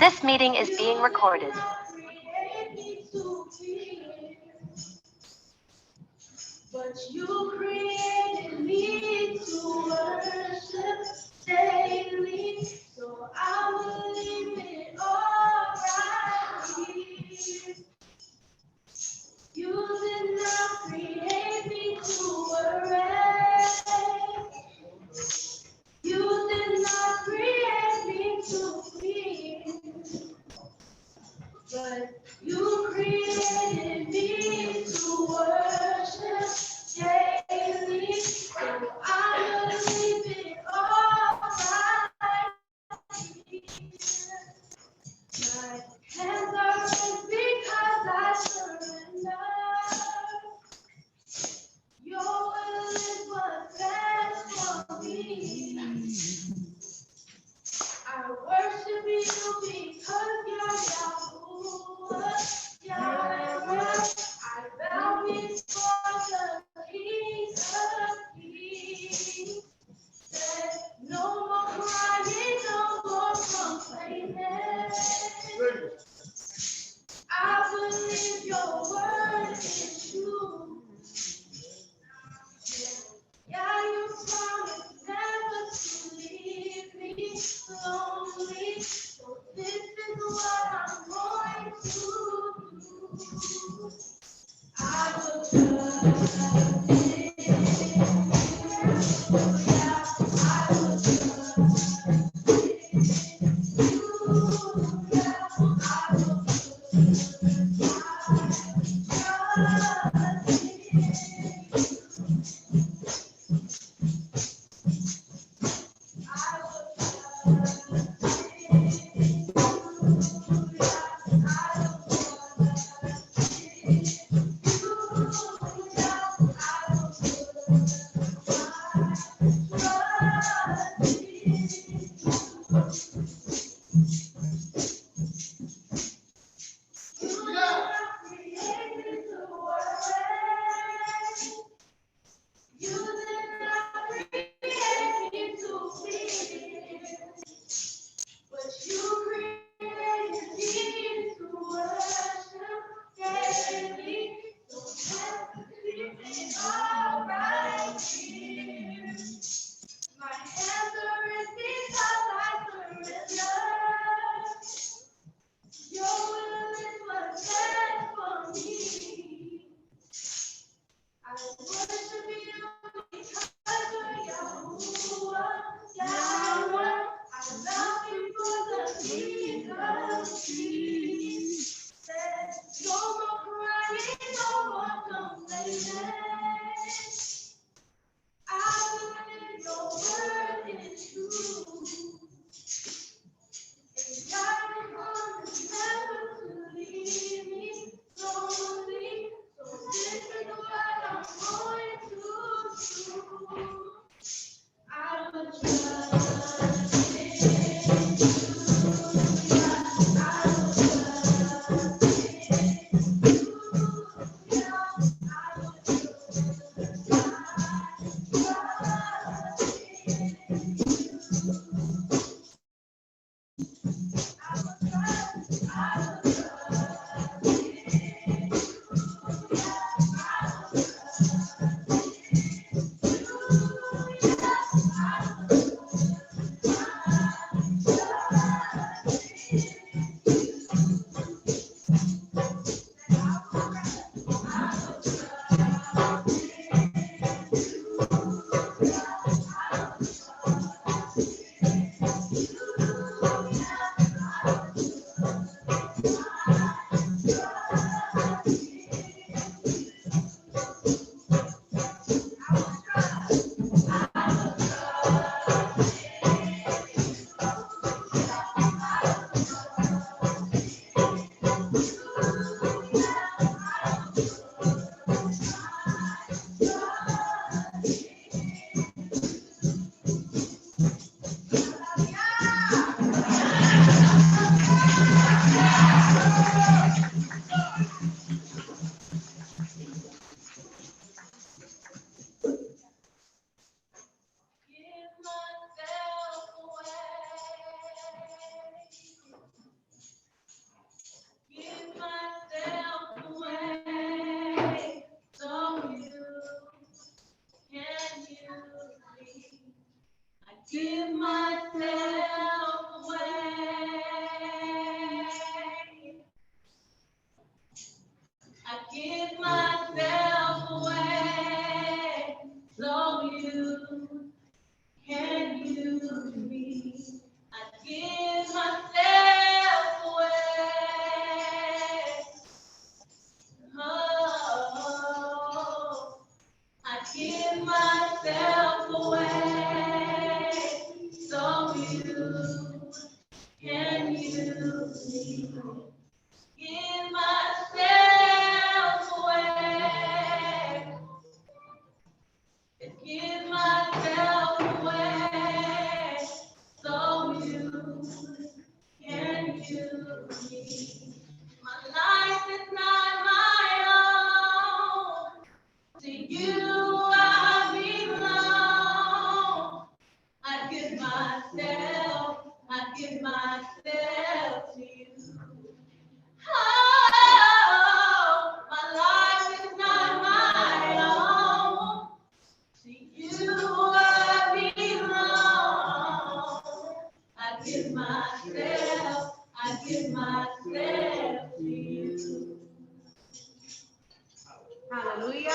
This meeting is being recorded. But you created me to worship daily, so I will leave it all right here. You did not create me to worry. You did not create me to fear. But you created me to worship daily, so I will leave it all right here. My hands are raised because I surrender. Your will is what's best for me. I worship you because you're Yahuwah, Yahweh. I bow before the King of Kings. There's no more crying, no more complaining. I believe your word is true. Yeah, you promised never to leave me lonely. So this is what I'm going to do. I will trust in you. Yeah, I will trust in you. Yeah, I will trust in you. My hands are raised because I surrender. Your will is what's best for me. I worship you because you're Yahuwah, Yahweh. I love you for the King of Kings. There's no more crying, no more complaining. I believe your word is true. And God promised never to leave me lonely. So this is what I'm going to do. I will trust in you. I will trust in you. Yeah, I will Give myself away. Give myself away. So you can use me. My life is not my own. To you I belong. I give myself to you. Oh, my life is not my own. To you I belong. I give myself to you. Hallelujah.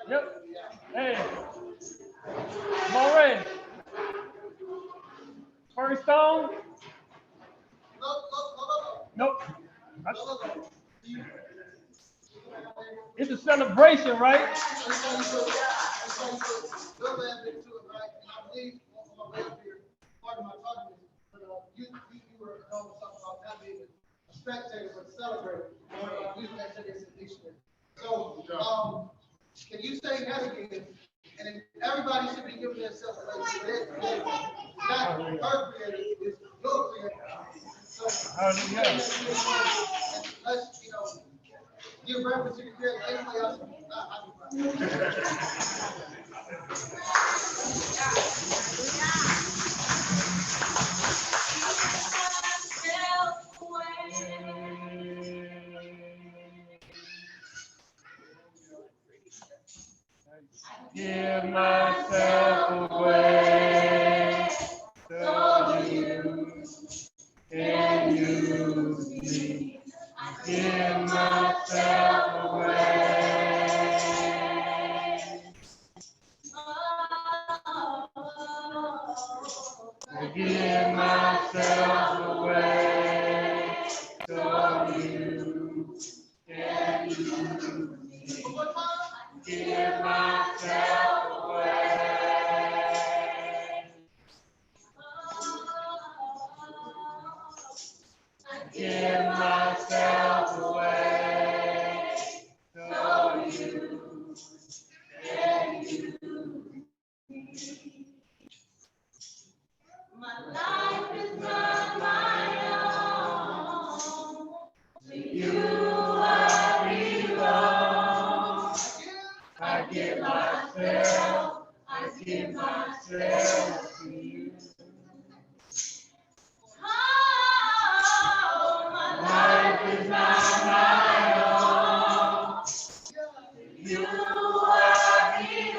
Yep. Hey. Moreh. First stone? Nope. It's a celebration, right? You were talking about not being a spectator but celebrator. Usually I say this in dictionary. So can you say that again? And then everybody should be giving themselves a not her creator, it's your creator. So let's give reference to the creator. Anybody else? Give myself away so you can use me. Give myself away. Give myself away so you can use me. Give myself away. Give myself away so you can use me. My life is not my own. To you I belong. I give myself to you. Oh, my Life is not my own. you I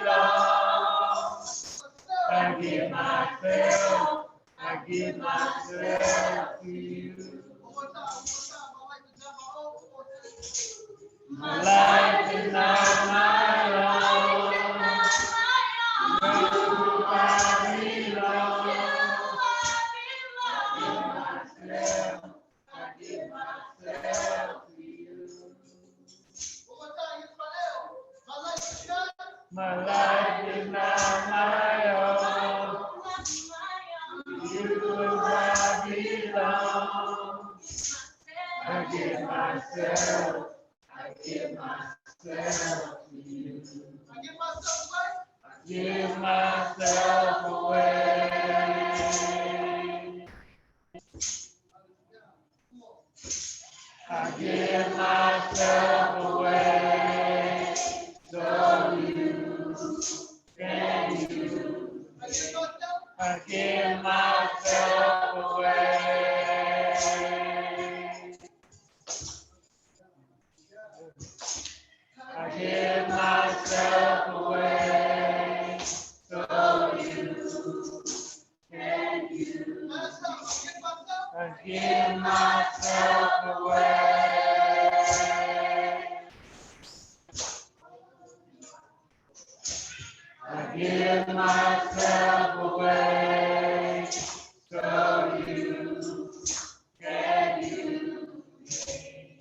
belong. I give myself to you. My life is not my own. You I belong. I give myself to you. My life is not my own. You I belong. I give myself to you. Give myself away. I give myself away so you can use me. I give myself away. I give myself away so you can use me. I give myself away. I give myself away so you can use me.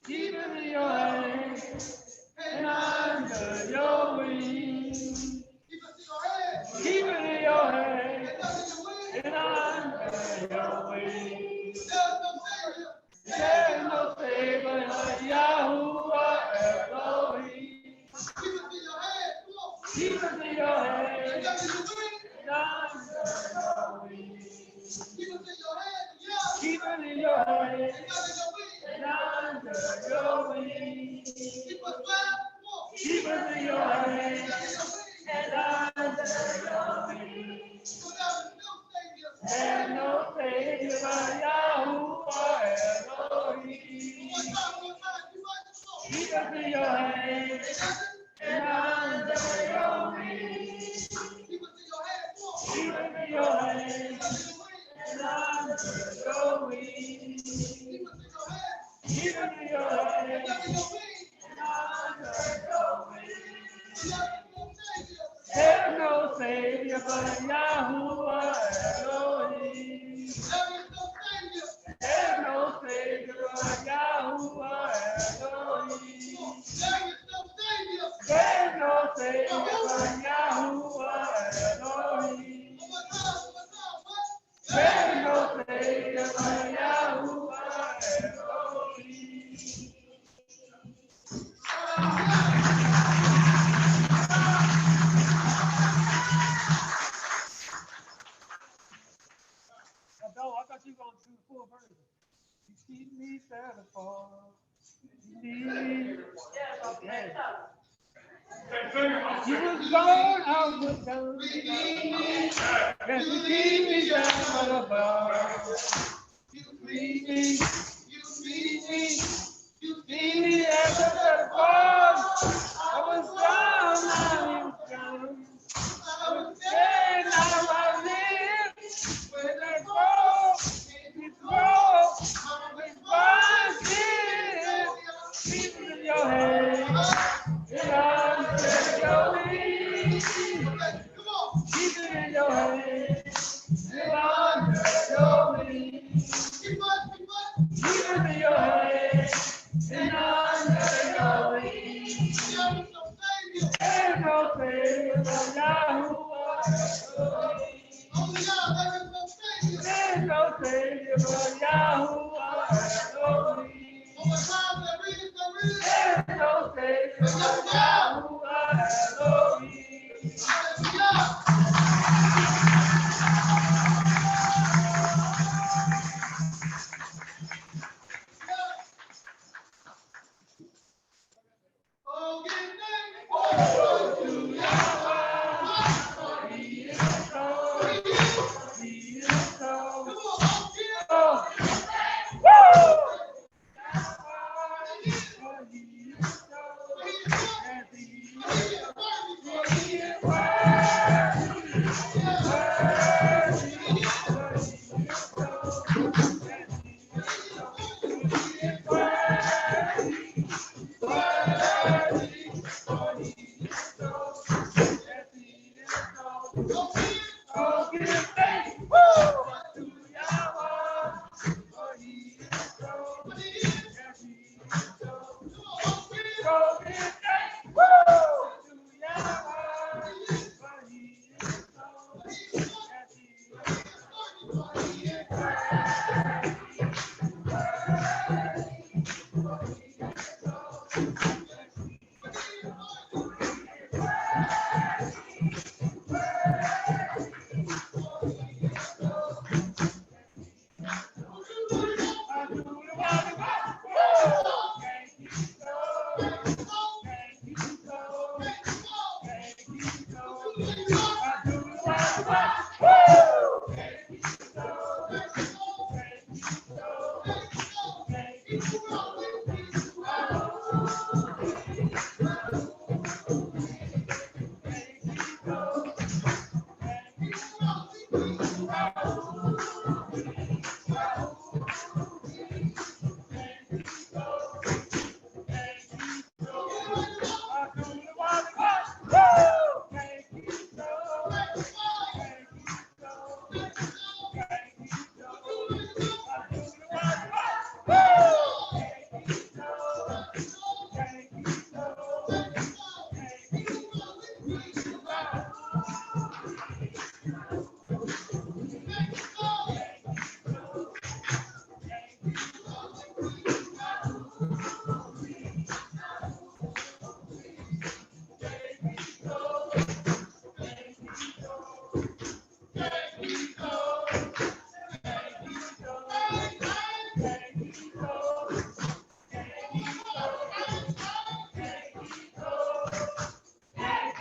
Keep it in your hand and under your wing. Keep it in your hand and under your wing. There's no favor like Yahuwah Elohim. Keep it in your hand and under your wing. Keep it in your hand and under your wing. Keep us in your hand and under your wing. There's no Savior but Yahuwah Elohim. Keep us in your hand and under your wing. Keep us in your hand and under your wing. Keep us in your hand and under your wing. There's no Savior but Yahuwah Elohim. There's no Savior but Yahuwah Elohim. There's no Savior but Yahuwah Elohim. There's no Savior but Yahuwah Elohim. No, I thought you were going to do the full version. You keep me satisfied. You was gone, I was down. Yes, you keep me satisfied. You feed me. You feed me as a satisfied. I was down, now you was down. I was dead, now I live. When I go, it's go. It's fine, keep it in your hand. And under your wing. Keep it in your hand. And under your wing. Keep it in your hand. And under your wing. There's no Savior but Yahuwah Elohim. There's no Savior but Yahuwah Elohim. There's no Savior but Yahuwah Elohim. Oh, give thanks.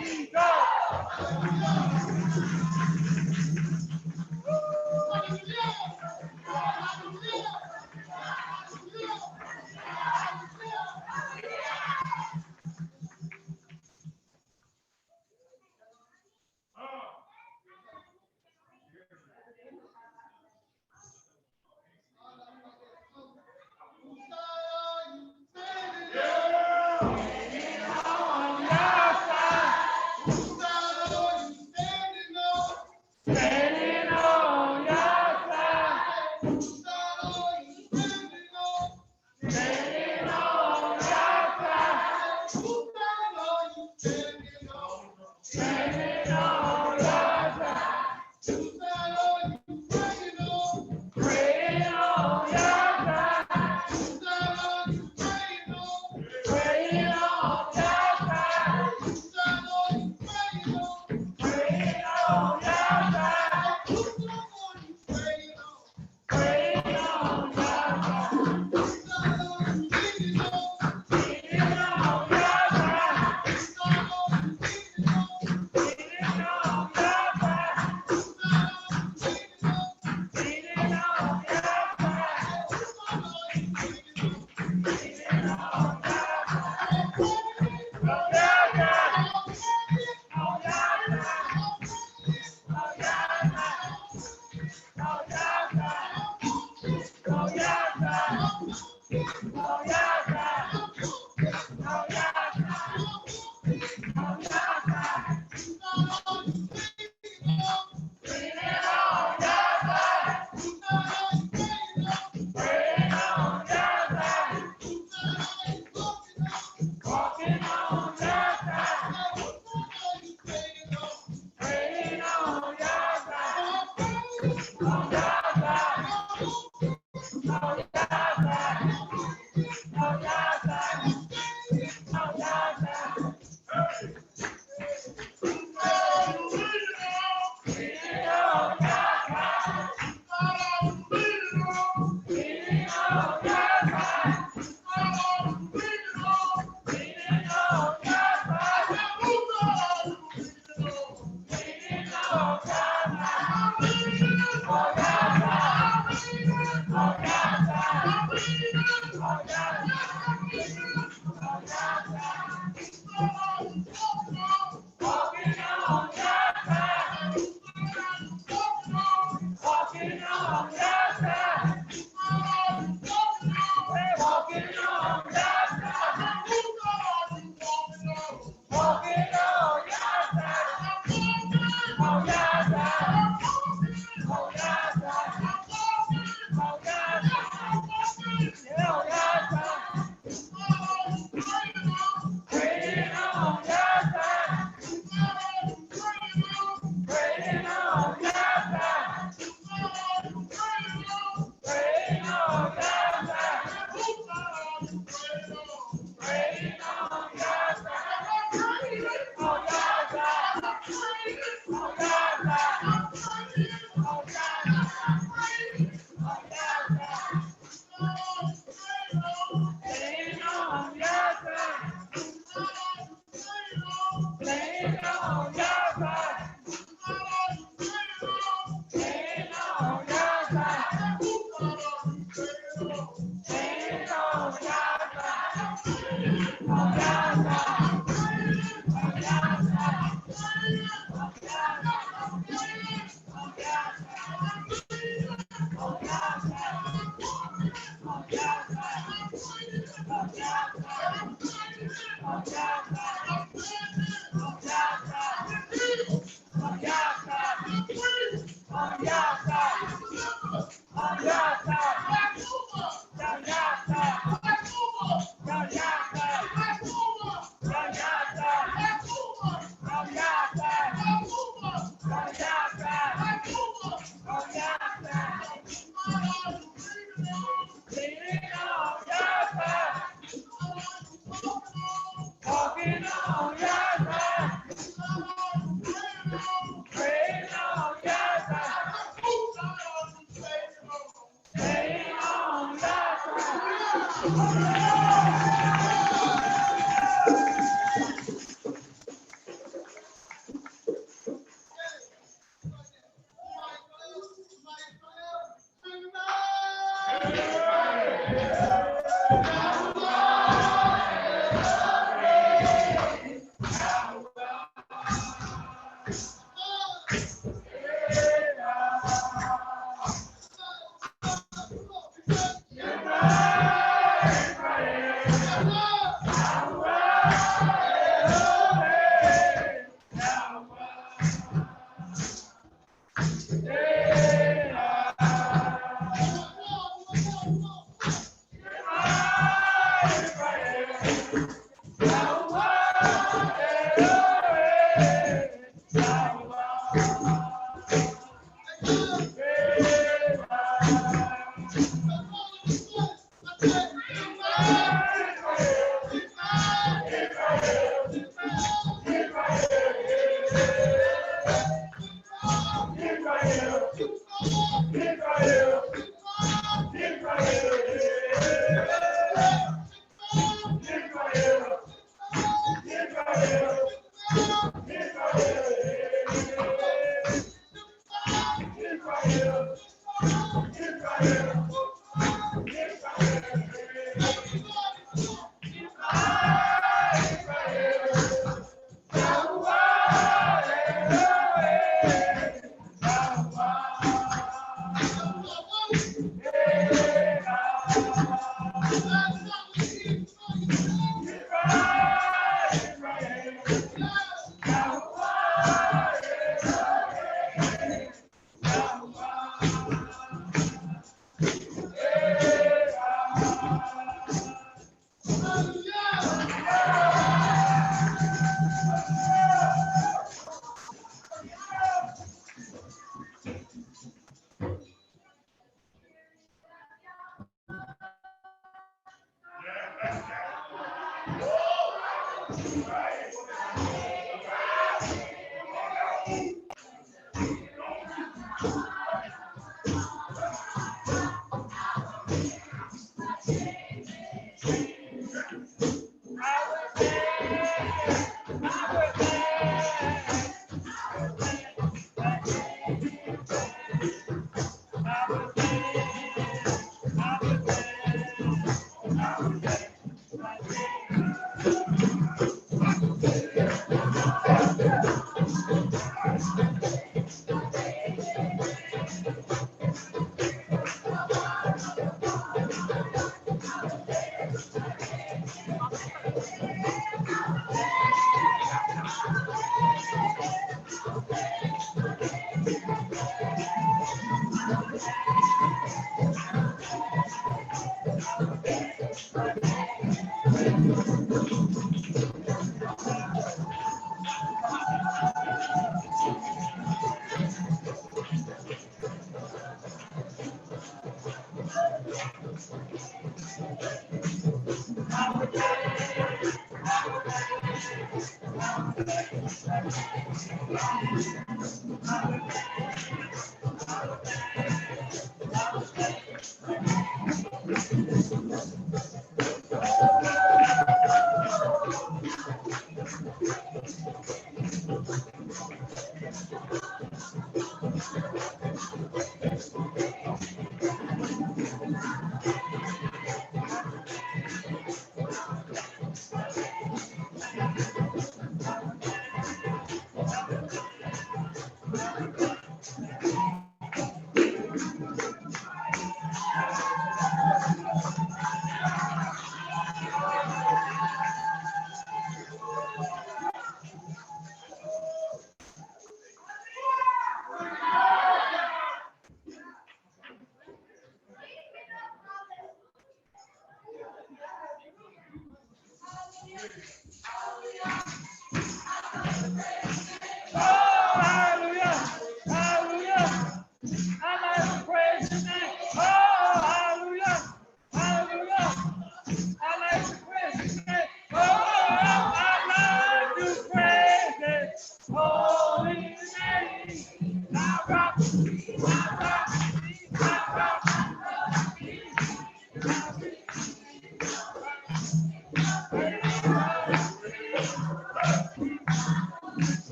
Yeah.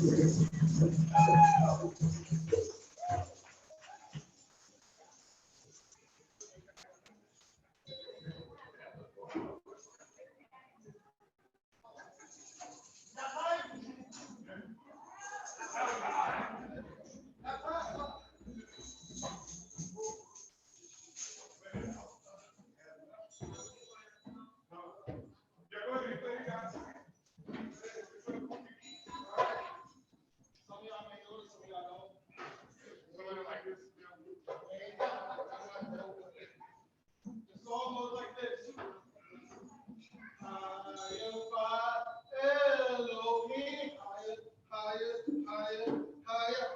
It's almost like this. Elohim, higher, higher, higher, higher,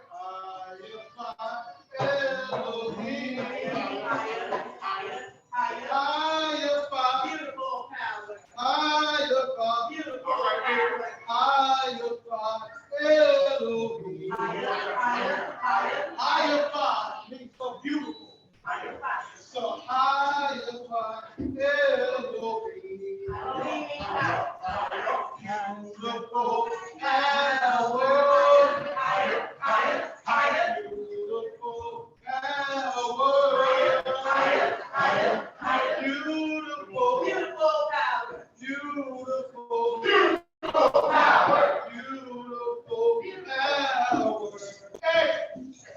higher, Elohim, higher, beautiful power, higher, beautiful Elohim, higher, means so beautiful. So higher, Elohim, beautiful power, beautiful power. Hey,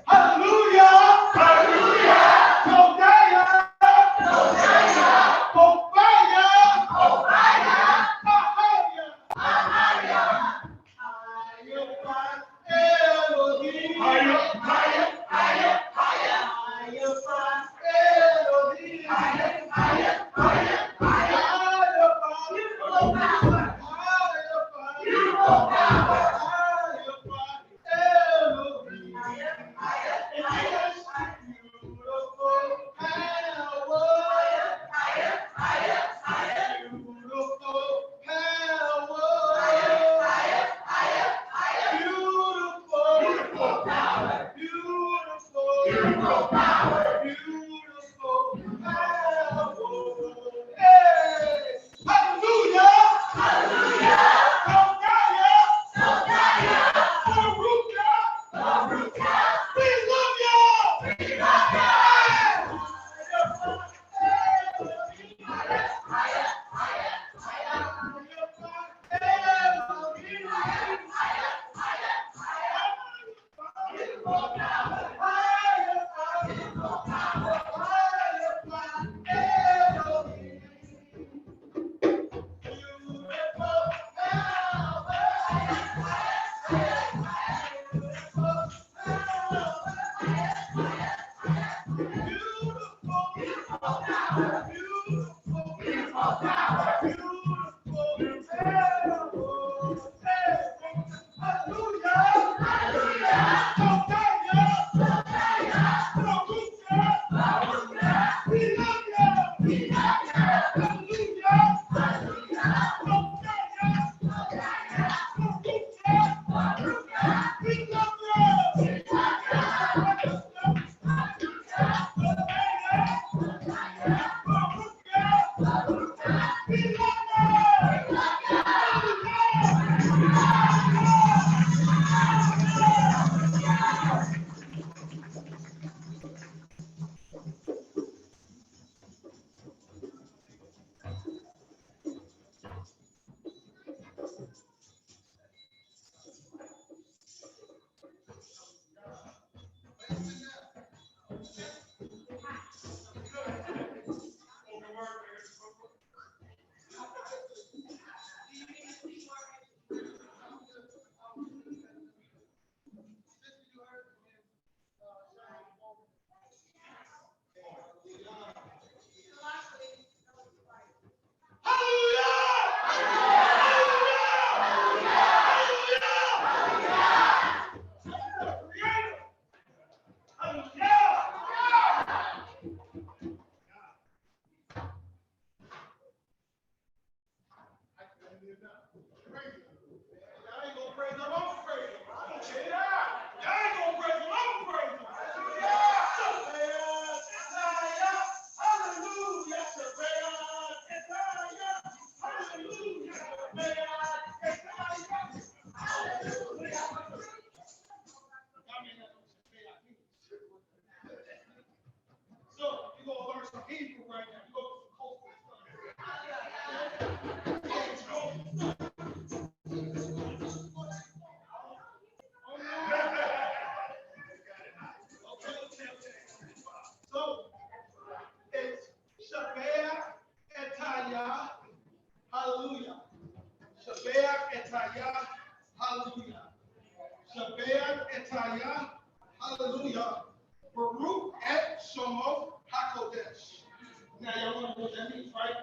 hallelujah! Shabbat Etaya, hallelujah, Baruch et Shomo HaKodesh. Now y'all want to know what that means, right?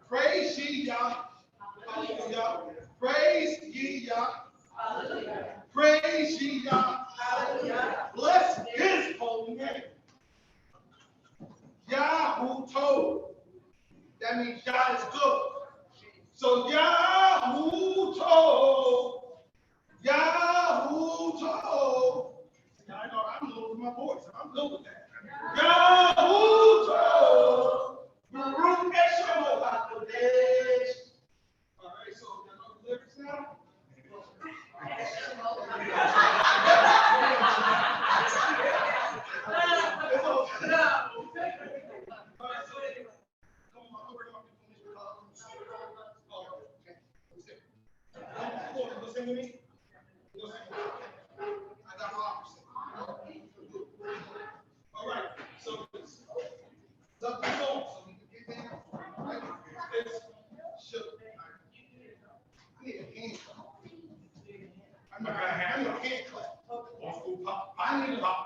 Praise ye Yah, hallelujah. Praise ye Yah, hallelujah. Praise ye Yah, hallelujah. Bless his holy name. Yahu told. That means Yah is good. So Yahu told. Yahu told. I know I'm losing my voice. I'm good with that. Yahu told. Baruch Eshemo HaKodesh. All right, so you know the lyrics now? Listen to me. I got my opposite. All right, so it's up to go, so we can get there. Right? It's shook. I need a hand clap. I'm not gonna have a hand clap. I need a pop.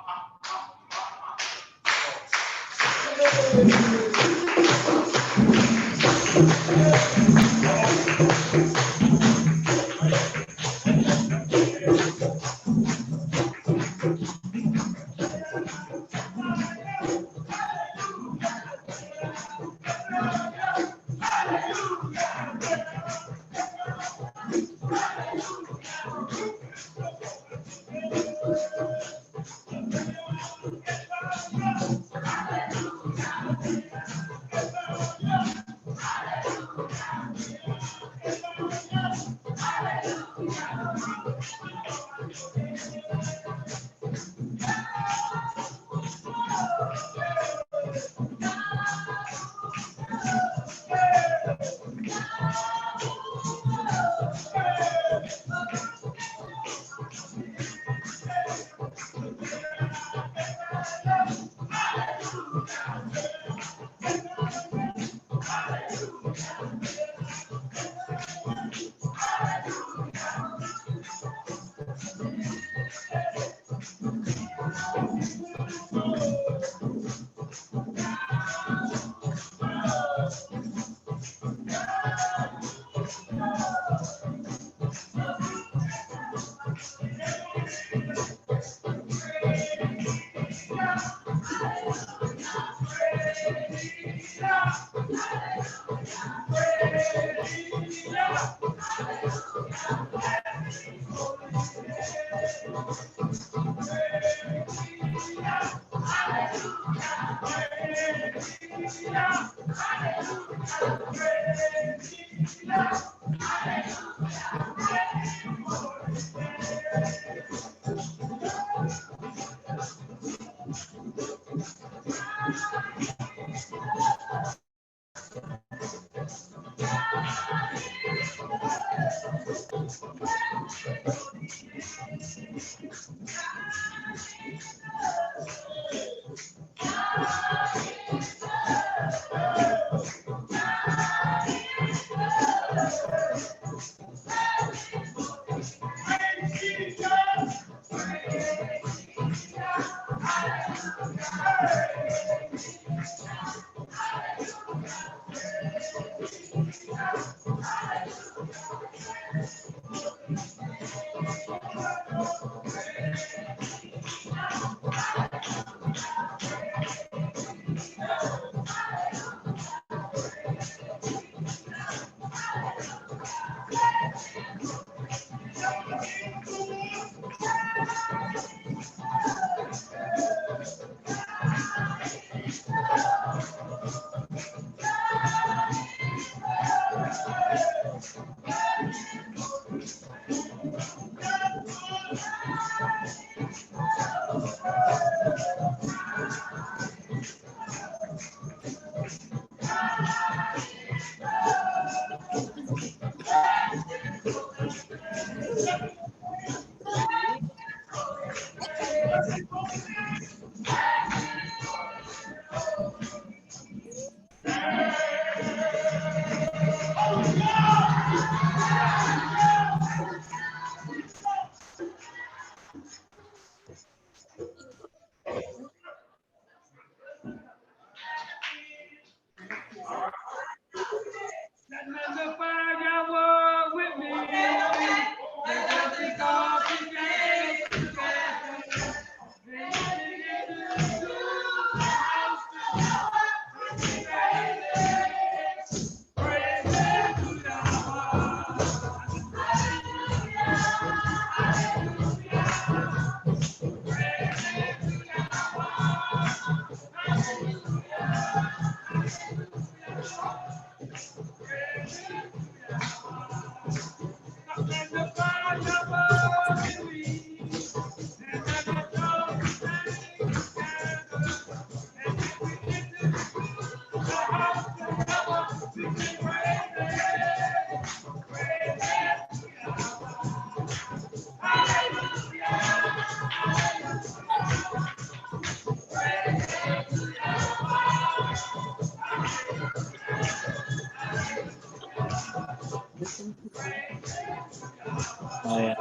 Oh yeah.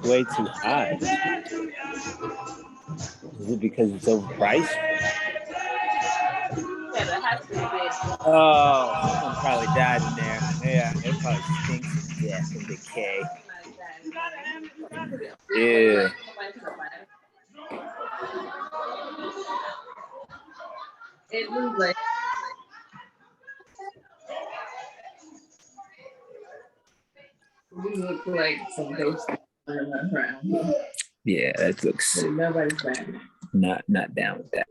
Way too high. Is it because it's overpriced? Yeah, that has to be. Oh, someone probably died in there. Yeah, it probably stinks of death and decay. Yeah. It was like we look like some ghosts around. Yeah, that looks Nobody's bad. not down with that.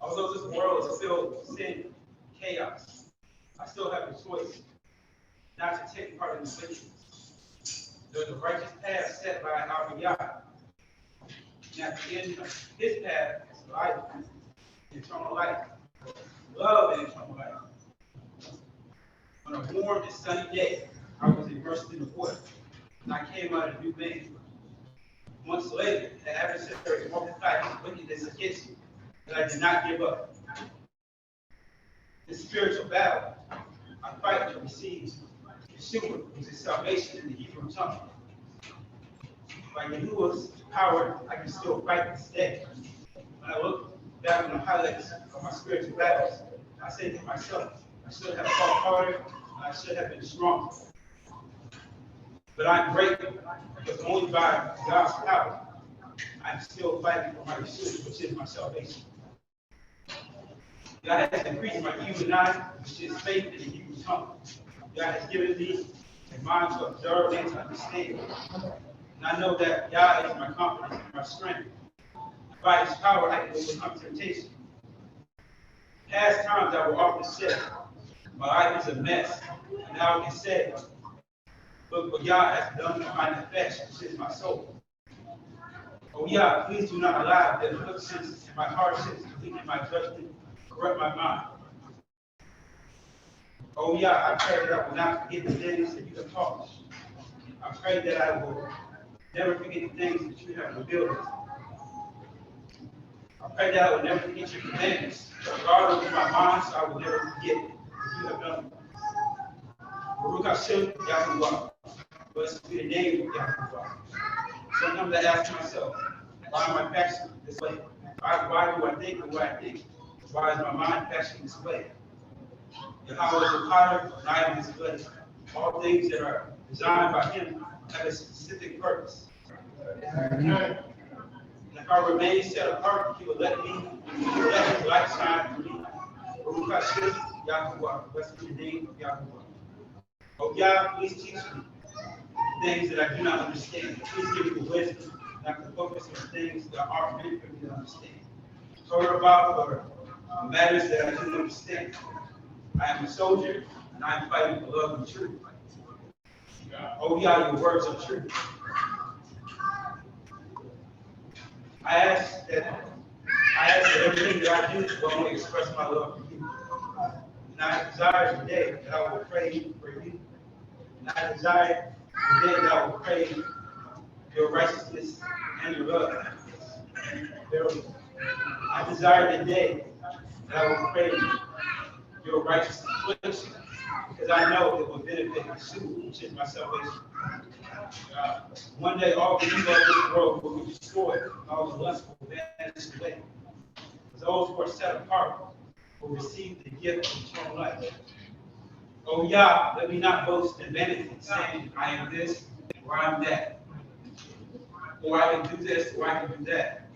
Although this world is filled with sin, chaos, I still have the choice not to take part in the wickedness. There's a righteous path set by our Yah. And at the end of his path is life, eternal life, love and eternal life. On a warm and sunny day, I was immersed in the water, and I came out a new man. Months later, the adversary multiplied his wickedness against me, but I did not give up. In spiritual battle, I fight to receive Yeshua, which is salvation in the Hebrew tongue. By Yahuwah's power, I can still fight this day. When I look back on the highlights of my spiritual battles, I say to myself, I should have fought harder, and I should have been stronger. But I'm grateful because only by God's power, I'm still fighting for my Yeshua, which is my salvation. God has increased my human eye, which is faith in the Hebrew tongue. God has given me a mind to observe and to understand. And I know that God is my confidence and my strength. By his power, I can overcome temptation. Past times I will often say, my life is a mess. And now I can say, look what Yah has done for my nefesh, which is my soul. Oh Yah, please do not allow the afflictions and my hardships to weaken my judgment, corrupt my mind. Oh Yah, I pray that I will not forget the things that you have taught me. I pray that I will never forget the things that you have revealed. I pray that I will never forget your commandments. Guard over my mind so I will never forget what you have done. Baruch Hashem Yahuwah. Blessed be the name of Yahuwah. Sometimes I ask myself, why am I fashioned this way? Why do I think the way I think? Why is my mind fashioned this way? Yahweh is the potter, and I am his clay. All things that are designed by him have a specific purpose. And if I remain set apart, he will let his light shine through me. Baruch Hashem Yahuwah. Blessed be the name of Yahuwah. Oh Yah, please teach me things that I do not understand. Please give me the wisdom not to focus on things that aren't meant for me to understand. Torah about for matters that I do understand. I am a soldier, and I am fighting for love and truth. Oh Yah, your words are true. I ask that everything that I do will only express my love for you. And I desire today that I will pray for you. And I desire today that I will pray your righteousness and your love. Verily, I desire today that I will pray your righteous affliction, because I know it will benefit my soul, which is my salvation. One day all the evil of this world will be destroyed, and all the lust will vanish away. Those who are set apart will receive the gift of eternal life. Oh Yah, let me not boast in vanity, saying I am this or I am that, or I can do this or I can do that.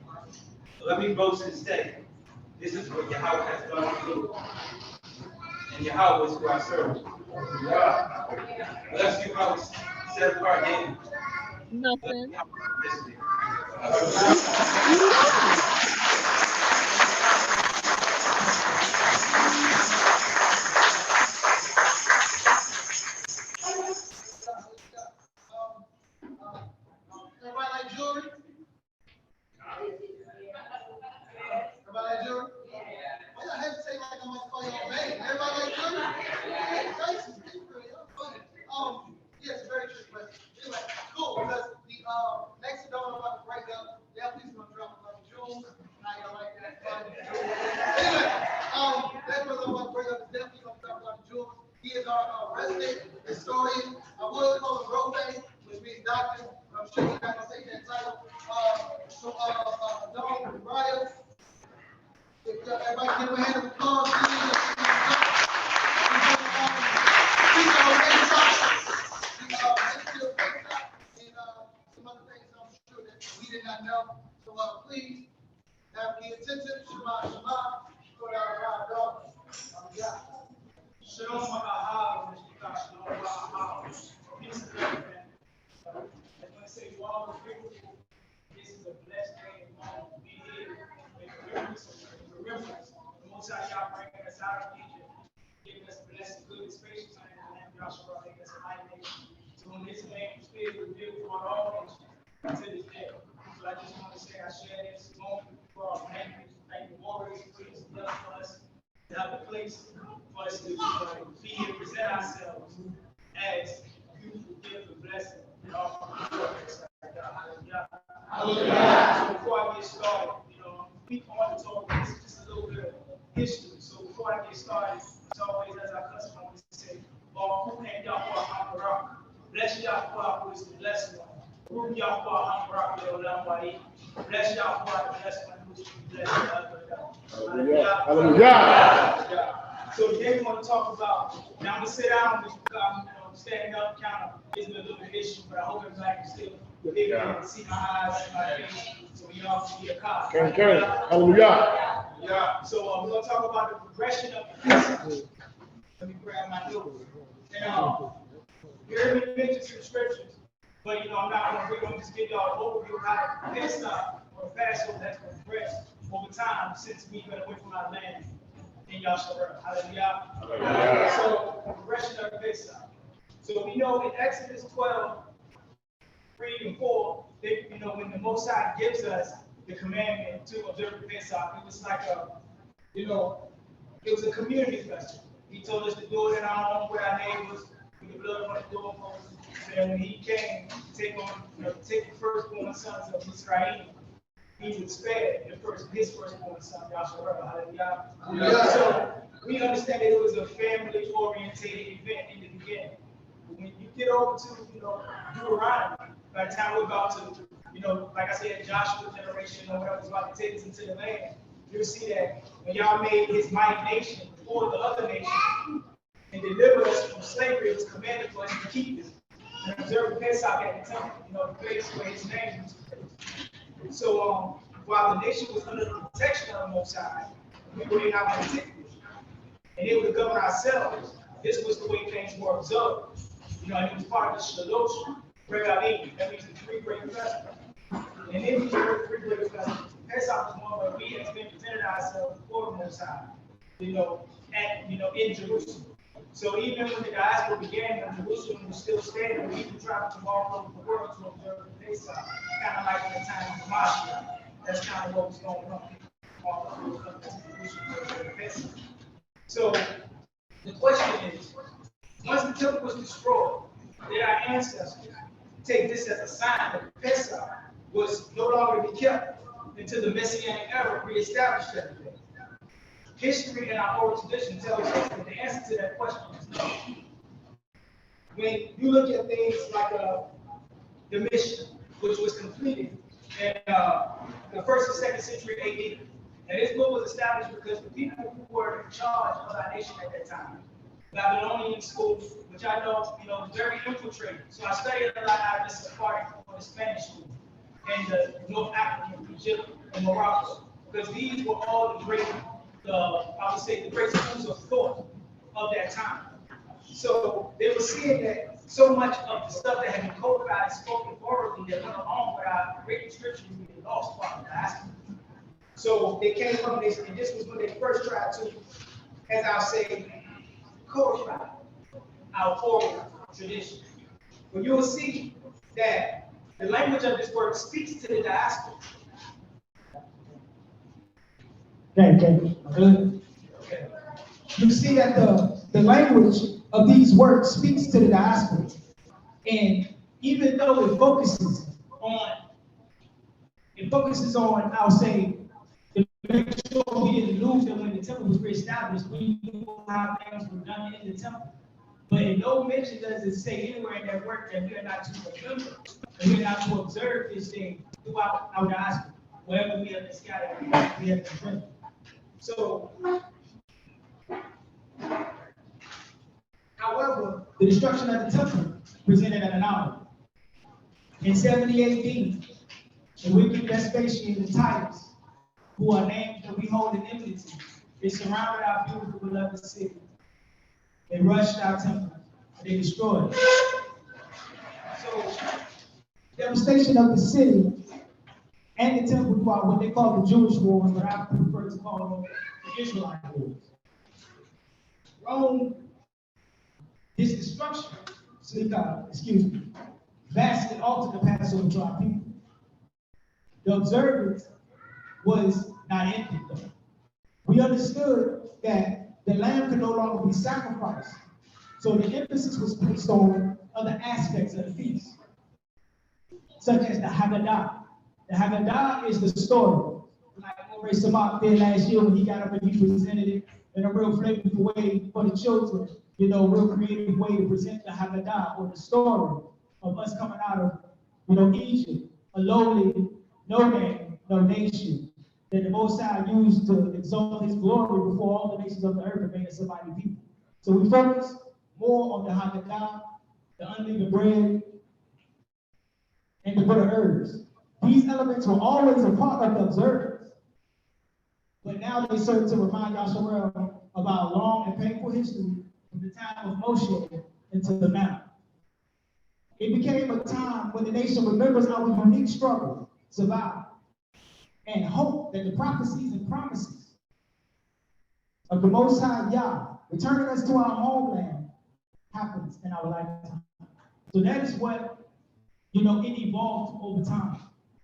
But let me boast and say, this is what Yahweh has done for me. And Yahweh is who I serve. Bless you, how set apart name. Nothing. Everybody like jewelry? Everybody like jewelry? Why y'all hesitate like I'm gonna call y'all vain? Everybody like jewelry? Hey, faces, be real, y'all funny. He is our resident historian. I would call him Moreh, which means doctor. But I'm sure he's not gonna say that title. Daud, Neriyah. Everybody give him a hand of applause. Some other things I'm sure that we did not know. So please have the attention. Shema, Shema. Go down to our dog. Shalom Ahava, Shalom Ahava. Peace and love, man. I want to say to all the people, this is a blessed day and moment to be here in remembrance. The Most High Yah bringing us out of Egypt, giving us blessed, good, and spacious land in the land of Yahshua, making us a mighty nation. So when this name is filled with beauty for all nations to this day. So I just want to say I share this moment for our families. Thank the warriors for his love for us. To have a place for us to be and present ourselves as beautiful gift and blessing and all Hallelujah. So before I get started, we want to talk just a little bit of history. So before I get started, it's always as I custom always say, who can Yahweh HaMarach? Bless Yahweh who is the blessed one. Who Yahweh HaMarach Leolam. Bless Yahweh the blessed one who is the blessed. Hallelujah. So today we want to talk about, now I'm going to sit down because standing up kind of isn't a little issue, but I hope everybody can still big and see my eyes and my face so we all can be a cop. Hallelujah. Yeah. So we're going to talk about the progression of the Pesach. Let me grab my notes. And you heard me mention some scriptures, but we're going to just give y'all an overview of how the Pesach or Passover has progressed over time since we've been away from our land in Yahshua. Hallelujah. So, progression of the Pesach. So we know in Exodus 12, 3 and 4, when the Most High gives us the commandment to observe the Pesach, it was like it was a community festival. He told us to do it in our home with our neighbors, with the blood on the doorposts. And when he came to take the firstborn sons of Israel, he would spare his firstborn son, Yahshua. Hallelujah. So we understand that it was a family-oriented event in the beginning. When you get over to Deuteronomy, by the time we're about to, like I said, Joshua's generation or whatever was about to take us into the land, you'll see that when y'all made his mighty nation before the other nations and delivered us from slavery, it was commanded for us to keep it and observe the Pesach at the temple, the place where his name was placed. So while the nation was under the protection of the Most High, we were in our antiquity and able to govern ourselves. This was the way things were observed. And it was part of the Shalosh Regalim. That means the three great festivals. And in these three great festivals, Pesach was one where we had been presented ourselves before the Most High, in Jerusalem. So even when the diaspora began in Jerusalem was still standing, we even traveled from all over the world to observe the Pesach, kind of like in the time of Mashiach. That's kind of what was going on. All over the Pesach. So the question is, once the temple was destroyed, did our ancestors take this as a sign that Pesach was no longer to be kept until the Messianic era reestablished everything? History and our oral tradition tells us that the answer to that question is no. When you look at things like the mission, which was completed in the 1st and 2nd century AD, and this book was established because the people who were in charge of our nation at that time, Babylonian schools, which I know, was very infiltrated. So I studied a lot out of this Sephardic or the Spanish school, and the North African, Egypt, and Morocco, because these were all the great, I would say, the great schools of thought of that time. So they were seeing that so much of the stuff that had been codified and spoken orally that went along with our written scripture would be lost part of the diaspora. So they came from this, and this was when they first tried to, as I'll say, codify our oral tradition. But you will see that the language of this word speaks to the diaspora. Okay. You see that the language of these words speaks to the diaspora. And even though it focuses on, I'll say, to make sure we didn't lose them when the temple was reestablished, we knew how things were done in the temple. But in no mention does it say anywhere in that work that we are not to remember and we are not to observe this thing throughout our diaspora, wherever we have scattered, we have been. So, however, the destruction of the temple presented an anomaly. In 70 AD, the wicked Vespasian and Titus, who are named that we hold in enmity, they surrounded our beautiful beloved city. They rushed our temple and they destroyed it. So, devastation of the city and the temple throughout what they call the Jewish wars, but I prefer to call them the Israelite wars. Rome, this destruction, vastly altered the Passover to our people. The observance was not ended though. We understood that the lamb could no longer be sacrificed. So the emphasis was placed on other aspects of the feast, such as the Haggadah. The Haggadah is the story. Like Moreh Samak did last year when he got up and he presented it in a real flavorful way for the children, real creative way to present the Haggadah, or the story of us coming out of, Egypt, a lowly, no name, no nation, that the Most High used to exalt his glory before all the nations of the earth and made us a mighty people. So we focus more on the Haggadah, the Unleavened Bread, and the bitter herbs. These elements were always a part of the observance, but now they serve to remind Yahshua of our long and painful history from the time of Moshe until the now. It became a time when the nation remembers our unique struggle, survival, and hope that the prophecies and promises of the Most High Yah returning us to our homeland happens in our lifetime. So that is what, it evolved over time.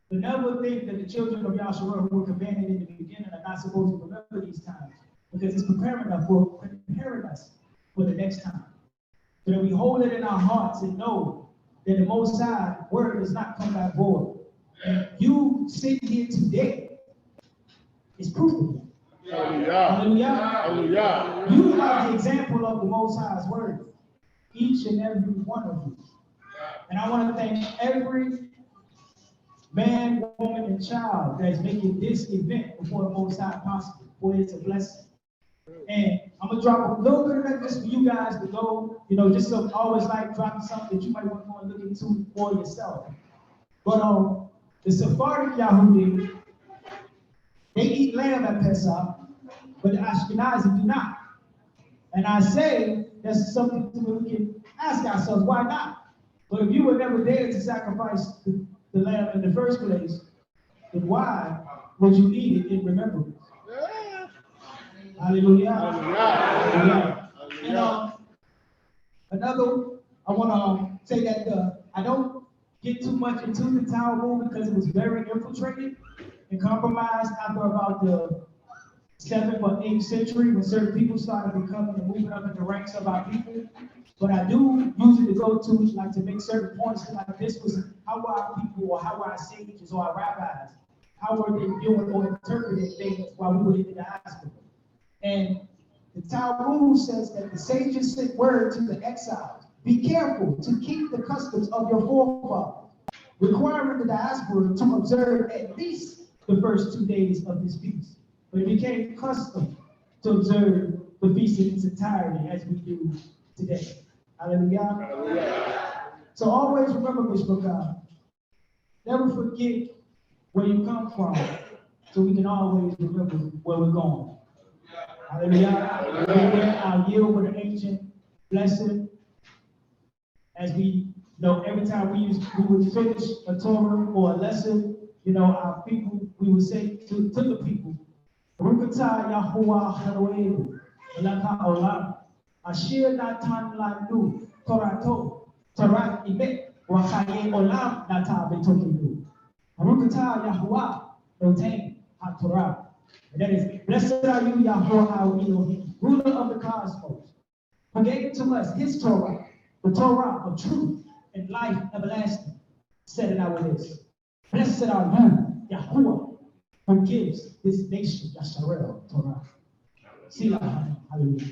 But never think that the children of Yahshua who were commanded in the beginning are not supposed to remember these times, because it's preparing us for the next time. So that we hold it in our hearts and know that the Most High word does not come back void. And you sitting here today is proof of it. Hallelujah. Hallelujah. You are the example of the Most High's word, each and every one of you. And I want to thank every man, woman, and child that is making this event before the Most High possible, for it's a blessing. And I'm going to drop a little bit of that just for you guys to go, just so always like dropping something that you might want to go and look into for yourself. But the Sephardic Yahudi, they eat lamb at Pesach, but the Ashkenazi do not. And I say that's something we can ask ourselves, why not? But if you were never there to sacrifice the lamb in the first place, then why would you eat it in remembrance? Yeah. Hallelujah. Hallelujah. Hallelujah. Another, I want to say that I don't get too much into the Talmud because it was very infiltrated and compromised after about the 7th or 8th century when certain people started becoming and moving up in the ranks of our people. But I do use it to go to, like, to make certain points, like this was how our people, or how our sages or our rabbis, how were they doing or interpreting things while we were in the diaspora. And the Talmud says that the sages sent word to the exiles, be careful to keep the customs of your forefathers, requiring the diaspora to observe at least the first 2 days of this feast. But it became custom to observe the feast in its entirety as we do today. Hallelujah. Hallelujah. So always remember, Mishpah God, never forget where you come from, so we can always remember where we're going. Hallelujah. Hallelujah. I'll yield with an ancient blessing as we every time we would finish a Torah or a lesson, our people, we would say to the people, Rukata Yahuwah Haroelu, Laka Olam, Ashir Natan Lanu, Torato, Torat Ibet, Wakaye Olam Nata Betokinu. Rukata Yahuwah, Notain, HaTorah. And that is, blessed are you, Yahuwah our Elohim, ruler of the cosmos, who gave to us his Torah, the Torah of truth and life everlasting, said in our lips. Blessed are you, Yahuwah, who gives this nation Yasharel Torah. See, hallelujah.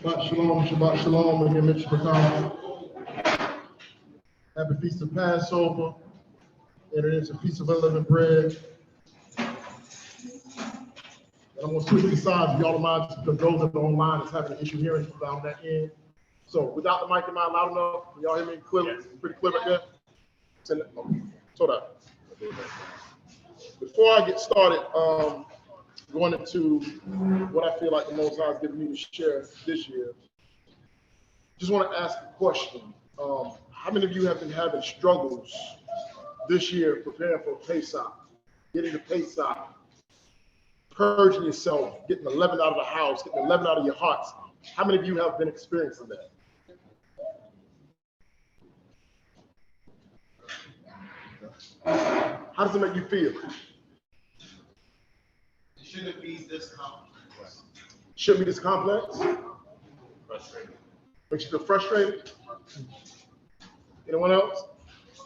Shabbat shalom, Shabbat shalom. We're here, Mitzvah. Happy Feast of Passover. Enter into Feast of Unleavened Bread. And I'm going to switch these sides, if y'all don't mind, because those that are online is having an issue hearing down that end. So without the mic, am I loud enough? Can y'all hear me clearly? Yes. Pretty clear right there? Okay. So that. Before I get started, going into what I feel like the Most High has given me to share this year, just want to ask a question. How many of you have been having struggles this year preparing for Pesach, getting to Pesach, purging yourself, getting the leaven out of the house, getting the leaven out of your hearts? How many of you have been experiencing that? How does it make you feel? It shouldn't be this complex. Shouldn't be this complex? Frustrating. Makes you feel frustrated? Anyone else?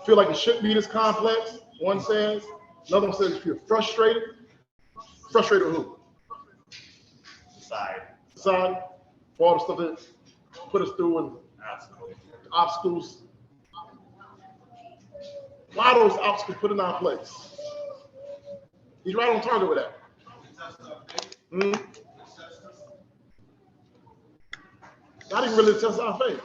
Feel like it shouldn't be this complex? One says. Another one says you feel frustrated. Frustrated with who? Society. Society. For all the stuff that put us through and obstacles. Why are those obstacles put in our place? He's right on target with that. Not even really test our faith.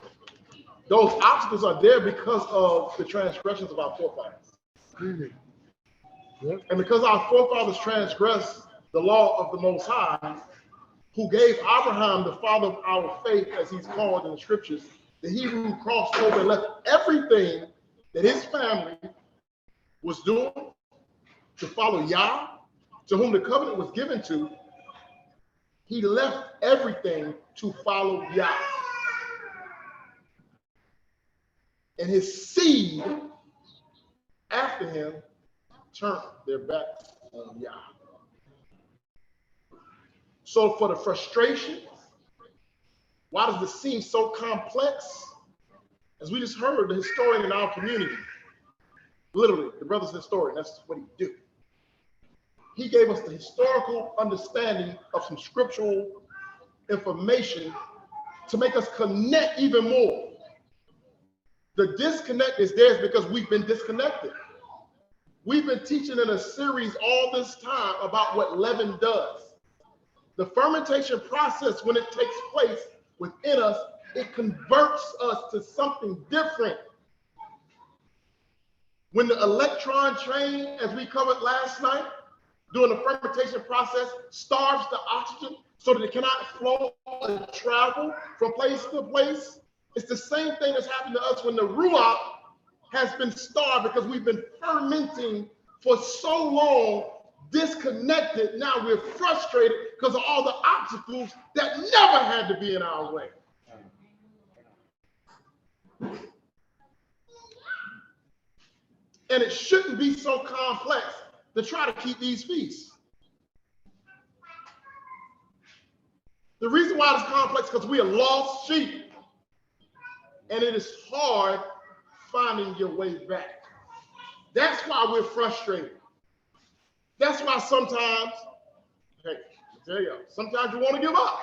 Those obstacles are there because of the transgressions of our forefathers. And because our forefathers transgressed the law of the Most High, who gave Abraham the father of our faith, as he's called in the scriptures, the Hebrew who crossed over and left everything that his family was doing to follow Yah, to whom the covenant was given to, he left everything to follow Yah. And his seed after him turned their backs on Yah. So for the frustration, why does this seem so complex? As we just heard, the historian in our community, literally, the brother's a historian, that's what he do. He gave us the historical understanding of some scriptural information to make us connect even more. The disconnect is there because we've been disconnected. We've been teaching in a series all this time about what leaven does. The fermentation process, when it takes place within us, it converts us to something different. When the electron train, as we covered last night, during the fermentation process, starves the oxygen so that it cannot flow and travel from place to place, it's the same thing that's happened to us when the Ruach has been starved because we've been fermenting for so long, disconnected. Now we're frustrated because of all the obstacles that never had to be in our way. And it shouldn't be so complex to try to keep these feasts. The reason why it's complex is because we are lost sheep. And it is hard finding your way back. That's why we're frustrated. That's why sometimes, hey, I tell you, sometimes you want to give up.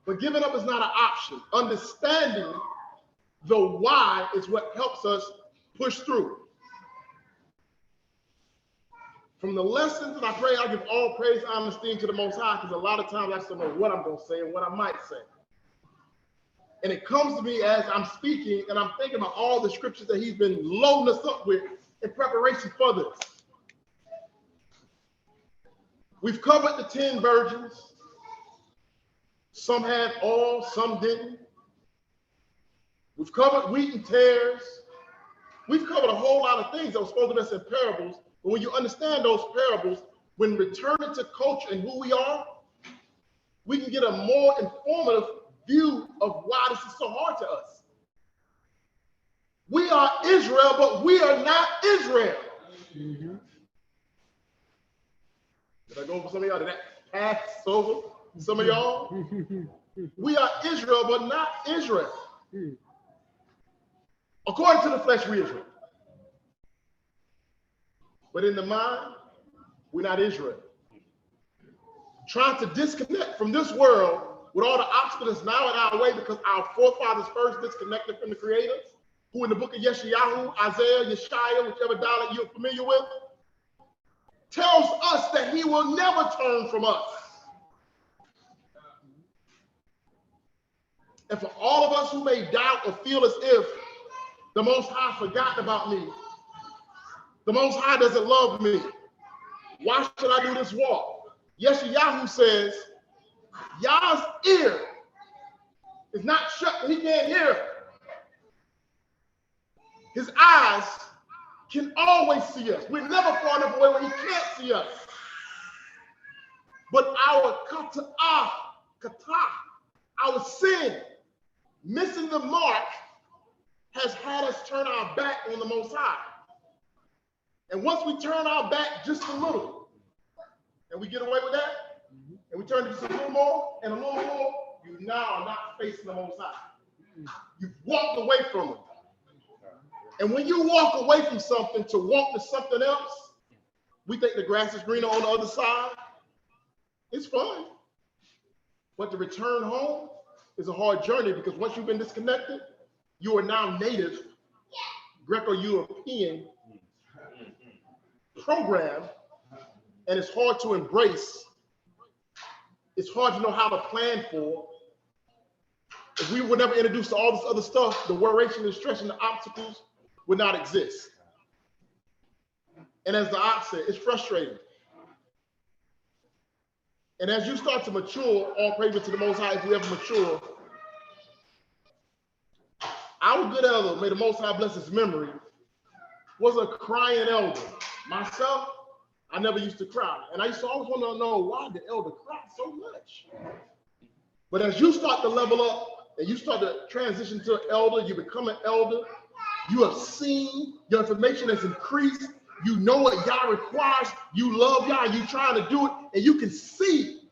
But giving up is not an option. Understanding the why is what helps us push through. From the lessons, and I pray I give all praise, honor, esteem to the Most High, because a lot of times I just don't know what I'm going to say and what I might say. And it comes to me as I'm speaking, and I'm thinking about all the scriptures that he's been loading us up with in preparation for this. We've covered the 10 virgins. Some had oil, some didn't. We've covered wheat and tares. We've covered a whole lot of things that were spoken to us in parables. But when you understand those parables, when returning to culture and who we are, we can get a more informative view of why this is so hard to us. We are Israel, but we are not Israel. Mm-hmm. Did I go over some of y'all? Did that pass over some of y'all? We are Israel, but not Israel. According to the flesh, we Israel. But in the mind, we're not Israel. Trying to disconnect from this world with all the obstacles now in our way because our forefathers first disconnected from the Creator, who in the book of Yeshayahu, Isaiah, Yeshaya, whichever dialect you're familiar with, tells us that he will never turn from us. And for all of us who may doubt or feel as if the Most High forgotten about me, the Most High doesn't love me, why should I do this walk? Yeshayahu says, Yah's ear is not shut, he can't hear. His eyes can always see us. We're never far enough away where he can't see us. But our our sin, missing the mark, has had us turn our back on the Most High. And once we turn our back just a little, and we get away with that, and we turn it just a little more and a little more, you now are not facing the Most High. You've walked away from him. And when you walk away from something to walk to something else, we think the grass is greener on the other side. It's fun. But to return home is a hard journey because once you've been disconnected, you are now native, Greco-European program, and it's hard to embrace. It's hard to know how to plan for. If we were never introduced to all this other stuff, the worration and stress and the obstacles would not exist. And as the ox said, it's frustrating. And as you start to mature, all praise to the Most High if you ever mature, our good elder, may the Most High bless his memory, was a crying elder. Myself, I never used to cry. And I used to always want to know why the elder cried so much. But as you start to level up and you start to transition to an elder, you become an elder, you have seen, your information has increased, you know what Yah requires, you love Yah, you trying to do it, and you can see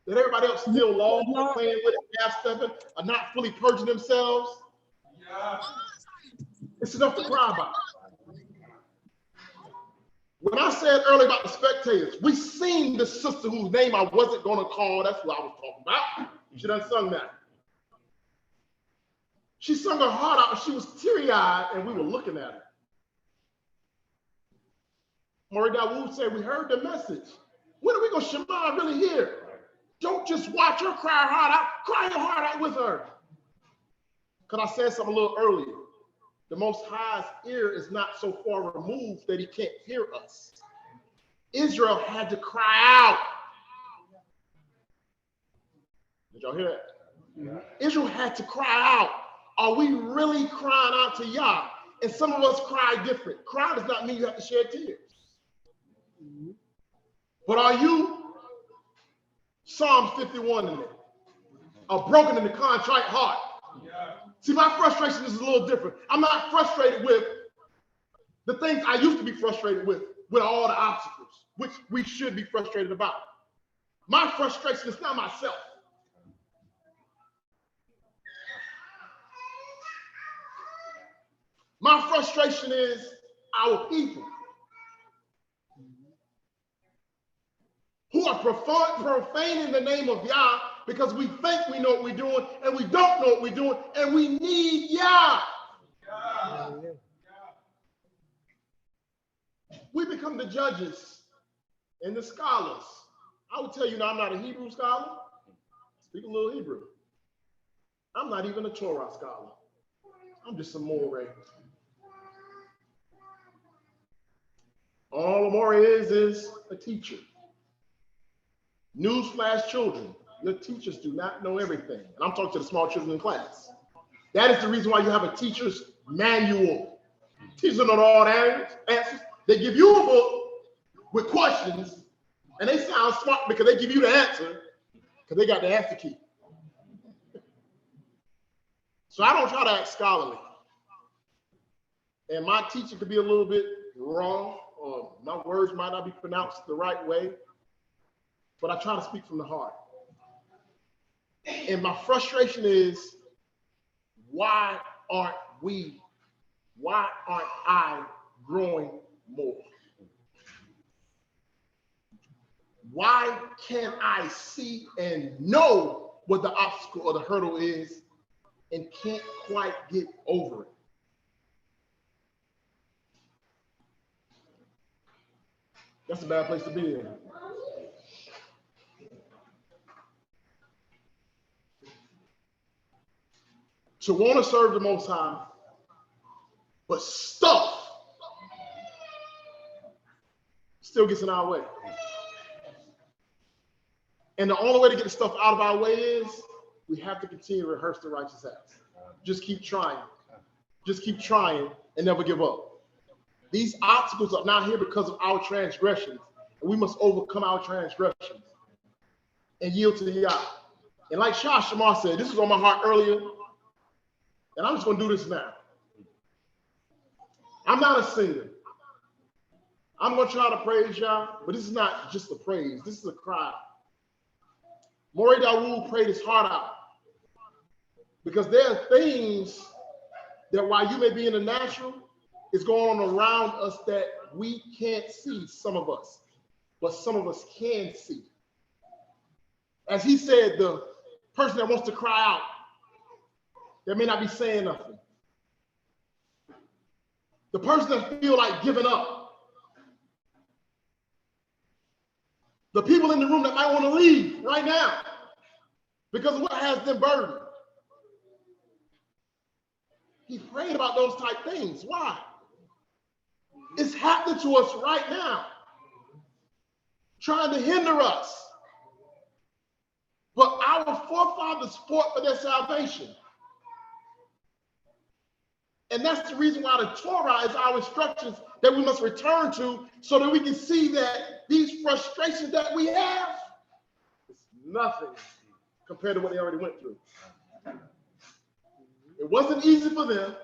that everybody else still lost, playing with it, half-stepping, are not fully purging themselves. It's enough to cry about. When I said earlier about the spectators, we seen the sister whose name I wasn't going to call, that's what I was talking about. She done sung that. She sung her heart out, and she was teary-eyed, and we were looking at her. Moreh Daud said, we heard the message. When are we going to Shema really hear? Don't just watch her cry her heart out, cry your heart out with her. Because I said something a little earlier. The Most High's ear is not so far removed that he can't hear us. Israel had to cry out. Did y'all hear that? Mm-hmm. Israel had to cry out. Are we really crying out to Yah? And some of us cry different. Cry does not mean you have to shed tears. Mm-hmm. But are you Psalms 51 in there? A broken and a contrite heart. Yeah. See, my frustration is a little different. I'm not frustrated with the things I used to be frustrated with all the obstacles, which we should be frustrated about. My frustration is not myself. My frustration is our people who are profaning the name of Yah because we think we know what we're doing and we don't know what we're doing and we need Yah. We become the judges and the scholars. I would tell you now, I'm not a Hebrew scholar. I speak a little Hebrew. I'm not even a Torah scholar. I'm just a Moreh. All a Moreh is a teacher. Newsflash, children, your teachers do not know everything. And I'm talking to the small children in class. That is the reason why you have a teacher's manual. Teachers don't know all the answers. They give you a book with questions, and they sound smart because they give you the answer, because they got the answer key. So I don't try to act scholarly. And my teacher could be a little bit wrong, or my words might not be pronounced the right way, but I try to speak from the heart. And my frustration is, why aren't I growing more? Why can't I see and know what the obstacle or the hurdle is and can't quite get over it? That's a bad place to be in. To want to serve the Most High, but stuff still gets in our way. And the only way to get the stuff out of our way is we have to continue to rehearse the righteous acts. Just keep trying. Just keep trying and never give up. These obstacles are not here because of our transgressions, and we must overcome our transgressions and yield to the Yah. And like Shah Shamar said, this was on my heart earlier, and I'm just going to do this now. I'm not a singer. I'm going to try to praise Yah, but this is not just a praise. This is a cry. Moreh Daud prayed his heart out, because there are things that while you may be in the natural, is going on around us that we can't see, some of us, but some of us can see. As he said, the person that wants to cry out, that may not be saying nothing. The person that feel like giving up. The people in the room that might want to leave right now because of what has them burdened. He prayed about those type things. Why? It's happening to us right now, trying to hinder us. But our forefathers fought for their salvation. And that's the reason why the Torah is our instructions that we must return to, so that we can see that these frustrations that we have is nothing compared to what they already went through. It wasn't easy for them.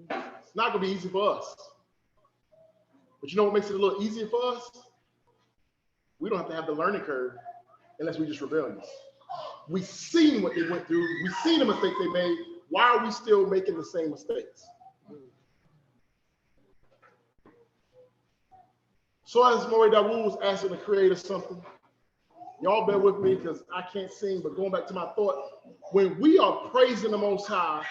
It's not going to be easy for us. But you know what makes it a little easier for us? We don't have to have the learning curve unless we're just rebellious. We've seen what they went through. We've seen the mistakes they made. Why are we still making the same mistakes? So as Moreh Daud was asking the Creator something, y'all bear with me because I can't sing, but going back to my thought, when we are praising the Most High,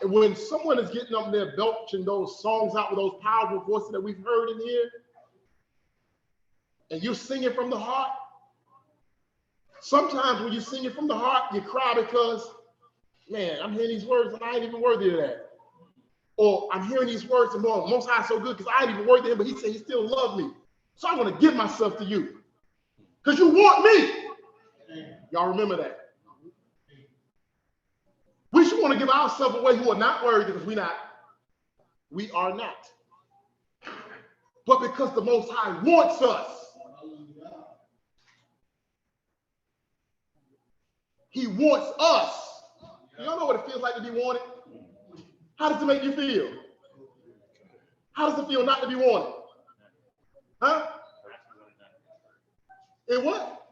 and when someone is getting up there belching those songs out with those powerful voices that we've heard in here, and you're singing from the heart, sometimes when you're singing from the heart, you cry because, man, I'm hearing these words and I ain't even worthy of that. Or I'm hearing these words and going, Most High is so good because I ain't even worthy of him, but he said he still loved me. So I want to give myself to you because you want me. Y'all remember that. We should want to give ourselves away who are not worthy because we are not. But because the Most High wants us, he wants us. Y'all know what it feels like to be wanted? How does it make you feel? How does it feel not to be wanted? Huh? And what?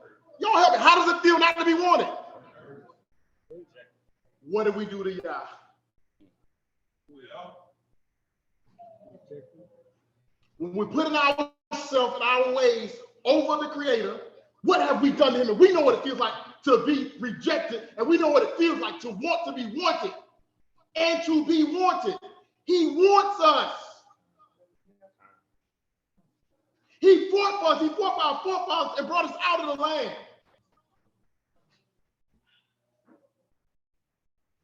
Y'all help me. How does it feel not to be wanted? What do we do to Yah? When we're putting ourselves and our ways over the Creator, what have we done to him? And we know what it feels like to be rejected, and we know what it feels like to want to be wanted and to be wanted. He wants us. He fought for us. He fought for our forefathers and brought us out of the land.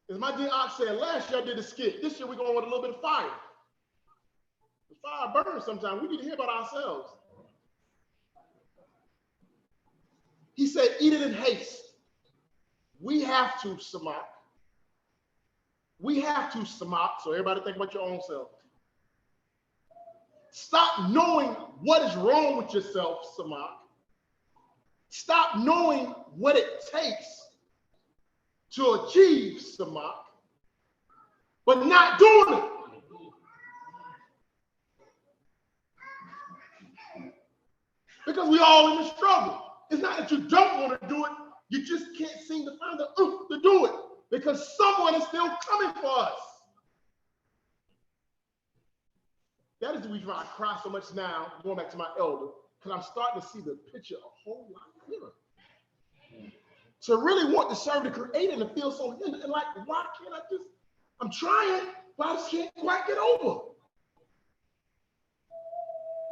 As my dear aunt said, last year I did a skit. This year we're going with a little bit of fire. The fire burns sometimes. We need to hear about ourselves. He said, eat it in haste. We have to, Samak. We have to, Samak. So everybody think about your own self. Stop knowing what is wrong with yourself, Samak. Stop knowing what it takes to achieve, Samak, but not doing it. Because we all in the struggle. It's not that you don't want to do it, you just can't seem to find the oomph to do it because someone is still coming for us. That is the reason why I cry so much now, going back to my elder, because I'm starting to see the picture a whole lot clearer. To really want to serve the Creator and to feel so hindered and like, why can't I just, I'm trying, but I just can't quite get over.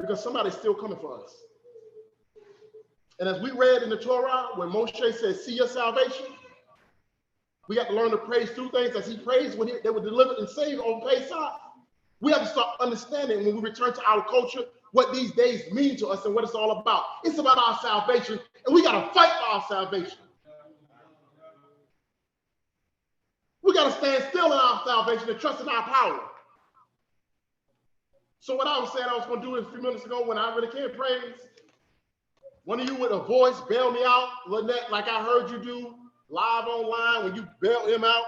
Because somebody's still coming for us. And as we read in the Torah, when Moshe said, see your salvation, we got to learn to praise through things as he praised when they were delivered and saved on Pesach. We have to start understanding when we return to our culture what these days mean to us and what it's all about. It's about our salvation, and we got to fight for our salvation. We got to stand still in our salvation and trust in our power. So what I was saying I was going to do a few minutes ago when I really can't praise, one of you with a voice bail me out, Lynette, like I heard you do live online when you bailed him out.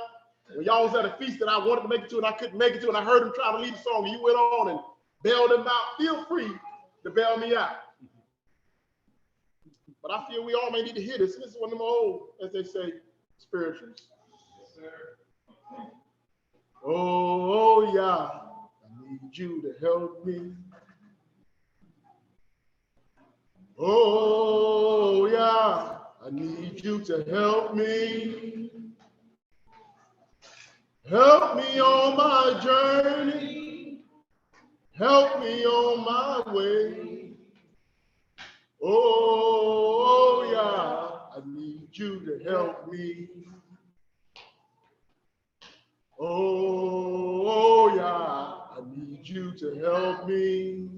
When y'all was at a feast that I wanted to make it to and I couldn't make it to, and I heard him try to lead the song, and you went on and bailed him out. Feel free to bail me out. But I feel we all may need to hear this. This is one of them old, as they say, spirituals. Yes, sir. Oh, yeah, I need you to help me. Oh, yeah, I need you to help me. Help me on my journey. Help me on my way. Oh, yeah, I need you to help me. Oh, yeah, I need you to help me.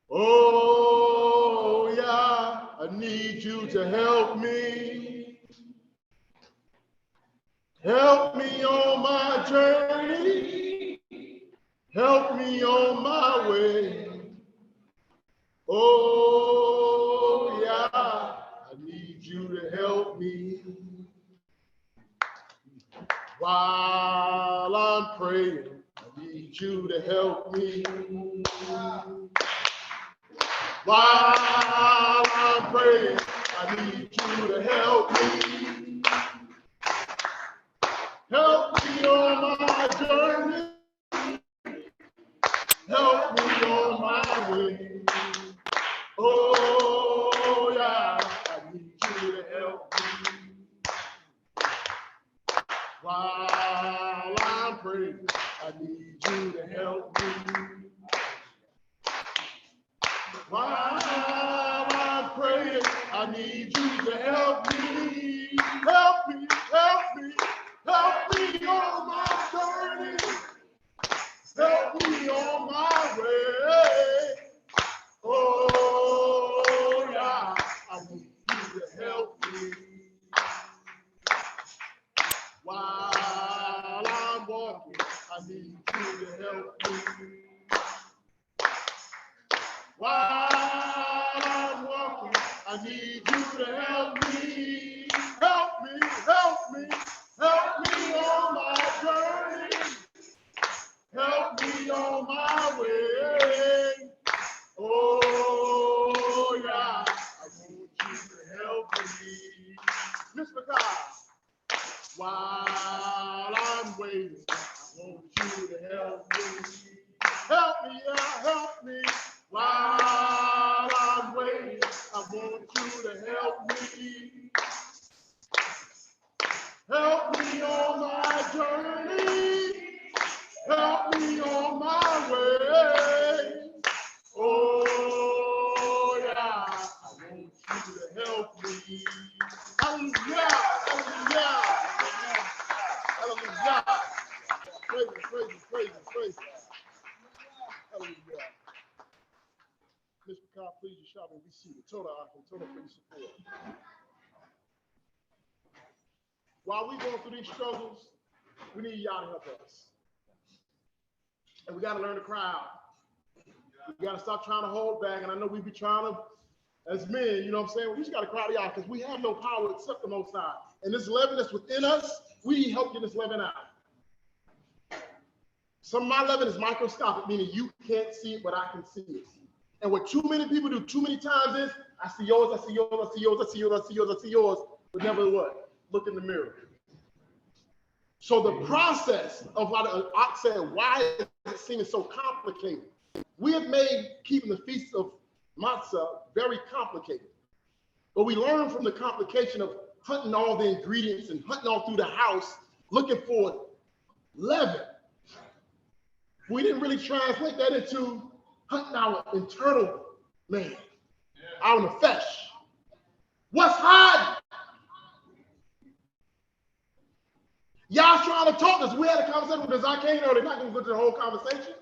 Oh, yeah, I need you to help me. Help me on my journey. Help me on my way. Oh, yeah, I need you to help me. While I'm praying, I need you to help me. While I'm praying, I need you to help me. Help me on my journey. Help me on my way. Oh, yeah, I need you to help me. While I'm praying, I need you to help me. While I'm praying, I need you to help me. Help me, help me, help me on my journey. Help me on my way. Oh, yeah, I need you to help me. While I'm walking, I need you to help me. While I'm walking, I need you to help me. Help me, help me, help me on my journey. Help me on my way. Oh, yeah, I want you to help me. Miss Micah, while I'm waiting, I want you to help me. Help me, yeah, help me. While I'm waiting, I want you to help me. Help me on my journey. Help me on my way. Oh, yeah, I want you to help me. Hallelujah, hallelujah, hallelujah. Praise him, praise him, praise him, praise him. Hallelujah. Mr. Carr, please, shop and be seated. Total for your support. While we're going through these struggles, we need y'all to help us. And we got to learn to cry out. We got to stop trying to hold back. And I know we be trying to, as men, you know what I'm saying? We just got to cry to y'all because we have no power except the Most High. And this leaven that's within us, we need help get this leaven out. Some of my leaven is microscopic, meaning you can't see it, but I can see it. And what too many people do too many times is, I see yours, I see yours, I see yours, I see yours, I see yours, I see yours, but never what? Look in the mirror. So the process of what Ox said, why is it seeming so complicated? We have made keeping the feast of Matstsah very complicated. But we learn from the complication of hunting all the ingredients and hunting all through the house, looking for leaven. We didn't really translate that into hunting our internal man, our nefesh. What's hiding? Y'all trying to talk to us. We had a conversation with Zakane earlier, not going to go to the whole conversation.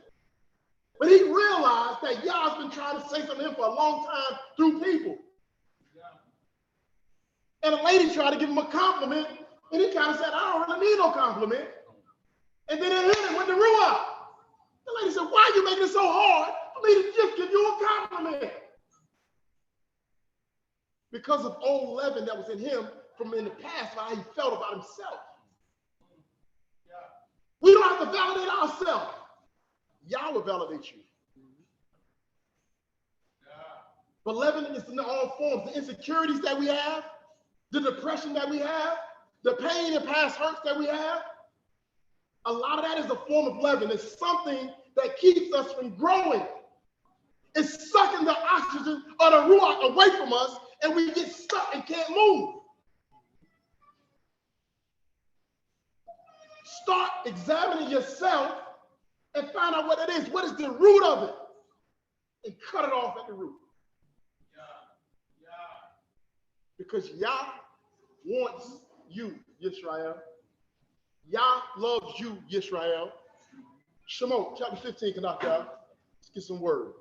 But he realized that y'all's been trying to say something to him for a long time through people. And a lady tried to give him a compliment, and he kind of said, I don't really need no compliment. And then it hit him with the ruah. The lady said, why are you making it so hard for me to just give you a compliment? Because of old leaven that was in him from in the past, how he felt about himself. We don't have to validate ourselves. Yah will validate you. But leaven is in all forms. The insecurities that we have, the depression that we have, the pain and past hurts that we have, a lot of that is a form of leaven. It's something that keeps us from growing. It's sucking the oxygen or the ruach away from us, and we get stuck and can't move. Start examining yourself and find out what it is. What is the root of it? And cut it off at the root. Because Yah wants you, Yisrael. Yah loves you, Yisrael. Shemot, chapter 15, can I y'all? Let's get some word.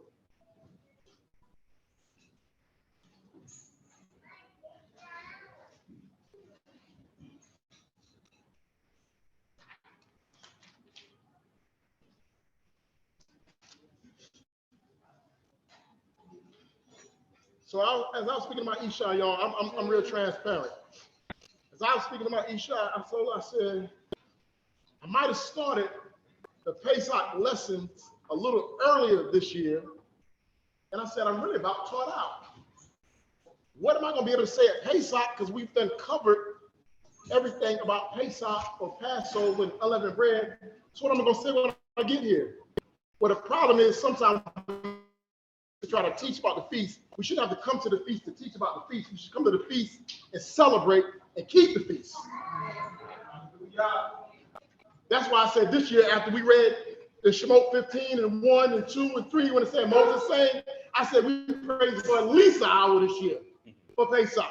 So as I was speaking about Isha, y'all, I'm real transparent. As I was speaking about Isha, I said, I might have started the Pesach lessons a little earlier this year. And I said, I'm really about taught out. What am I going to be able to say at Pesach? Because we've done covered everything about Pesach or Passover and Unleavened Bread. So what am I going to say when I get here? Well, the problem is sometimes to try to teach about the feast, we shouldn't have to come to the feast to teach about the feast. We should come to the feast and celebrate and keep the feast. That's why I said this year, after we read the Shemot 15 and 1 and 2 and 3, when it said Moses saying, I said we praise for at least an hour this year for Pesach.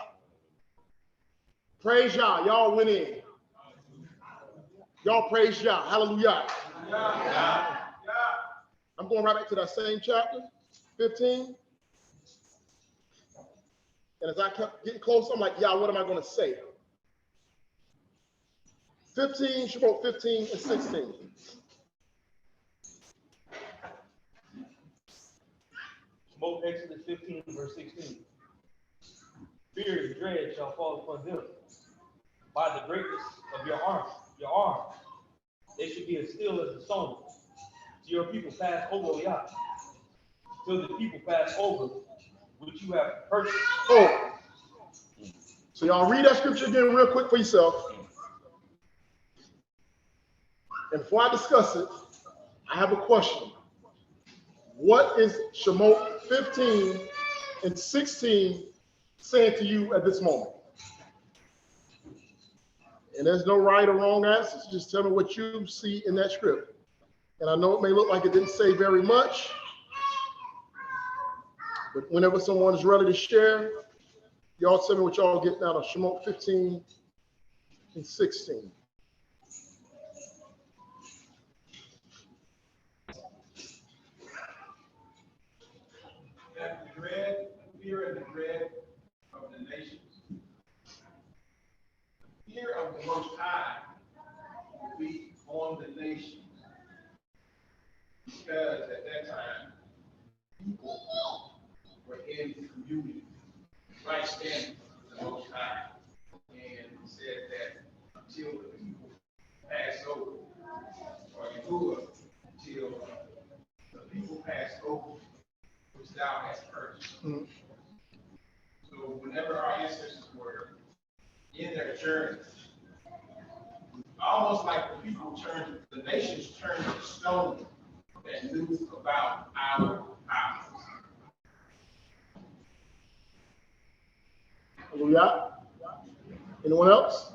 Praise Yah. Y'all went in. Y'all praise Yah. Hallelujah. I'm going right back to that same chapter, 15. And as I kept getting close, I'm like, Yah, what am I going to say? 15, Shemot 15 and 16. Shemot Exodus 15, verse 16. Fear and dread shall fall upon them by the greatness of your arm. They should be as still as the stone. Till your people pass over Yah. Till the people pass over, which you have purchased. Oh. So y'all read that scripture again real quick for yourself. And before I discuss it, I have a question. What is Shemot 15 and 16 saying to you at this moment? And there's no right or wrong answers. Just tell me what you see in that script. And I know it may look like it didn't say very much, but whenever someone is ready to share, y'all tell me what y'all getting out of Shemot 15 and 16. fear and the dread of the nations. Fear of the Most High will be on the nations. Because at that time, people were in community, right standing with the Most High. And he said that until the people pass over, or Yahudah, until the people pass over, which thou hast purchased. Mhm. So whenever our ancestors were in their journey, almost like the people turned, the nations turned to stone that knew about our powers. Hallelujah. Anyone else?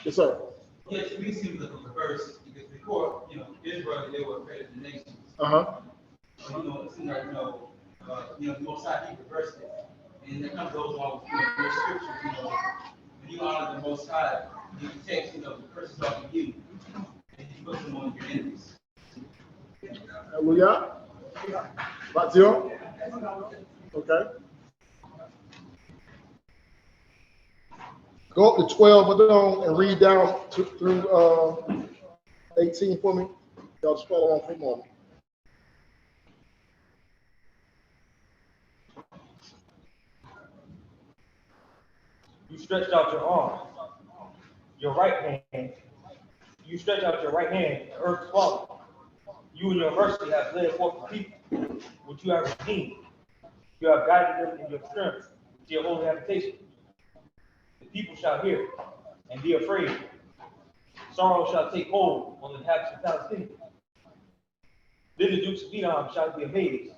Yes, sir. Yes, we see the verse because before, Israel, they were afraid of the nations. Uh-huh. So, it seems like, the Most High, he reversed it. And that comes along with, your scriptures, when you honor the Most High, he takes, the curses off of you, and he puts them on your enemies. Hallelujah. Matstsah. Okay. Go up to 12 of them and read down through 18 for me. Y'all just follow on for a moment. You stretched out your arm, your right hand. You stretch out your right hand, the earth swallowed. You and your mercy have led forth the people, which you have redeemed. You have guided them in your strength to your holy habitation. The people shall hear and be afraid. Sorrow shall take hold on the inhabitants of Palestine. Then the dukes of Edom shall be amazed.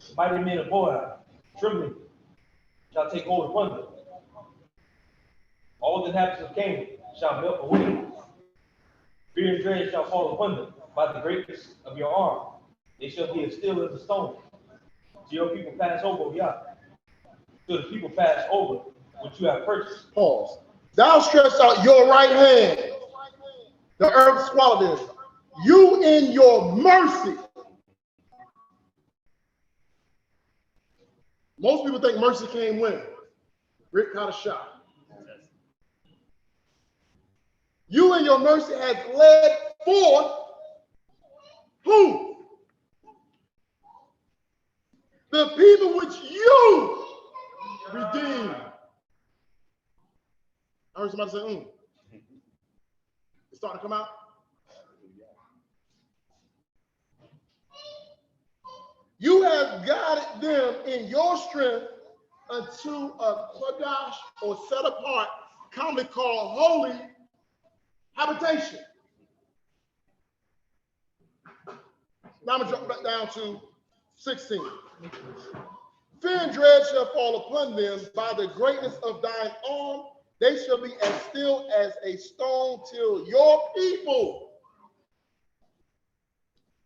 The mighty men of Moreh, trembling, shall take hold upon them. All the inhabitants of Canaan shall melt away. Fear and dread shall fall upon them by the greatness of your arm. They shall be as still as a stone. So your people pass over, Yah. So the people pass over what you have purchased. Pause. Thou stretched out your right hand. The earth swallowed it. You in your mercy. Most people think mercy came when? Rick caught a shot. You in your mercy has led forth who? The people which you redeemed. I heard somebody say, It's starting to come out. You have guided them in your strength unto a kodash, or set apart, commonly called holy habitation. Now I'm going to jump back down to 16. Fear and dread shall fall upon them by the greatness of thine arm. They shall be as still as a stone till your people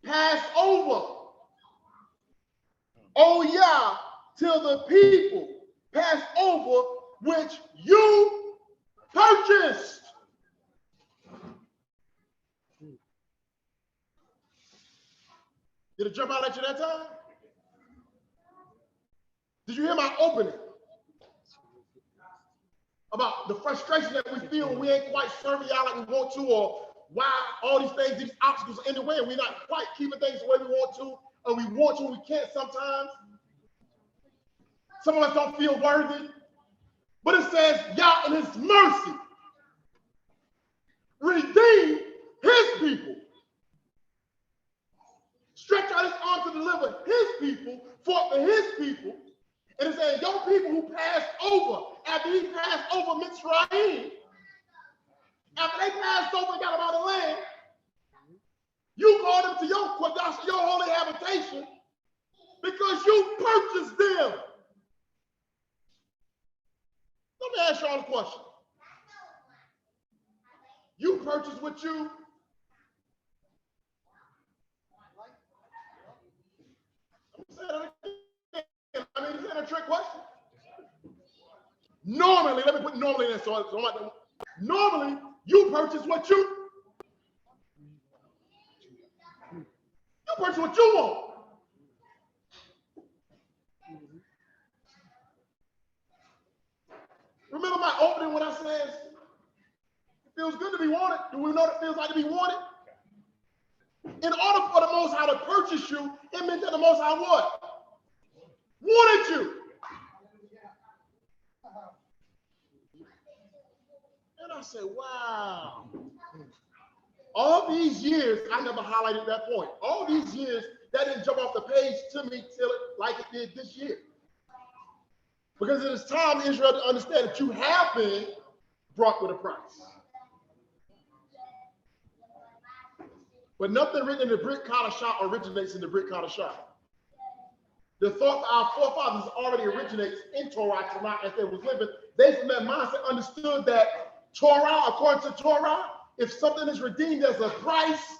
pass over. Oh yeah, till the people pass over which you purchased. Did it jump out at you that time? Did you hear my opening? About the frustration that we feel when we ain't quite serving y'all like we want to, or why all these things, these obstacles are in the way, and we're not quite keeping things the way we want to, and we want to, and we can't sometimes. Some of us don't feel worthy. But it says, Yah in his mercy redeemed his people. Stretch out his arm to deliver his people, fought for his people. And it says, your people who passed over, after he passed over Mitzrayim, after they passed over and got them out of the land, you called them to your Kodash, your holy habitation, because you purchased them. Let me ask y'all a question. You purchased what you? Is that a trick question? Normally, let me put normally in there. Normally, you purchase what you? You purchase what you want. Remember my opening when I said it feels good to be wanted? Do we know what it feels like to be wanted? In order for the Most High to purchase you, it meant that the Most High what? Wanted you. And I said, wow. All these years, I never highlighted that point. All these years, that didn't jump off the page to me till it like it did this year. Because it is time, Israel, to understand that you have been brought with a price. But nothing written in the Brit Kadashah originates in the Brit Kadashah. The thought of our forefathers already originates in Torah, Tanakh, as they was living. They from that mindset understood that Torah, according to Torah, if something is redeemed as a price,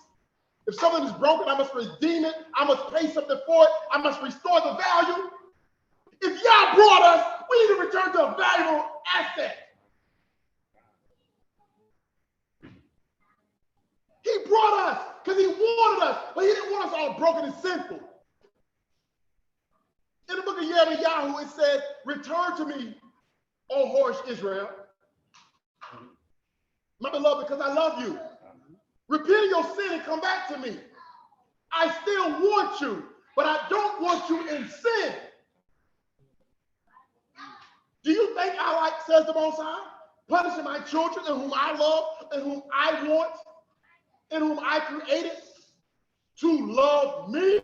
if something is broken, I must redeem it. I must pay something for it. I must restore the value. If Yah brought us, we need to return to a valuable asset. He brought us because he wanted us, but he didn't want us all broken and sinful. In the book of Neriyah Ben Yahudah, it said, return to me, O Horish Israel, my beloved, because I love you. Repent of your sin and come back to me. I still want you, but I don't want you in sin. Do you think I like, says the Most High, punishing my children in whom I love, and whom I want, and whom I created to love me?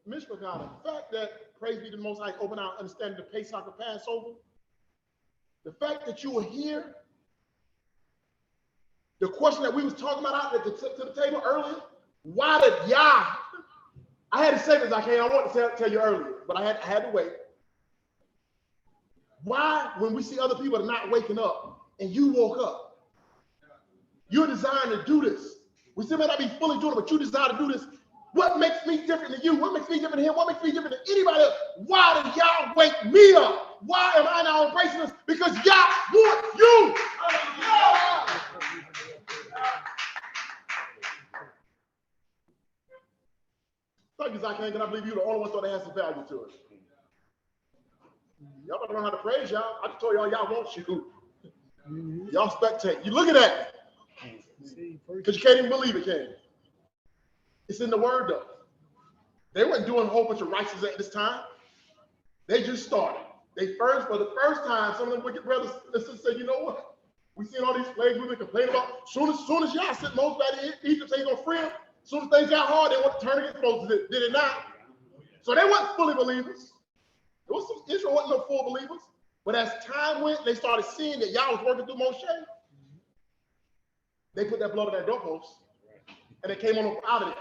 Mishpachah, the fact that, praise be to the Most High, open our understanding of Pesach, the Passover, the fact that you were here, the question that we was talking about out at to the table earlier, why did Yah, I had to say this, I wanted to tell you earlier, but I had to wait. Why, when we see other people that are not waking up, and you woke up, you're designed to do this. We still may not be fully doing it, but you desire to do this. What makes me different than you? What makes me different than him? What makes me different than anybody else? Why did Yah wake me up? Why am I now embracing this? Because Yah wants you. Thank you, Zach. Can I believe you the only one thought it has some value to it? Y'all better learn how to praise Yah. I just told y'all Yah wants you. Y'all spectate. You look at that. Because you can't even believe it, can you? It's in the word, though. They weren't doing a whole bunch of righteousness at this time. They just started. For the first time, some of them wicked brothers and sisters said, you know what? We seen all these plagues we've been complaining about. Soon as Yah sent Moses back to Egypt, saying he's going to free them. As soon as things got hard, they want to turn against Moses. Did it not? So they weren't fully believers. There was some Israel wasn't no full believers. But as time went, they started seeing that Yah was working through Moshe. They put that blood on that doorpost, and they came on up out of there.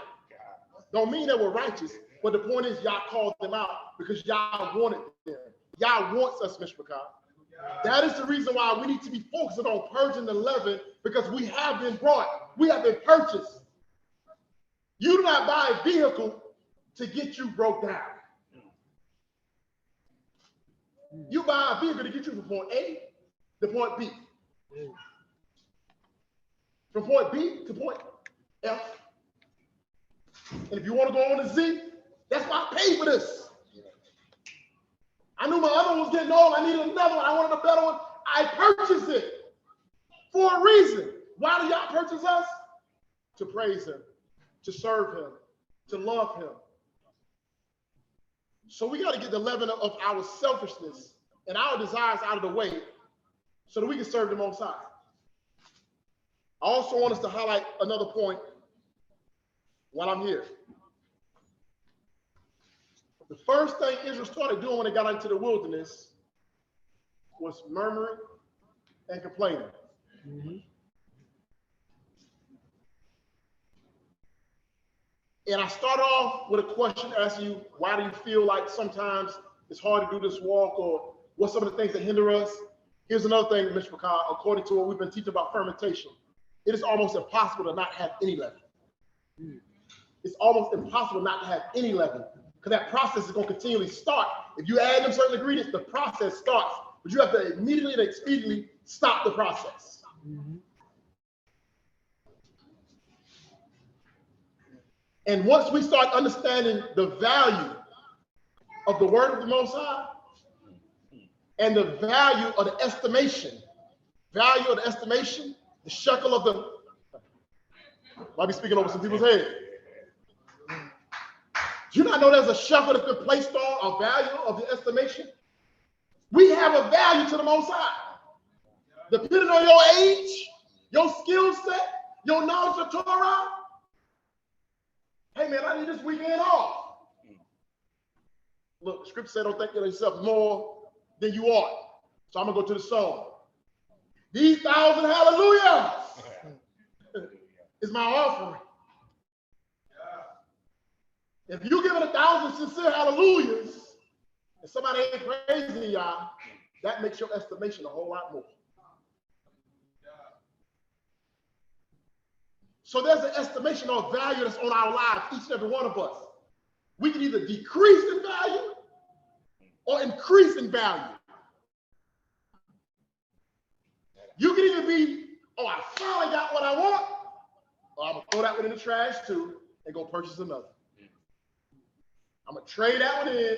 Don't mean they were righteous, but the point is Yah called them out because Yah wanted them. Yah wants us, Mishpachah. That is the reason why we need to be focusing on purging the leaven, because we have been brought. We have been purchased. You do not buy a vehicle to get you broke down. You buy a vehicle to get you from point A to point B. From point B to point F. And if you want to go on to Z, that's why I paid for this. I knew my other one was getting old. I needed another one. I wanted a better one. I purchased it for a reason. Why do y'all purchase us? To praise him, to serve him, to love him. So we got to get the leaven of our selfishness and our desires out of the way so that we can serve the Most High. I also want us to highlight another point while I'm here. The first thing Israel started doing when they got into the wilderness was murmuring and complaining. Mm-hmm. And I start off with a question asking you, why do you feel like sometimes it's hard to do this walk, or what's some of the things that hinder us? Here's another thing, Mr. McCall, according to what we've been teaching about fermentation. It is almost impossible to not have any leaven. It's almost impossible not to have any leaven, because that process is going to continually start. If you add them certain ingredients, the process starts, but you have to immediately and expediently stop the process. Mm-hmm. And once we start understanding the value of the word of the Most High and the value of the estimation, the shekel of the, might be speaking over some people's head. Do you not know there's a shekel that's been placed on a value of the estimation? We have a value to the Most High. Depending on your age, your skill set, your knowledge of Torah. Hey man, I need this weekend off. Look, the scripture said don't think of yourself more than you ought. So I'm gonna go to the song. These 1,000 hallelujahs is my offering. If you give it 1,000 sincere hallelujahs, and somebody ain't praising y'all, that makes your estimation a whole lot more. So there's an estimation of value that's on our lives, each and every one of us. We can either decrease in value or increase in value. You can either be, oh, I finally got what I want, or I'm going to throw that one in the trash too and go purchase another. I'm going to trade that one in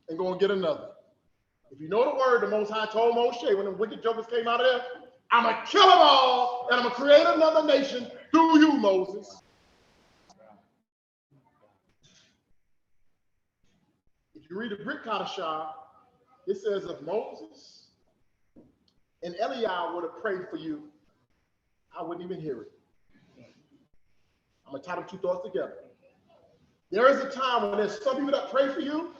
and go and get another. If you know the word, the Most High told Moshe when the wicked jokers came out of there, I'm going to kill them all and I'm going to create another nation through you, Moses. If you read the Brit Kadashah, it says if Moses and Eliah would have prayed for you, I wouldn't even hear it. I'm going to tie them two thoughts together. There is a time when there's some people that pray for you,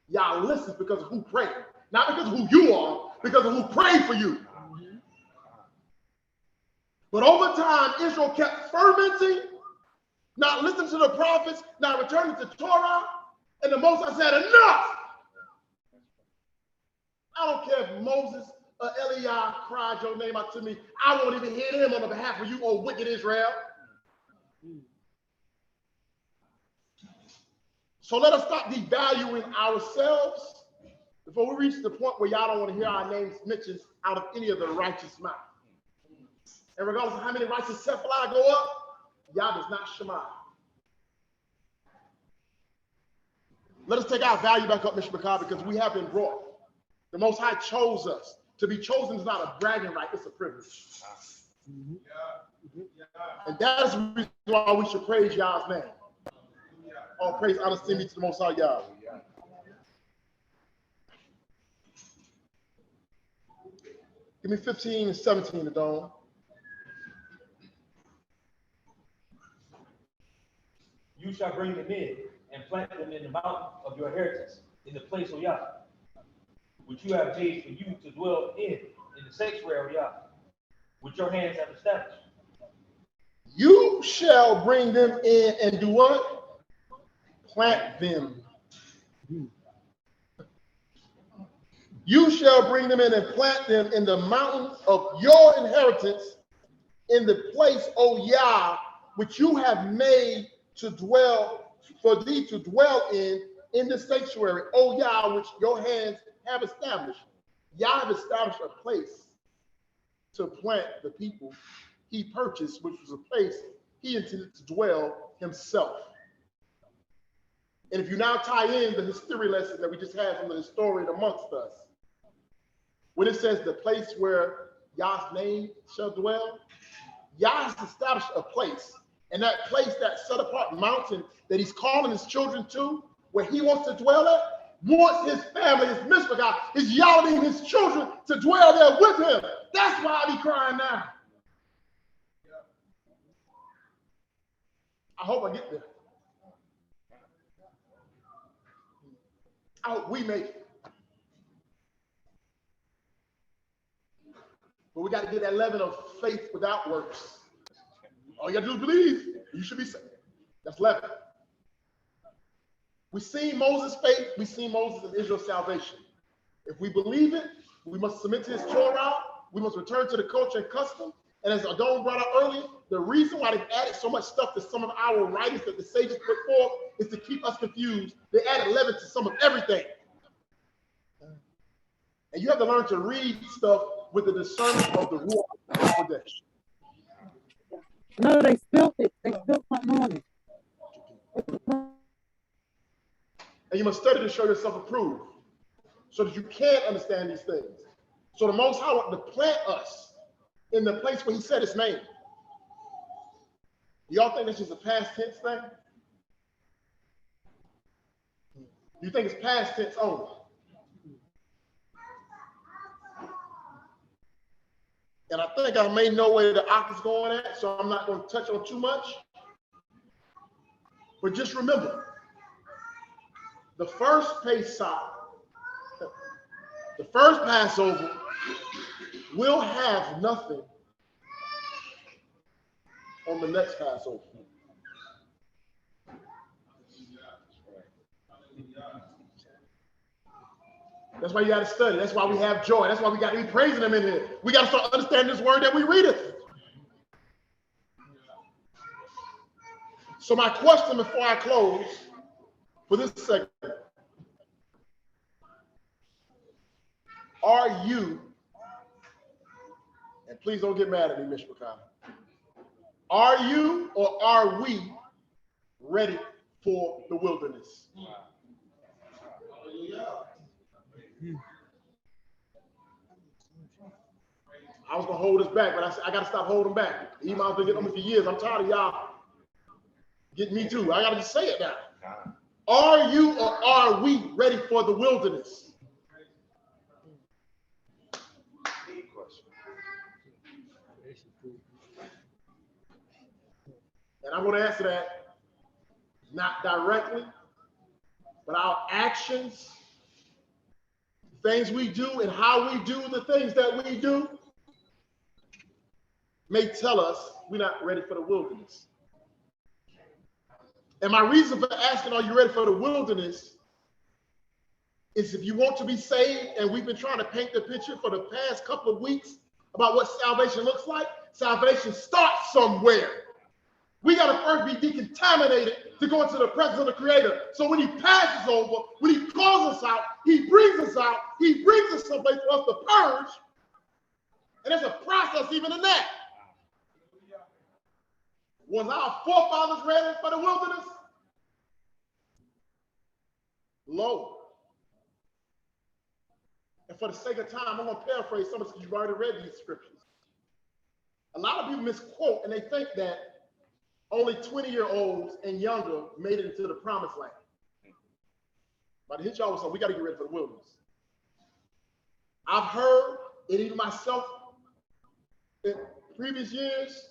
y'all listen because of who prayed. Not because of who you are, because of who prayed for you. But over time, Israel kept fermenting, not listening to the prophets, not returning to Torah, and the Most High said, enough! I don't care if Moses or Eliah cried your name out to me. I won't even hear them on the behalf of you, O wicked Israel. So let us stop devaluing ourselves before we reach the point where y'all don't want to hear our names mentioned out of any of the righteous mouth. And regardless of how many righteous Sephlah go up, y'all does not shema. Let us take our value back up, Mr. McCall, because we have been brought. The Most High chose us. To be chosen is not a bragging right, it's a privilege. And that is the reason why we should praise Yah's name. All praise, honor, esteem to the Most High Yah. Give me 15 and 17, Adon. You shall bring them in and plant them in the mountain of your inheritance, in the place of Yah, which you have made for you to dwell in the sanctuary of Yah, which your hands have established. You shall bring them in and do what? Plant them. You shall bring them in and plant them in the mountains of your inheritance, in the place, O Yah, which you have made to dwell, for thee to dwell in the sanctuary, O Yah, which your hands have established. Yah have established a place to plant the people he purchased, which was a place he intended to dwell himself. And if you now tie in the history lesson that we just had from the historian amongst us, when it says the place where Yah's name shall dwell, Yah has established a place, and that place, that set apart mountain that he's calling his children to, where he wants to dwell at, wants his family, his Mishpachah, his Yahweh, his children to dwell there with him. That's why I be crying now. I hope I get there. I hope we make it. But we got to get that leaven of faith without works. All you got to do is believe. You should be saved. That's leaven. We see Moses' faith. We see Moses and Israel's salvation. If we believe it, we must submit to his Torah. We must return to the culture and custom. And as Adon brought up earlier, the reason why they've added so much stuff to some of our writings that the sages put forth is to keep us confused. They added leaven to some of everything. And you have to learn to read stuff with the discernment of the Ruach HaKodesh. No, they spilled it. They spilled something on it. And you must study to show yourself approved, so that you can understand these things. So the Most High wanted to plant us in the place where he said his name. Y'all think that's just a past tense thing? You think it's past tense only? And I think I may know where the ox is going at, so I'm not going to touch on too much. But just remember, the first Pesach, the first Passover will have nothing on the next Passover. That's why you got to study. That's why we have joy. That's why we got to be praising him in here. We got to start understanding this word that we read it. So my question before I close for this segment, are you, and please don't get mad at me, Mr. McConnell, are you or are we ready for the wilderness? I was going to hold us back, but I said, I got to stop holding back. The email's been getting on me for years. I'm tired of y'all getting me too. I got to just say it now. Are you or are we ready for the wilderness? And I'm going to answer that not directly, but our actions, things we do and how we do the things that we do may tell us we're not ready for the wilderness. And my reason for asking, are you ready for the wilderness, is if you want to be saved, and we've been trying to paint the picture for the past couple of weeks about what salvation looks like. Salvation starts somewhere. We got to first be decontaminated to go into the presence of the Creator. So when he passes over, when he calls us out, he brings us out, he brings us someplace for us to purge. And there's a process even in that. Was our forefathers ready for the wilderness? Low. And for the sake of time, I'm going to paraphrase some of this. You've already read these scriptures. A lot of people misquote, and they think that only 20-year-olds and younger made it into the promised land. But to hit y'all with something, we got to get ready for the wilderness. I've heard, and even myself in previous years,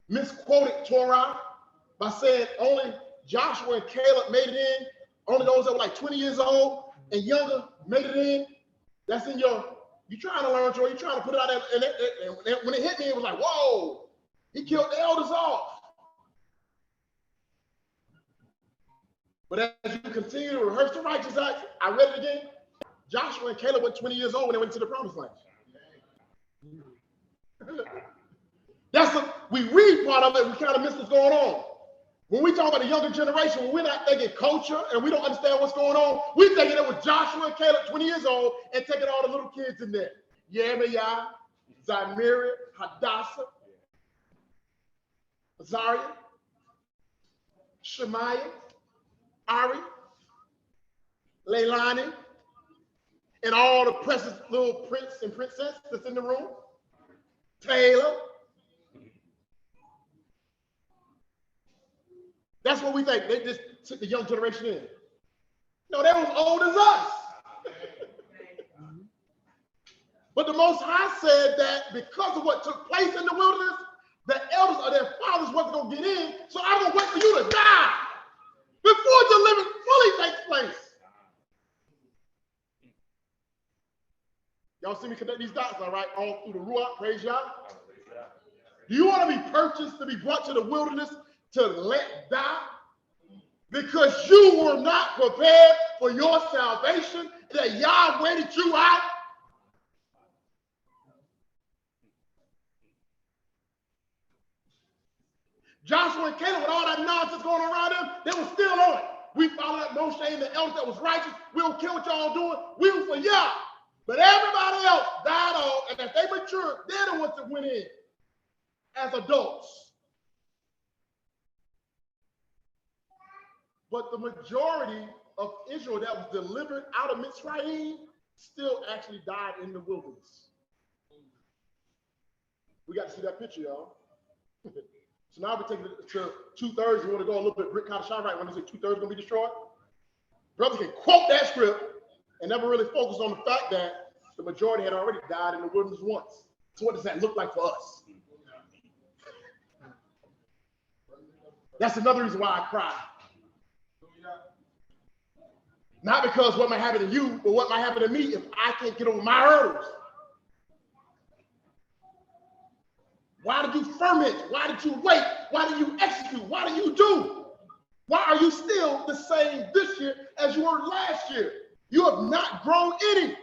misquoted Torah by saying only Joshua and Caleb made it in, only those that were like 20 years old and younger made it in. That's in you're trying to learn Torah, you're trying to put it out there, and when it hit me, it was like, whoa, he killed the elders off. But as you continue to rehearse the righteous acts, I read it again, Joshua and Caleb were 20 years old when they went to the promised land. We read part of it, we kind of miss what's going on. When we talk about the younger generation, when we're not thinking culture and we don't understand what's going on, we thinking it was Joshua and Caleb, 20 years old, and taking all the little kids in there. Yeremiah, Zimri, Hadassah, Azariah, Shemaiah, Ari, Leilani, and all the precious little prince and princess that's in the room. Taylor. That's what we think. They just took the young generation in. No, they was old as us. But the Most High said that because of what took place in the wilderness, the elders or their fathers wasn't going to get in, so I'm going to wait for you to die before deliverance fully takes place. Y'all see me connect these dots, all right? All through the Ruach, praise Yah. Do you want to be purchased, to be brought to the wilderness, to let die? Because you were not prepared for your salvation, that Yah waited you out? Joshua and Caleb, with all that nonsense going around them, they were still on it. We followed that Moshe and the elders that was righteous. We don't care what y'all doing. We were for Yah. But everybody else died off, and as they matured, they're the ones that went in as adults. But the majority of Israel that was delivered out of Mitzrayim still actually died in the wilderness. We got to see that picture, y'all. So now we're taking it to 2/3. We want to go a little bit Brick Kadashah, right? When they say 2/3 going to be destroyed. Brothers can quote that script and never really focus on the fact that the majority had already died in the wilderness once. So what does that look like for us? That's another reason why I cry. Not because what might happen to you, but what might happen to me if I can't get over my hurdles. Why did you ferment? Why did you wait? Why did you execute? Why do you do? Why are you still the same this year as you were last year? You have not grown any.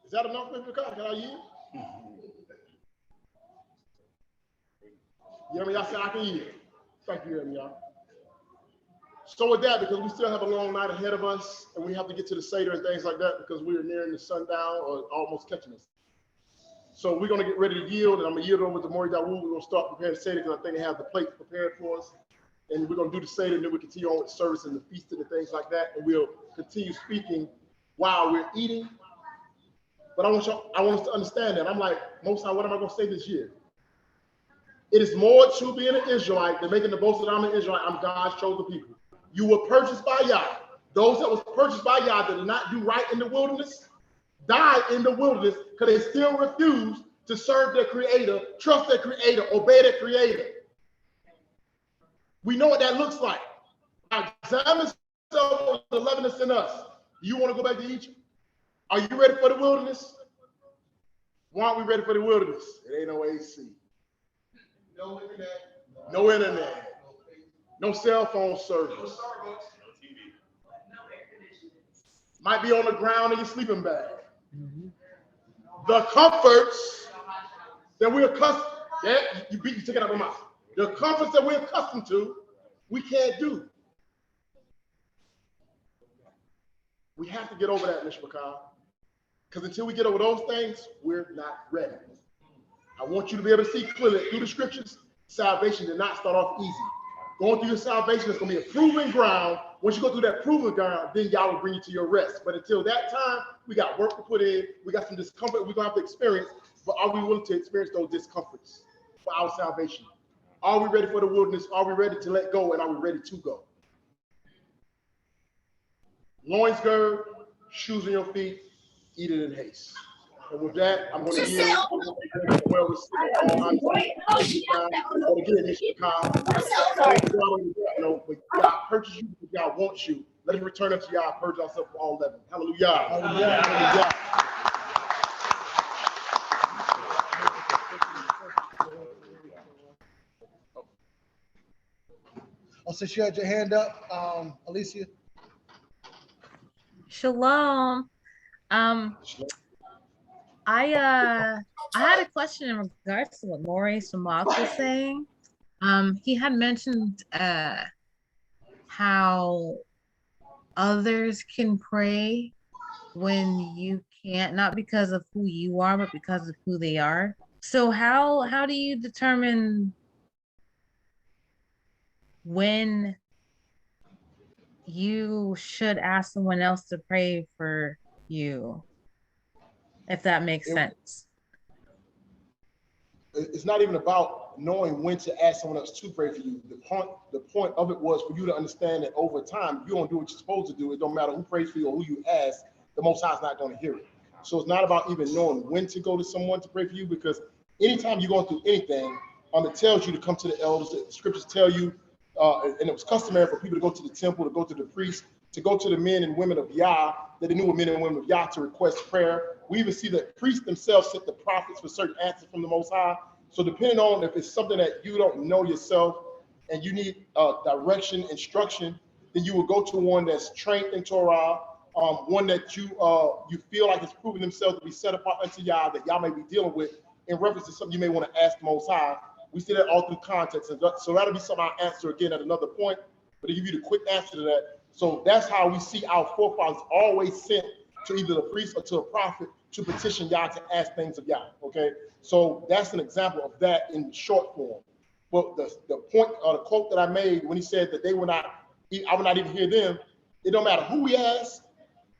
Is that enough, Mr. Cox? Can I yield? Y'all said I can yield. Thank you, y'all. So with that, because we still have a long night ahead of us, and we have to get to the Seder and things like that because we are nearing the sundown or almost catching us. So we're going to get ready to yield, and I'm going to yield over to Moreh Daud. We're going to start preparing the Seder because I think they have the plates prepared for us. And we're going to do the Seder, and then we continue on with the service and the feast and things like that. And we'll continue speaking while we're eating. But I want us to understand that. I'm like, Most High, what am I going to say this year? It is more to being an Israelite than making the boast that I'm an Israelite. I'm God's chosen people. You were purchased by Yah. Those that was purchased by Yah that did not do right in the wilderness died in the wilderness because they still refused to serve their Creator, trust their Creator, obey their Creator. We know what that looks like. Now, examine yourself, the leaveneth in us. Do you want to go back to Egypt? Are you ready for the wilderness? Why aren't we ready for the wilderness? It ain't no AC. No internet. No internet. No cell phone service. No Starbucks. No TV. Might be on the ground in your sleeping bag. The comforts that we're accustomed, you took it out of my mouth. The comforts that we're accustomed to, we can't do. We have to get over that, Mishpachah. Because until we get over those things, we're not ready. I want you to be able to see clearly through the scriptures, salvation did not start off easy. Going through your salvation is going to be a proving ground. Once you go through that proving ground, then Yah will bring you to your rest. But until that time, we got work to put in. We got some discomfort we're going to have to experience. But are we willing to experience those discomforts for our salvation? Are we ready for the wilderness? Are we ready to let go? And are we ready to go? Loins girded, shoes on your feet, eat it in haste. And with that, I'm going to yield. Well, God purchased you because God wants you. Let us return unto Yah, purge ourselves from all leaven. Hallelujah. Hallelujah. Hallelujah. Oh, since you had your hand up, Alicia. Shalom. I had a question in regards to what Moreh Samak was saying. He had mentioned how others can pray when you can't, not because of who you are, but because of who they are. So how do you determine when you should ask someone else to pray for you, if that makes sense? It's not even about knowing when to ask someone else to pray for you. The point of it was for you to understand that over time, if you don't do what you're supposed to do, it don't matter who prays for you or who you ask, the Most High is not going to hear it. So it's not about even knowing when to go to someone to pray for you, because anytime you're going through anything, it tells you to come to the elders. The scriptures tell you, and it was customary for people to go to the temple, to go to the priest, to go to the men and women of Yah, that they knew were men and women of Yah, to request prayer. We even see that priests themselves sent the prophets for certain answers from the Most High. So depending on if it's something that you don't know yourself and you need direction, instruction, then you will go to one that's trained in Torah, one that you feel like has proven themselves to be set apart unto Yah, that Yah may be dealing with in reference to something you may want to ask the Most High. We see that all through context. And so that'll be something I'll answer again at another point, but to give you the quick answer to that. So that's how we see our forefathers always sent to either the priest or to a prophet to petition Yah, to ask things of Yah, okay? So that's an example of that in short form. But the point or the quote that I made when he said that I would not even hear them, it don't matter who we ask,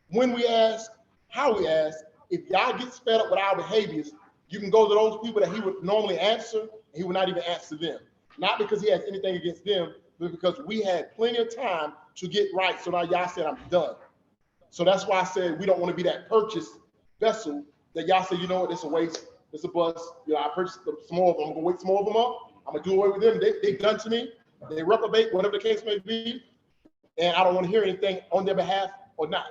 when we ask, how we ask. If Yah gets fed up with our behaviors, you can go to those people that he would normally answer, and he would not even answer them. Not because he has anything against them, but because we had plenty of time to get right. So now Yah said, I'm done. So that's why I said we don't want to be that purchased vessel that Yah said, you know what, it's a waste, it's a bust. You know, I purchased some more of them. I'm going to wake some more of them up. I'm going to do away with them. They've done to me. They reprobate, whatever the case may be. And I don't want to hear anything on their behalf or not.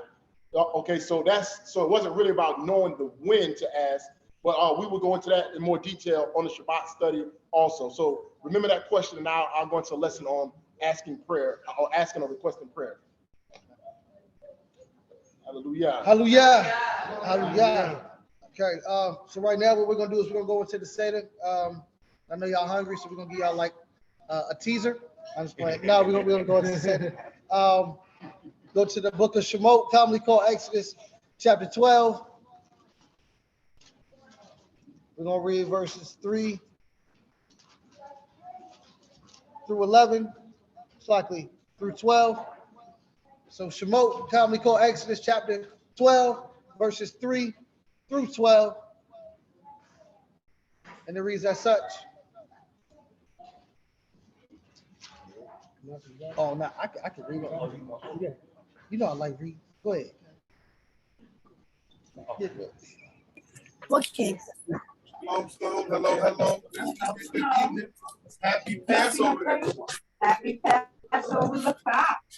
Okay, so it wasn't really about knowing the when to ask, but we will go into that in more detail on the Shabbat study also. So remember that question, and now I'll go into a lesson on asking prayer, or asking or requesting prayer. Hallelujah. Hallelujah. Hallelujah. Okay, so right now what we're gonna do is we're gonna go into the Seder. I know y'all hungry, so we're gonna give y'all like a teaser. I'm just playing. No, we're gonna go into the Seder. Go to the book of Shemot, commonly called Exodus, chapter 12. We're gonna read verses 3 through 11, slightly through 12. So Shemot, commonly called Exodus, chapter 12, verses 3 through 12. And it reads as such. Oh, no, I can read it. You know I like read. Go ahead. Okay. Hello. Happy Passover. Happy Passover.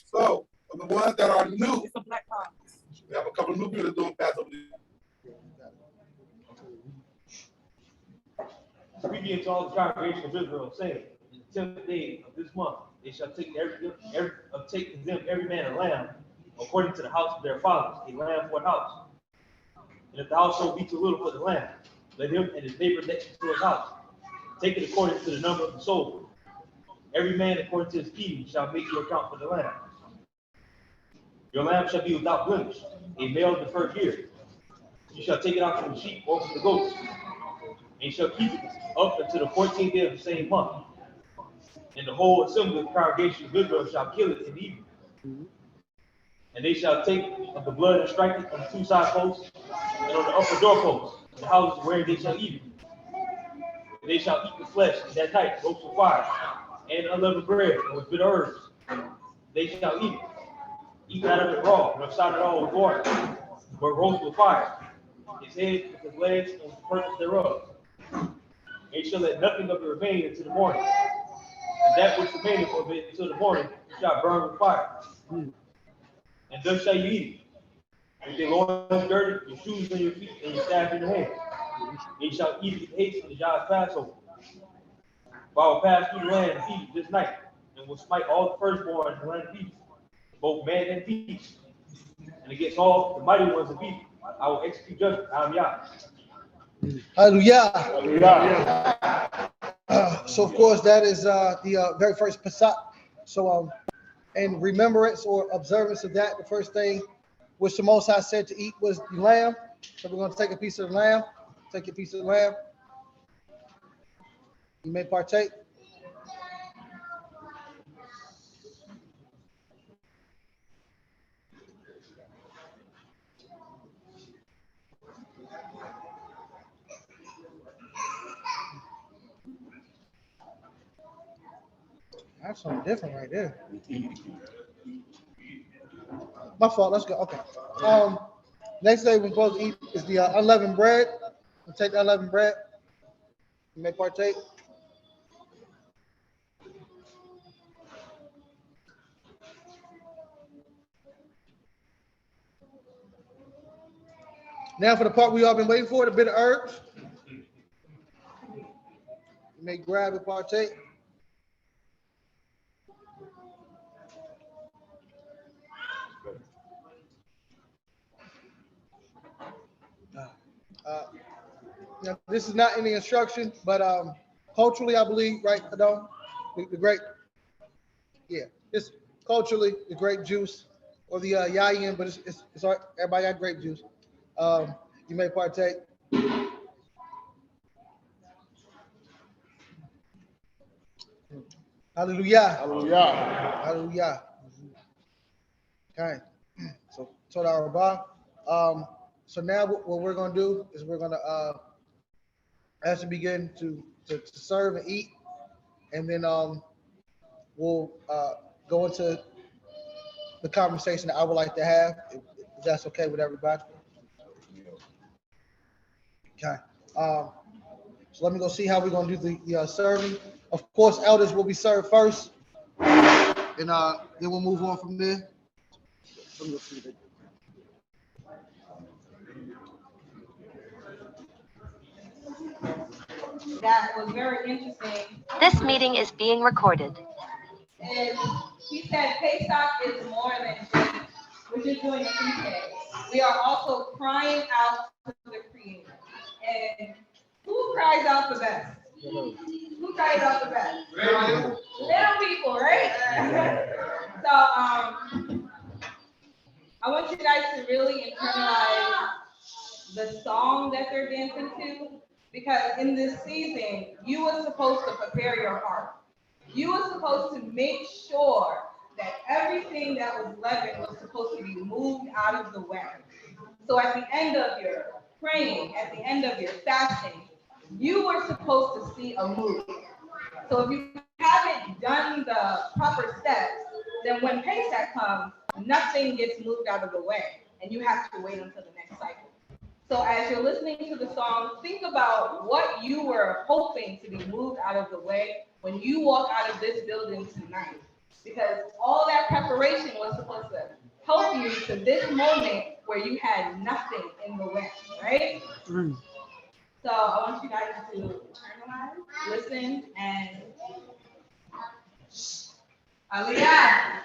So, for the ones that are new, we have a couple of new people doing Passover. Speaking to all the congregation of Israel, saying, in the 10th day of this month, they shall take every man a lamb, according to the house of their fathers, a lamb for a house. And if the household be too little for the lamb, let him and his neighbor next to his house take it according to the number of the soul. Every man according to his feeding shall make your account for the lamb. Your lamb shall be without blemish, a male of the first year. You shall take it out from the sheep or from the goats, and you shall keep it up until the 14th day of the same month. And the whole assembly of the congregation of Israel shall kill it in the evening. And they shall take of the blood and strike it on the two side posts and on the upper doorposts, the houses where they shall eat it. And they shall eat the flesh that night, roast with fire, and unleavened bread, and with bitter herbs. They shall eat it. Eat out of it raw, nor side it all with water, but roast with fire, his head with his legs, and with the purpose thereof. And you shall let nothing of it remain until the morning. And that which remaineth of it until the morning you shall burn with fire. And thus shall you eat it. With your loins girded, your shoes on your feet, and your staff in your hand. And you shall eat it with haste on the Yah's Passover. For I will pass through the land and feed you this night, and will smite all the firstborn in the land of Egypt, both man and beast. And against all the mighty ones of Egypt, I will execute judgment. I am Yah. Hallelujah. Hallelujah. So of course that is the very first Pesach. So in remembrance or observance of that, the first thing which the Most High said to eat was the lamb. So we're going to take a piece of the lamb. Take a piece of the lamb. You may partake. That's something different right there. My fault. Let's go. Okay. Next day we're supposed to eat is the unleavened bread. We'll take the unleavened bread. You may partake. Now for the part we all been waiting for, the bitter herbs. You may grab and partake. Now, this is not any instruction, but culturally, I believe, right, Adon? The grape, yeah, it's culturally the grape juice or the yayin, but it's everybody got grape juice. You You may partake. Hallelujah. Hallelujah. Hallelujah. Okay. So Toda Rabbah. So now what we're gonna do is we're gonna as we begin to serve and eat, and then we'll go into the conversation that I would like to have, if that's okay with everybody. Okay. So let me go see how we're gonna do the serving. Of course, elders will be served first, and then we'll move on from there. Let me go see what they do. That was very interesting. This meeting is being recorded. And he said Pesach is more than just, we're just doing a feast day. We are also crying out to the Creator. And who cries out the best? Who cries out the best? Little people, right? So I want you guys to really internalize the song that they're dancing to, because in this season, you were supposed to prepare your heart. You were supposed to make sure that everything that was leavened was supposed to be moved out of the way. So at the end of your praying, at the end of your fasting, you were supposed to see a move. So if you haven't done the proper steps, then when Pesach comes, nothing gets moved out of the way, and you have to wait until the next cycle. So as you're listening to the song, think about what you were hoping to be moved out of the way when you walk out of this building tonight. Because all that preparation was supposed to help you to this moment where you had nothing in the way, right? So I want you guys to internalize, listen, and Aliyah.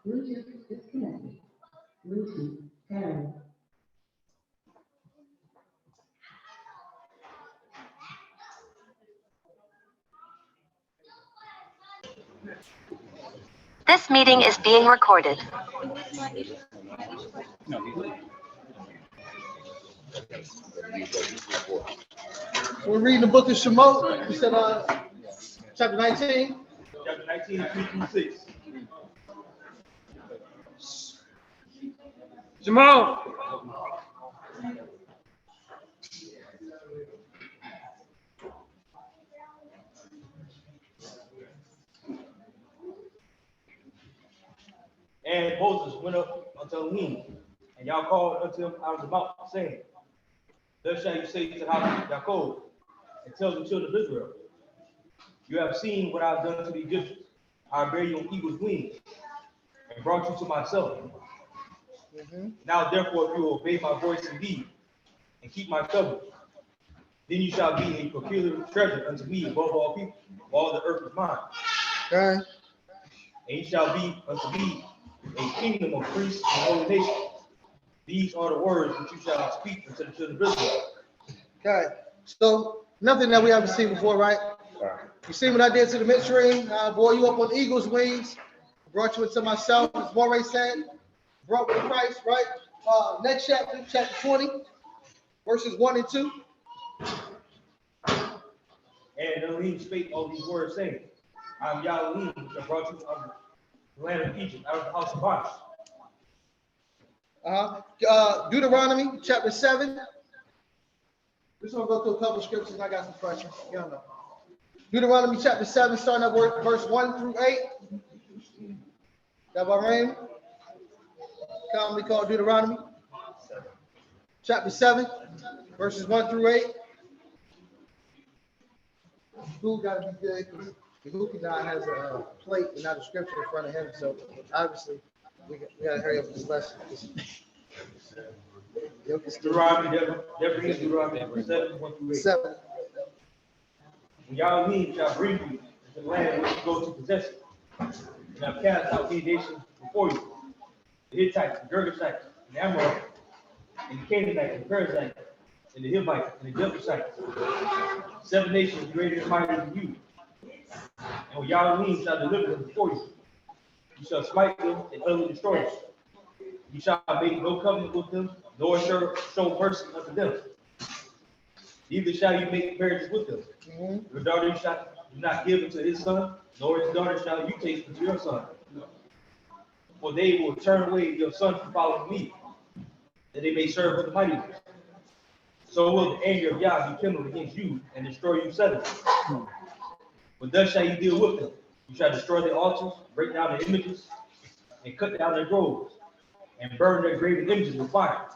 Bluetooth disconnected. Bluetooth pairing. This meeting is being recorded. So we're reading the book of Shemot. We said chapter 19. Chapter 19, 2 through 6. Jamal. And Moses went up unto Elohim, and y'all called unto him out of the mount, saying, Thus shall you say to the house of Jacob, and tell the children of Israel, you have seen what I have done to the Egyptians. I bear you on eagle's wings, and brought you to myself. Now therefore, if you will obey my voice indeed, and keep my covenant, then you shall be a peculiar treasure unto me above all people, all the earth is mine. Okay. And you shall be unto me a kingdom of priests and holy nation. These are the words which you shall speak unto the children of Israel. Okay. So nothing that we haven't seen before, right? You see what I did to the midstream? I bore you up on eagle's wings, brought you into myself, as Moreh said, brought with Christ, right? Next chapter, chapter 20, verses 1 and 2. And Elohim spake all these words, saying, I am Yahweh, that brought you out of the land of Egypt, out of the house of bondage. Deuteronomy chapter 7. We're just going to go through a couple of scriptures and I got some questions. Y'all know. Deuteronomy chapter 7, starting at verse 1 through 8. That Bahrain, commonly called Deuteronomy. Chapter 7, verses 1 through 8. Who got to be good? Who cannot has a plate and not a scripture in front of him, so obviously we got to hurry up with this lesson. Deuteronomy, Deuteronomy 7, 1 through 8. 7. And Yahweh shall bring you into the land which you go to possess it. And I've cast out many nations before you, the Hittites, the Girgashites, and the Amorites, and the Canaanites, and the Perizzites, and the Hivites, and the Jebusites. 7 nations greater and mightier than you. And when Yahweh shall deliver them before you, you shall smite them and utterly destroy them. You shall make no covenant with them, nor show mercy unto them. Neither shall you make marriages with them. Your daughter you shall not give unto his son, nor his daughter shall you take unto your son. For they will turn away your son from following me, that they may serve with the mighty ones. So will the anger of Yah be kindled against you and destroy you suddenly. But thus shall you deal with them. You shall destroy their altars, break down their images, and cut down their groves, and burn their graven images with fire.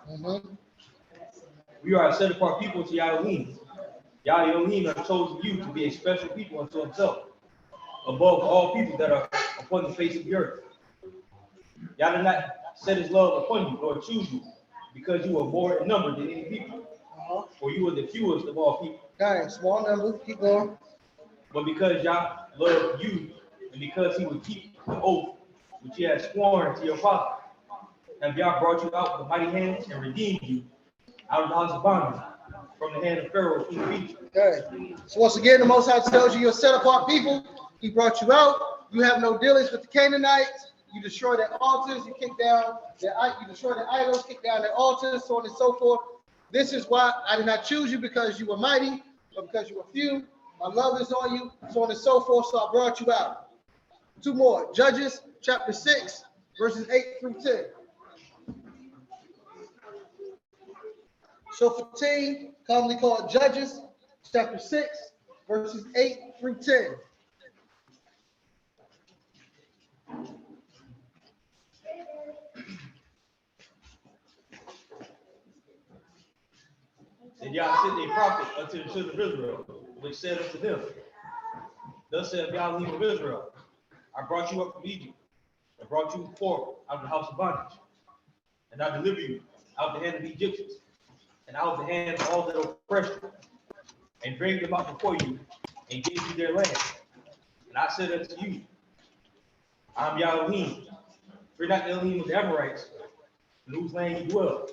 We are a set apart people to Yahweh. Yahweh has chosen you to be a special people unto himself, above all people that are upon the face of the earth. Yah did not set his love upon you, nor choose you, because you are more in number than any people. For you are the fewest of all people. Okay, small number, keep going. But because Yah loved you, and because he would keep the oath which he had sworn to your father, have Yah brought you out with mighty hands and redeemed you out of the house of bondage from the hand of Pharaoh, king of Egypt. Okay. So once again, the Most High tells you you're set apart people. He brought you out. You have no dealings with the Canaanites. You destroy their altars. You destroy their idols, kick down their altars, so on and so forth. This is why I did not choose you, because you were mighty, but because you were few. My love is on you, so on and so forth. So I brought you out. 2 more. Judges chapter 6, verses 8 through 10. So 15, commonly called Judges, chapter 6, verses 8 through 10. And Yah sent a prophet unto the children of Israel, which said unto them, Thus saith Yahweh of Israel, I brought you up from Egypt, and brought you forth out of the house of bondage, and I deliver you out of the hand of the Egyptians, and out of the hand of all that oppress you, and bring them out before you, and gave you their land. And I said unto you, I am Yahweh, Fear not the Elohim of the Amorites, in whose land you dwell,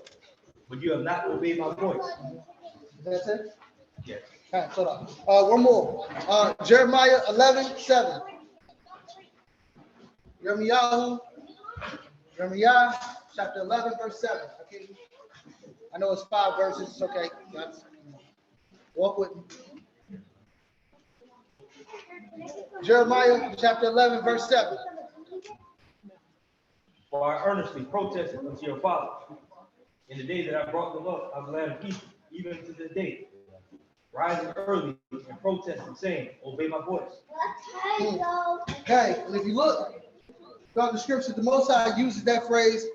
but you have not obeyed my voice. That's it? Yes. All right, hold on. One more. Jeremiah 11:7. Jeremiah chapter 11, verse 7. Okay. I know it's 5 verses. It's okay. Walk with me. Jeremiah chapter 11, verse 7. For I earnestly protested unto your fathers in the day that I brought them up out of the land of Egypt, even to this day, rising early and protesting, saying, obey my voice. Okay, and if you look throughout the scripture, the Most High uses that phrase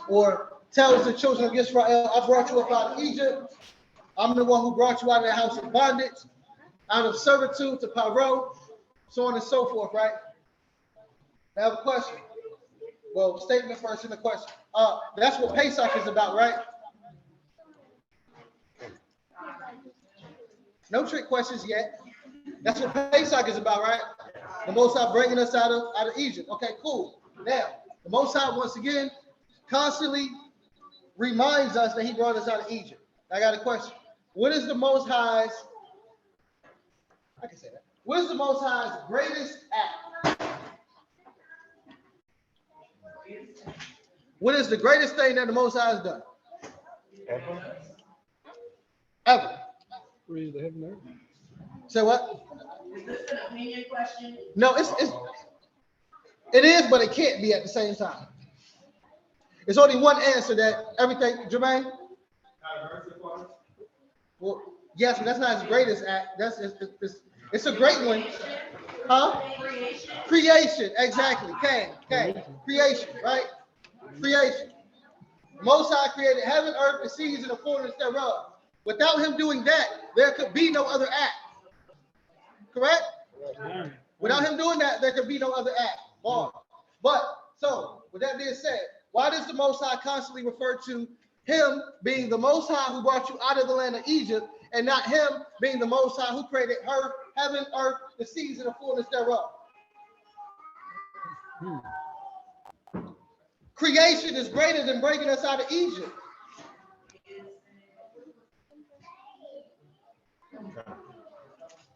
or tells the children of Israel, I brought you up out of Egypt. I'm the one who brought you out of the house of bondage, out of servitude to Paro, so on and so forth, right? I have a question. Well, statement first and the question. That's what Pesach is about, right? No trick questions yet. That's what Pesach is about, right? The Most High bringing us out of Egypt. Okay, cool. Now, the Most High, once again, constantly reminds us that he brought us out of Egypt. I got a question. What is the Most High's, I can say that. What is the Most High's greatest act? What is the greatest thing that the Most High has done? Ever. Raise the heaven and earth. Say what? Is this an opinion question? No, it is, but it can't be at the same time. It's only one answer that everything, Jermaine? Well, yes, but that's not his greatest act. It's a great one. Huh? Creation, exactly. Creation, right? Creation. Most High created heaven, earth, the seas, and the fullness thereof. Without him doing that, there could be no other act. Correct? Without him doing that, there could be no other act. But, so, with that being said, why does the Most High constantly refer to him being the Most High who brought you out of the land of Egypt, and not him being the Most High who created heaven, earth, the seas, and the fullness thereof? Creation is greater than bringing us out of Egypt.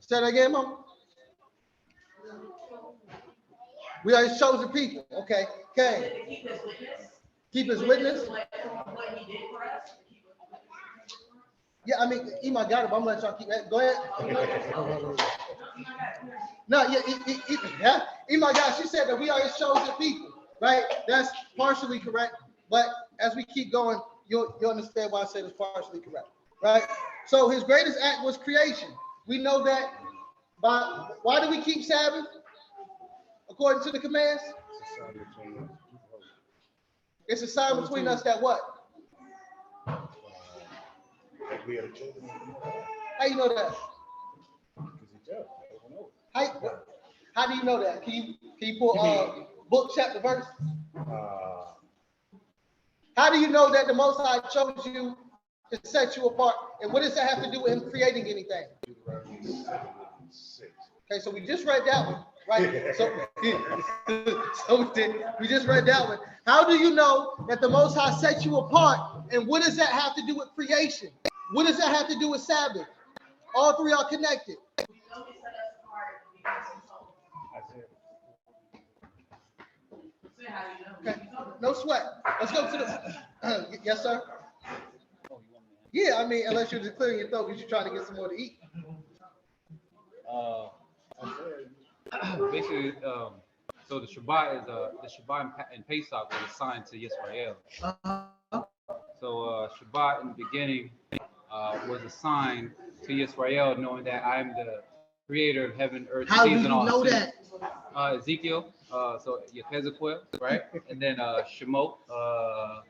Say that again, Mom. We are his chosen people. Okay. Keep his witness. Yeah, I mean, Ema got it, but I'm gonna let y'all keep that. Go ahead. No, yeah, Ema got it. She said that we are his chosen people, right? That's partially correct. But as we keep going, you'll understand why I said it's partially correct, right? So his greatest act was creation. We know that by why do we keep Sabbath? According to the commands? It's a sign between us that what? We are the children. How you know that? How do you know that? Can you pull book, chapter, verse? How do you know that the Most High chose you to set you apart? And what does that have to do with him creating anything? Okay, so we just read that one, right? We just read that one. How do you know that the Most High set you apart? And what does that have to do with creation? What does that have to do with Sabbath? All three are connected. Okay. No sweat. Let's go to the. Yes, sir. Yeah, I mean, unless you're just clearing your throat because you're trying to get some more to eat. Basically, so the Shabbat and Pesach was assigned to Yisrael. So Shabbat in the beginning was assigned to Yisrael, knowing that I am the creator of heaven, earth, How seas, do and you all. know that? Ezekiel, so Yehezekiel, right? And then Shemot.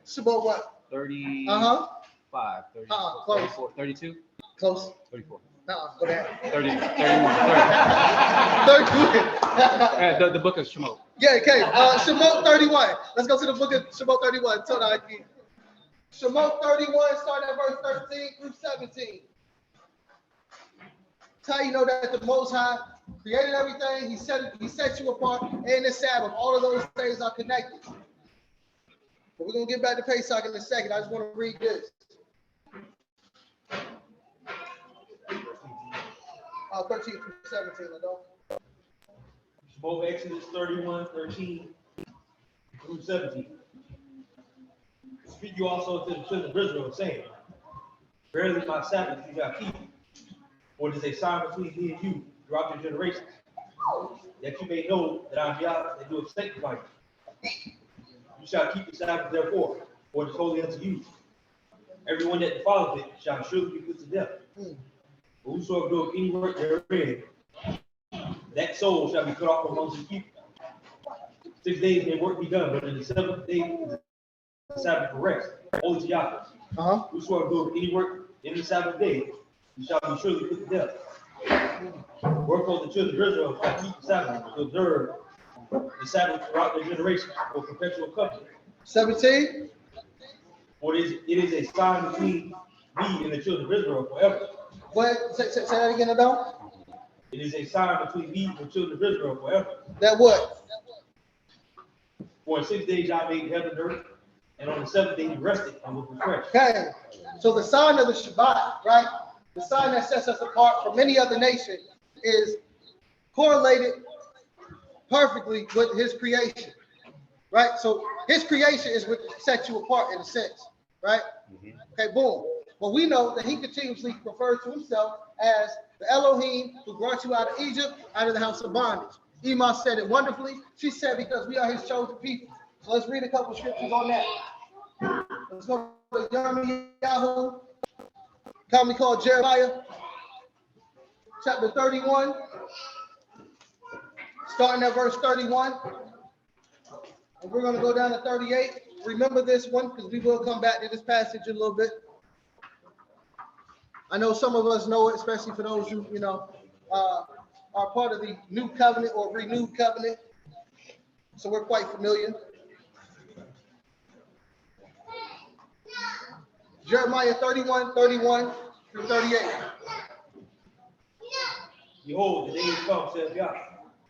Shemot what? 35, 30, close. 34, 32? Close. 34. Go ahead. 30, 31, 30. The book of Shemot. Yeah, okay. Shemot 31. Let's go to the book of Shemot 31. Shemot 31, starting at verse 13 through 17. That's how you know that the Most High created everything. He set you apart, and the Sabbath. All of those things are connected. But we're gonna get back to Pesach in a second. I just want to read this. 13 through 17, I don't. Both Exodus 31:13 through 17. Speak you also to the children of Israel, saying, verily my Sabbath you shall keep, for it is a sign between me and you throughout your generations, that you may know that I am Yah, that you have sanctified you. You shall keep the Sabbath therefore, for it is holy unto you. Everyone that defileth it shall surely be put to death. But whosoever doeth any work therein, that soul shall be cut off amongst the people. 6 days may work be done, but in the 7th day is the Sabbath for rest, holy to Yahweh. Whosoever doeth any work in the Sabbath day, he shall be surely put to death. Wherefore the children of Israel shall keep the Sabbath to observe the Sabbath throughout their generations for perpetual covenant. 17. For it is a sign between me and the children of Israel forever. What? Say that again, Adon. It is a sign between me and the children of Israel forever. That what? For in 6 days I made heaven and earth, and on the 7th day he rested and was refreshed. Okay. So the sign of the Shabbat, right? The sign that sets us apart from any other nation is correlated perfectly with his creation, right? So his creation is what sets you apart in a sense, right? Okay, boom. But we know that he continuously refers to himself as the Elohim who brought you out of Egypt, out of the house of bondage. Ema said it wonderfully. She said, because we are his chosen people. So let's read a couple of scriptures on that. Let's go to Yahoo, commonly called Jeremiah, chapter 31, starting at verse 31. And we're going to go down to 38. Remember this one because we will come back to this passage in a little bit. I know some of us know it, especially for those who, are part of the new covenant or renewed covenant. So we're quite familiar. Jeremiah 31:31 through 38. Behold, the day is come, saith Yah,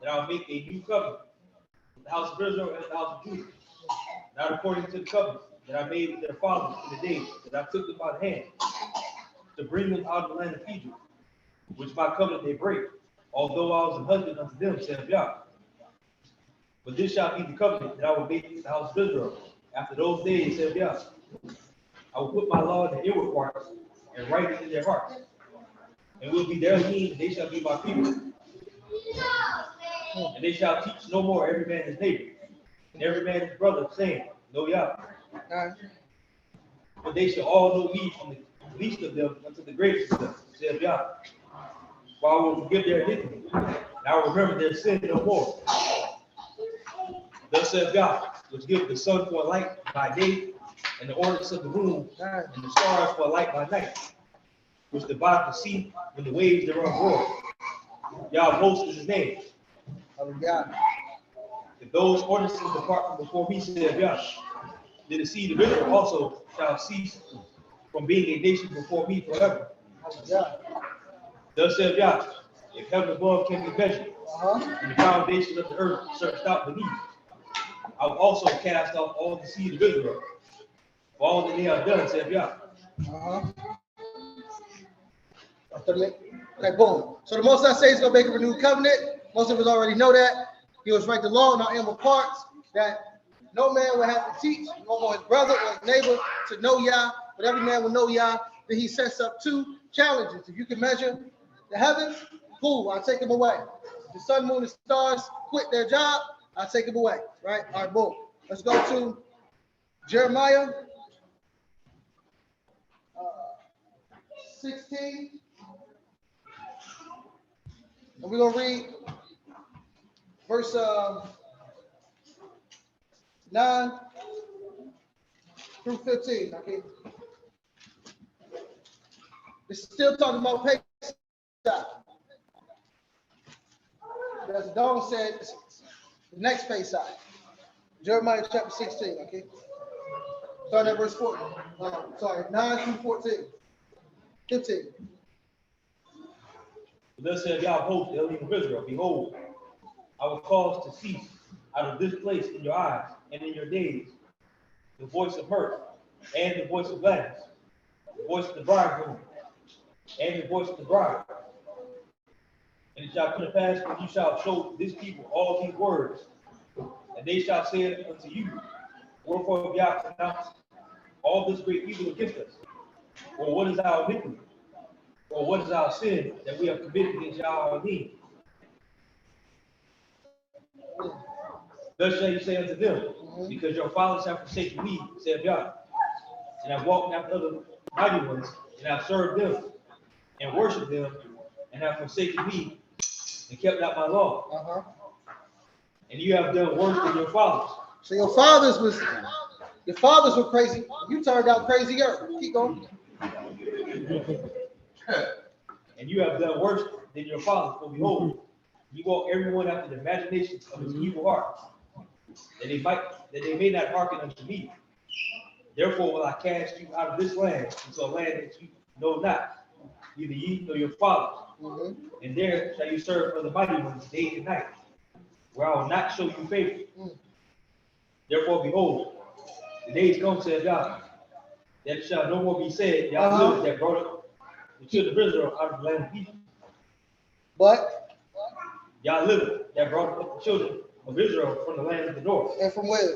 that I'll make a new covenant with the house of Israel and the house of Judah, not according to the covenant that I made with their fathers in the days that I took them by the hand, to bring them out of the land of Egypt, which my covenant they break, although I was an husband unto them, saith Yah. But this shall be the covenant that I will make with the house of Israel. After those days, saith Yah, I will put my law in their inward parts and write it in their hearts, and will be their Elohim, and they shall be my people. And they shall teach no more every man his neighbor, and every man his brother, saying, Know Yah. But they shall all know me from the least of them unto the greatest of them, saith Yah. For I will forgive their iniquity, and I will remember their sin no more. Thus saith God, which giveth the sun for a light by day, and the ordinance of the moon, and the stars for a light by night, which divideth the sea when the waves thereof roar. Yah of hosts is his name. If those ordinances depart from before me, saith Yah, then the seed of Israel also shall cease from being a nation before me forever. Thus saith Yah, if heaven above can be measured, and the foundation of the earth searched out beneath, I will also cast off all the seed of Israel, for all that they have done, saith Yah. Okay, boom. So the Most High says he's going to make a renewed covenant. Most of us already know that. He was write the law in our inward parts that no man will have to teach, no more his brother or his neighbor to know Yah, but every man will know Yah. Then he sets up two challenges. If you can measure the heavens, cool, I'll take them away. If the sun, moon, and stars quit their job, I'll take them away, right? All right, boom. Let's go to Jeremiah 16. And we're going to read verse 9 through 15. Okay. It's still talking about Pesach. As Daud said, the next Pesach. Jeremiah chapter 16. Okay. Starting at verse 14. 9 through 14. 15. Thus said Yah of hosts, the Elohim of Israel, behold, I will cause to cease out of this place in your eyes and in your days the voice of mirth, and the voice of gladness, the voice of the bridegroom, and the voice of the bride. And it shall come to pass when you shall show this people all these words, and they shall say unto you, wherefore have Yah pronounced all this great evil against us? Or what is our iniquity? Or what is our sin that we have committed against Yah our need? Thus shall you say unto them, because your fathers have forsaken me, saith Yah, and have walked after other mighty ones, and have served them, and worshipped them, and have forsaken me, and kept not my law. And you have done worse than your fathers. So your fathers were crazy. You turned out crazier. Keep going. And you have done worse than your fathers, for behold, you walk everyone after the imaginations of his evil heart, that they may not hearken unto me. Therefore will I cast you out of this land into a land that you know not, neither ye nor your fathers. And there shall you serve other mighty ones day and night, where I will not show you favor. Therefore, behold, the days come, saith God, that it shall no more be said, Yah liveth that brought up the children of Israel out of the land of Egypt. But Yah liveth that brought up the children of Israel from the land of the north. And from where?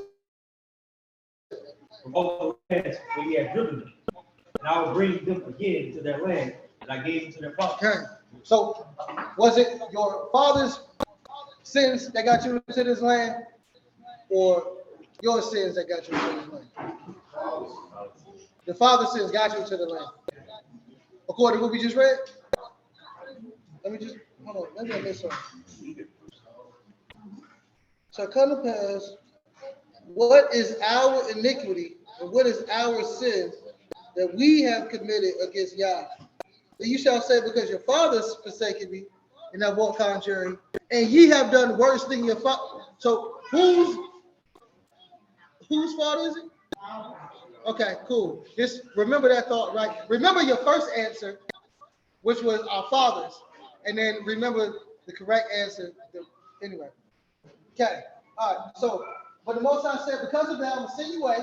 From all the lands where he had driven them. And I will bring them again into their land, and I gave them to their fathers. Okay. So was it your father's sins that got you into this land, or your sins that got you into this land? The father's sins got you into the land. According to what we just read? Let me just, hold on, let me get this one. So come to pass, what is our iniquity and what is our sin that we have committed against Yah? That you shall say, because your fathers forsaken me and have walked contrary, and ye have done worse than your father. So whose fault is it? Okay, cool. Just remember that thought, right? Remember your first answer, which was our fathers, and then remember the correct answer. Anyway, okay. All right. So, but the Most High said, because of that, I'm gonna send you away.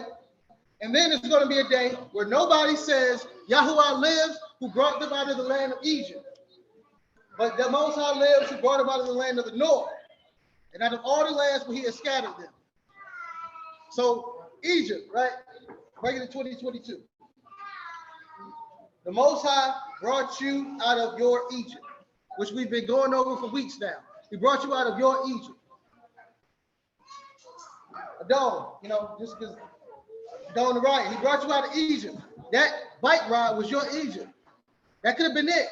And then it's going to be a day where nobody says, Yahuwah lives, who brought them out of the land of Egypt. But the Most High lives, who brought them out of the land of the north, and out of all the lands where he has scattered them. So Egypt, right? Break it to 2022. The Most High brought you out of your Egypt, which we've been going over for weeks now. He brought you out of your Egypt. Daud, just because Daud on the right, he brought you out of Egypt. That bike ride was your Egypt. That could have been it.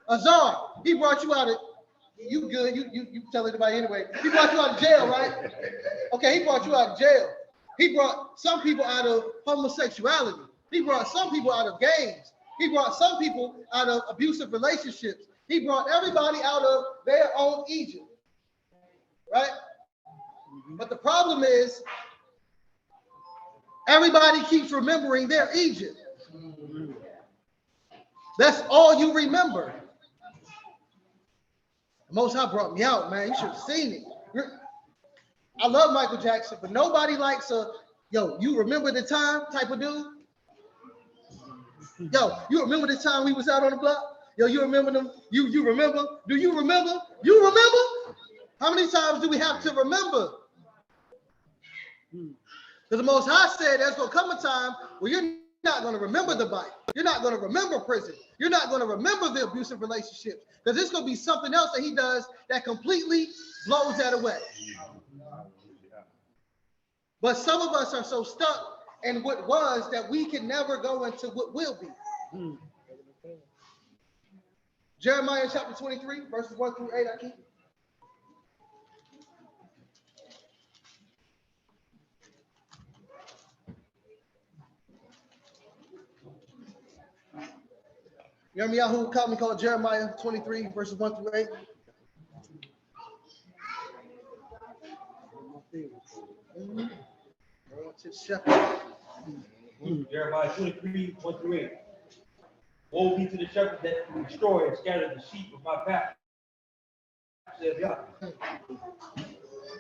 Azar, he brought you out of, you good, you tell anybody anyway. He brought you out of jail, right? Okay, he brought you out of jail. He brought some people out of homosexuality. He brought some people out of gangs. He brought some people out of abusive relationships. He brought everybody out of their own Egypt, right? But the problem is, everybody keeps remembering their Egypt. That's all you remember. The Most High brought me out, man. You should have seen it. I love Michael Jackson, but nobody likes a, yo, you remember the time type of dude? Yo, you remember the time we was out on the block? Yo, you remember them? You remember? Do you remember? You remember? How many times do we have to remember? Because the Most High said there's going to come a time where you're not going to remember the bite. You're not going to remember prison. You're not going to remember the abusive relationships. Because there's going to be something else that he does that completely blows that away. But some of us are so stuck in what was that we can never go into what will be. Jeremiah chapter 23, verses 1 through 8, I keep. Yahudah called me called Jeremiah 23, verses 1 through 8. Jeremiah 23, 1 through 8. Woe be to the shepherd that destroy and scatter the sheep of my pasture, says Yah.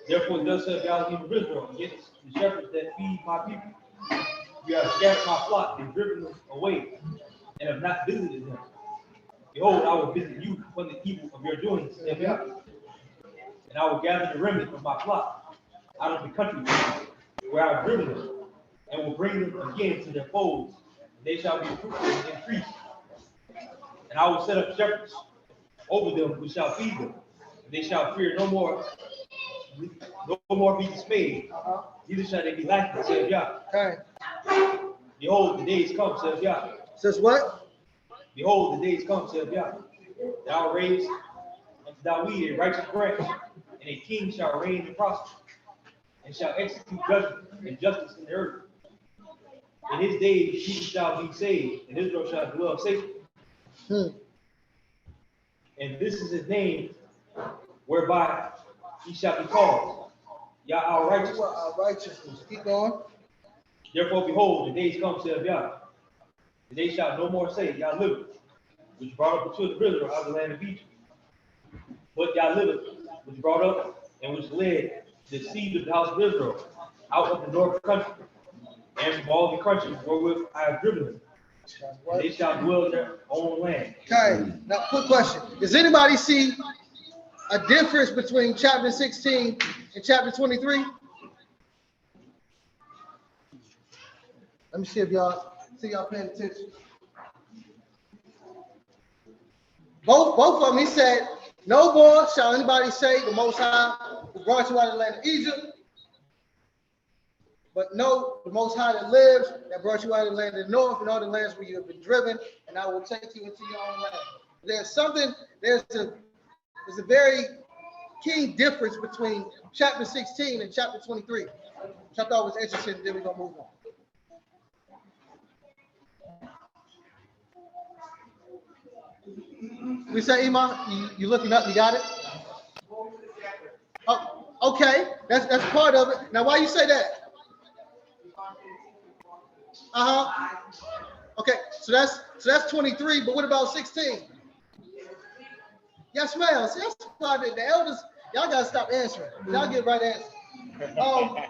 Therefore, thus says Yah of Israel against the shepherds that feed my people. You have scattered my flock and driven them away, and have not visited them. Behold, I will visit you from the evil of your doings, saith Yahweh. And I will gather the remnant of my flock out of the country where I have driven them, and will bring them again to their folds, and they shall be fruitful and increase. And I will set up shepherds over them who shall feed them, and they shall fear no more be dismayed, neither shall they be lacking, saith Yah. Okay. Behold, the days come, saith Yah. Says what? Behold, the days come, saith Yah. That I will raise unto Daud a righteous branch, and a king shall reign and prosper, and shall execute judgment and justice in the earth. In his days, people shall be saved, and Israel shall dwell safely. And this is his name, whereby he shall be called Yah our righteousness. Our righteousness. Keep going. Therefore, behold, the days come, saith Yah, and they shall no more say, Yah liveth, which brought up the children of Israel out of the land of Egypt. But Yah liveth, which brought up and which led the seed of the house of Israel out of the north country, and from all the countries wherewith I have driven them. And they shall dwell in their own land. Okay, now quick question. Does anybody see a difference between chapter 16 and chapter 23? Let me see if y'all paying attention. Both of them, he said, no more shall anybody say the Most High who brought you out of the land of Egypt, but know the Most High that lives, that brought you out of the land of the north and all the lands where you have been driven, and I will take you into your own land. There's a very key difference between chapter 16 and chapter 23, which I thought was interesting, and then we're going to move on. We say, Iman, you looking up, you got it? Oh, okay, that's part of it. Now, why you say that? Okay, so that's 23, but what about 16? Yes, ma'am. See, that's why the elders, y'all gotta stop answering. Y'all get right answer.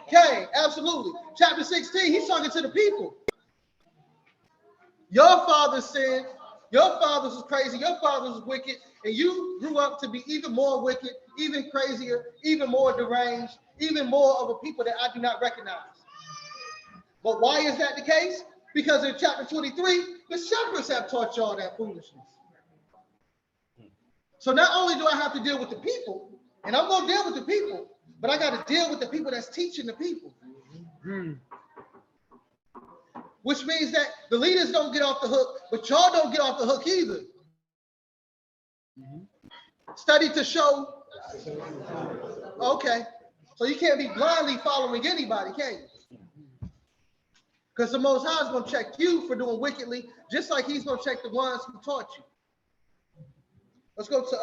Okay, absolutely. Chapter 16, he's talking to the people. Your father sinned, your fathers was crazy, your fathers was wicked, and you grew up to be even more wicked, even crazier, even more deranged, even more of a people that I do not recognize. But why is that the case? Because in chapter 23, the shepherds have taught y'all that foolishness. So not only do I have to deal with the people, and I'm going to deal with the people, but I got to deal with the people that's teaching the people. Which means that the leaders don't get off the hook, but y'all don't get off the hook either. Study to show. Okay. So you can't be blindly following anybody, can you? Because the Most High is going to check you for doing wickedly, just like he's going to check the ones who taught you. Let's go to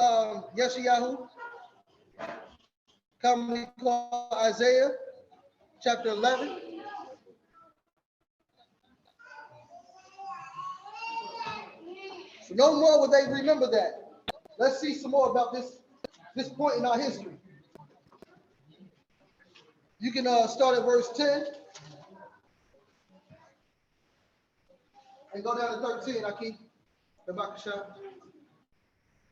Yeshayahu. Commonly called Isaiah, chapter 11. So no more will they remember that. Let's see some more about this point in our history. You can start at verse 10 and go down to 13. I keep the Bakasha.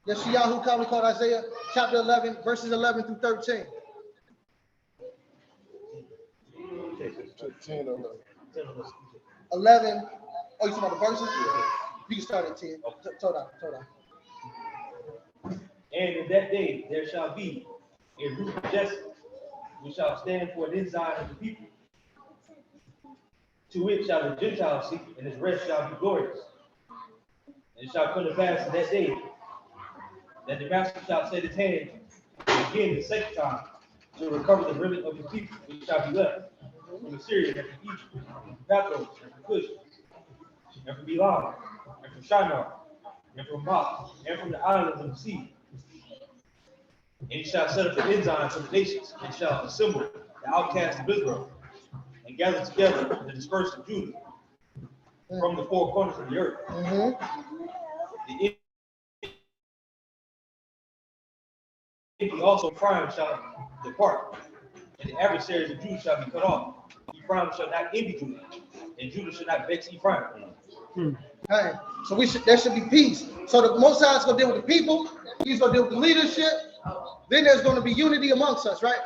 Yeshayahu, commonly called Isaiah, chapter 11, verses 11 through 13. 11. Oh, you talking about the verses? You can start at 10. Hold on. And in that day there shall be a root of Jesse, which shall stand for an ensign of the people. To which shall the Gentiles seek, and his rest shall be glorious. And it shall come to pass in that day that the master shall set his hand again the second time to recover the remnant of his people, which shall be left from Assyria and from Egypt, and from Pathros, and from Cush, and from Elam, and from Shinar, and from Moab, and from the islands of the sea. And he shall set up an ensign for the nations, and shall assemble the outcasts of Israel, and gather together the dispersed of Judah from the four corners of the earth. The enemy also Ephraim shall depart, and the adversaries of Judah shall be cut off. Ephraim shall not envy Judah, and Judah should not vex Ephraim. Hey, so there should be peace. So the Most High is going to deal with the people. He's going to deal with the leadership. Then there's going to be unity amongst us, right?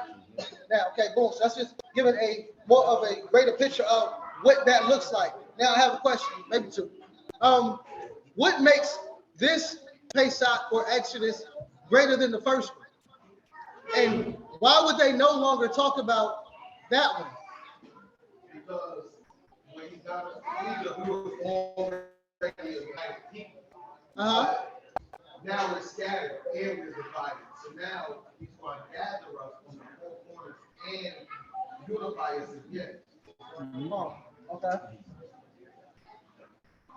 Now, okay, boom. So that's just giving a more of a greater picture of what that looks like. Now I have a question, maybe two. What makes this Pesach or Exodus greater than the first one? And why would they no longer talk about that one? Because when he got us, we were already a united people. Now we're scattered and we're divided. So now he's going to gather us from the four corners and unify us again. Oh, okay.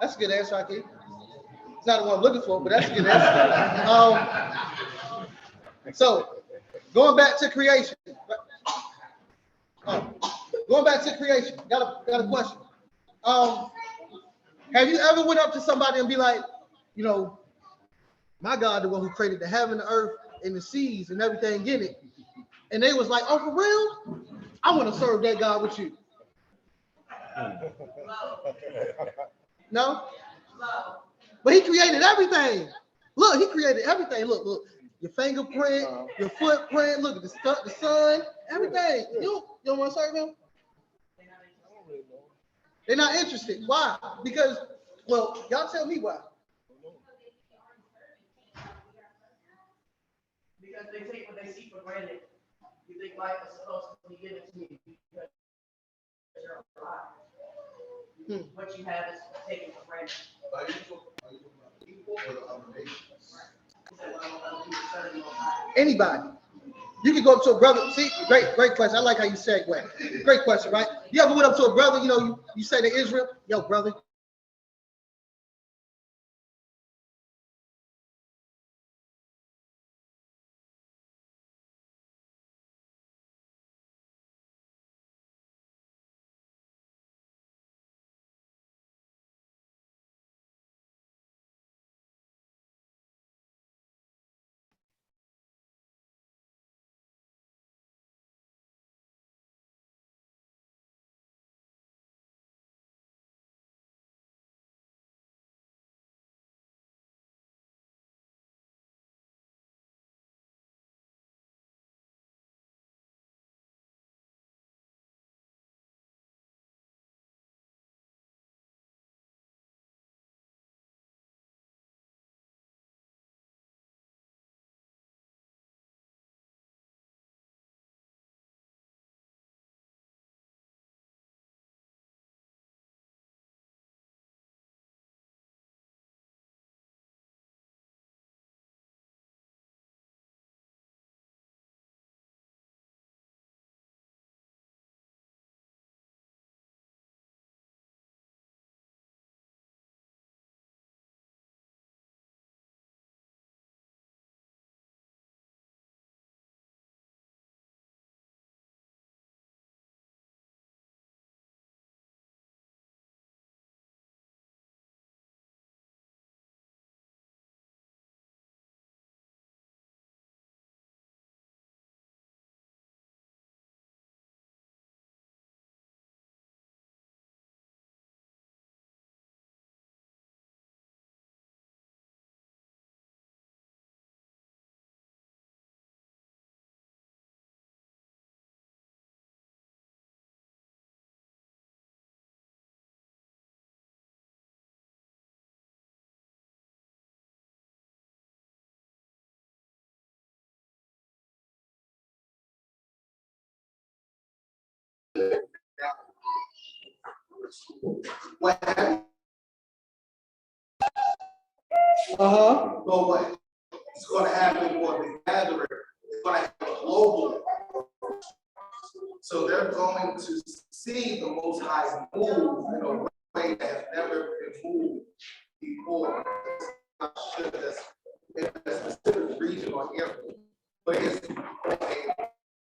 That's a good answer, Aki. It's not the one I'm looking for, but that's a good answer. So, going back to creation. Going back to creation. Got a question. Have you ever went up to somebody and be like, you know, my God, the one who created the heaven, the earth, and the seas and everything in it, and they was like, oh, for real? I want to serve that God with you. No? But he created everything. Look, he created everything. Look, your fingerprint, your footprint, look at the sun, everything. You don't want to serve him? They're not interested. Why? Because, well, y'all tell me why. Because they take what they see for granted. You think life is supposed to be given to you because you're alive. What you have is taken for granted. Are you talking about people or the other nations? Anybody. You can go up to a brother. See, great question. I like how you segue. Great question, right? You ever went up to a brother, you know, you say to Israel, yo, brother. So what is going to happen for the gathering? It's going to have a global. So they're going to see the Most High move in a way that has never been moved before. I'm sure that's in a specific region or area, but it's a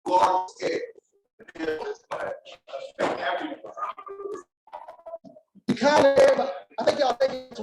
large scale. It's going to affect everyone. Kind of, I think y'all think it's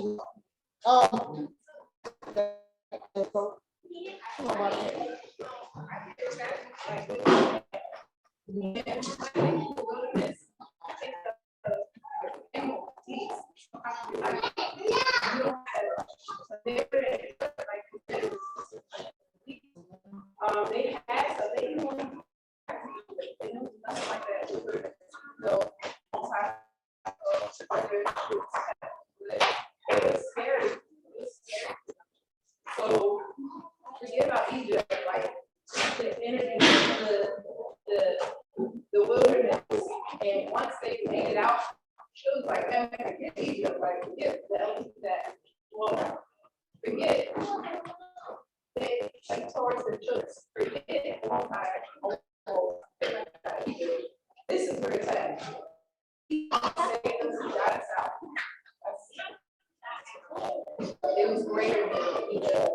in the wilderness. And once they made it out, she was like, man, forget Egypt, like forget that. Well, forget it. She towards the church, forget it. This is where it's at. It was greater than Egypt.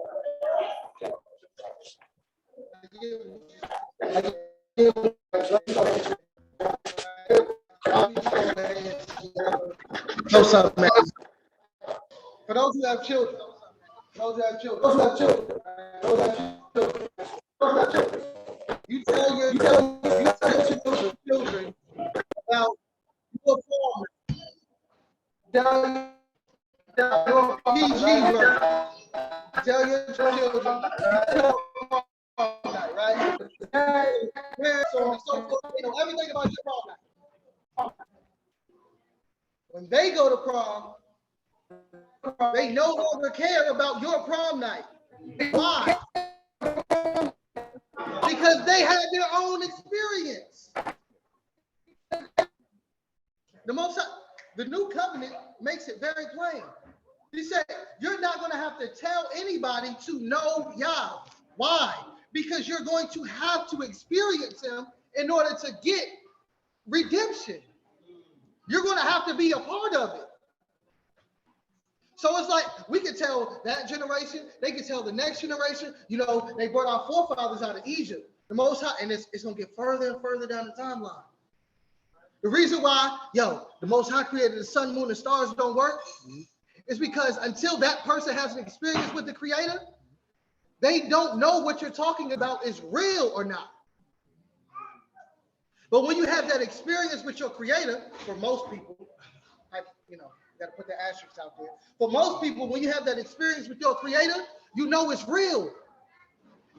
Know something, man. For those who have children, you tell your children about your form. Tell PG, tell your children, right? So forth, everything about your prom night. When they go to prom, they no longer care about your prom night. Why? Because they had their own experience. The new covenant makes it very plain. He said, you're not going to have to tell anybody to know Yah. Why? Because you're going to have to experience him in order to get redemption. You're going to have to be a part of it. So it's like we can tell that generation, they can tell the next generation, they brought our forefathers out of Egypt. The Most High, and it's going to get further and further down the timeline. The reason why, the Most High created the sun, moon, and stars don't work is because until that person has an experience with the Creator, they don't know what you're talking about is real or not. But when you have that experience with your Creator, for most people, got to put the asterisks out there. For most people, when you have that experience with your Creator, you know it's real.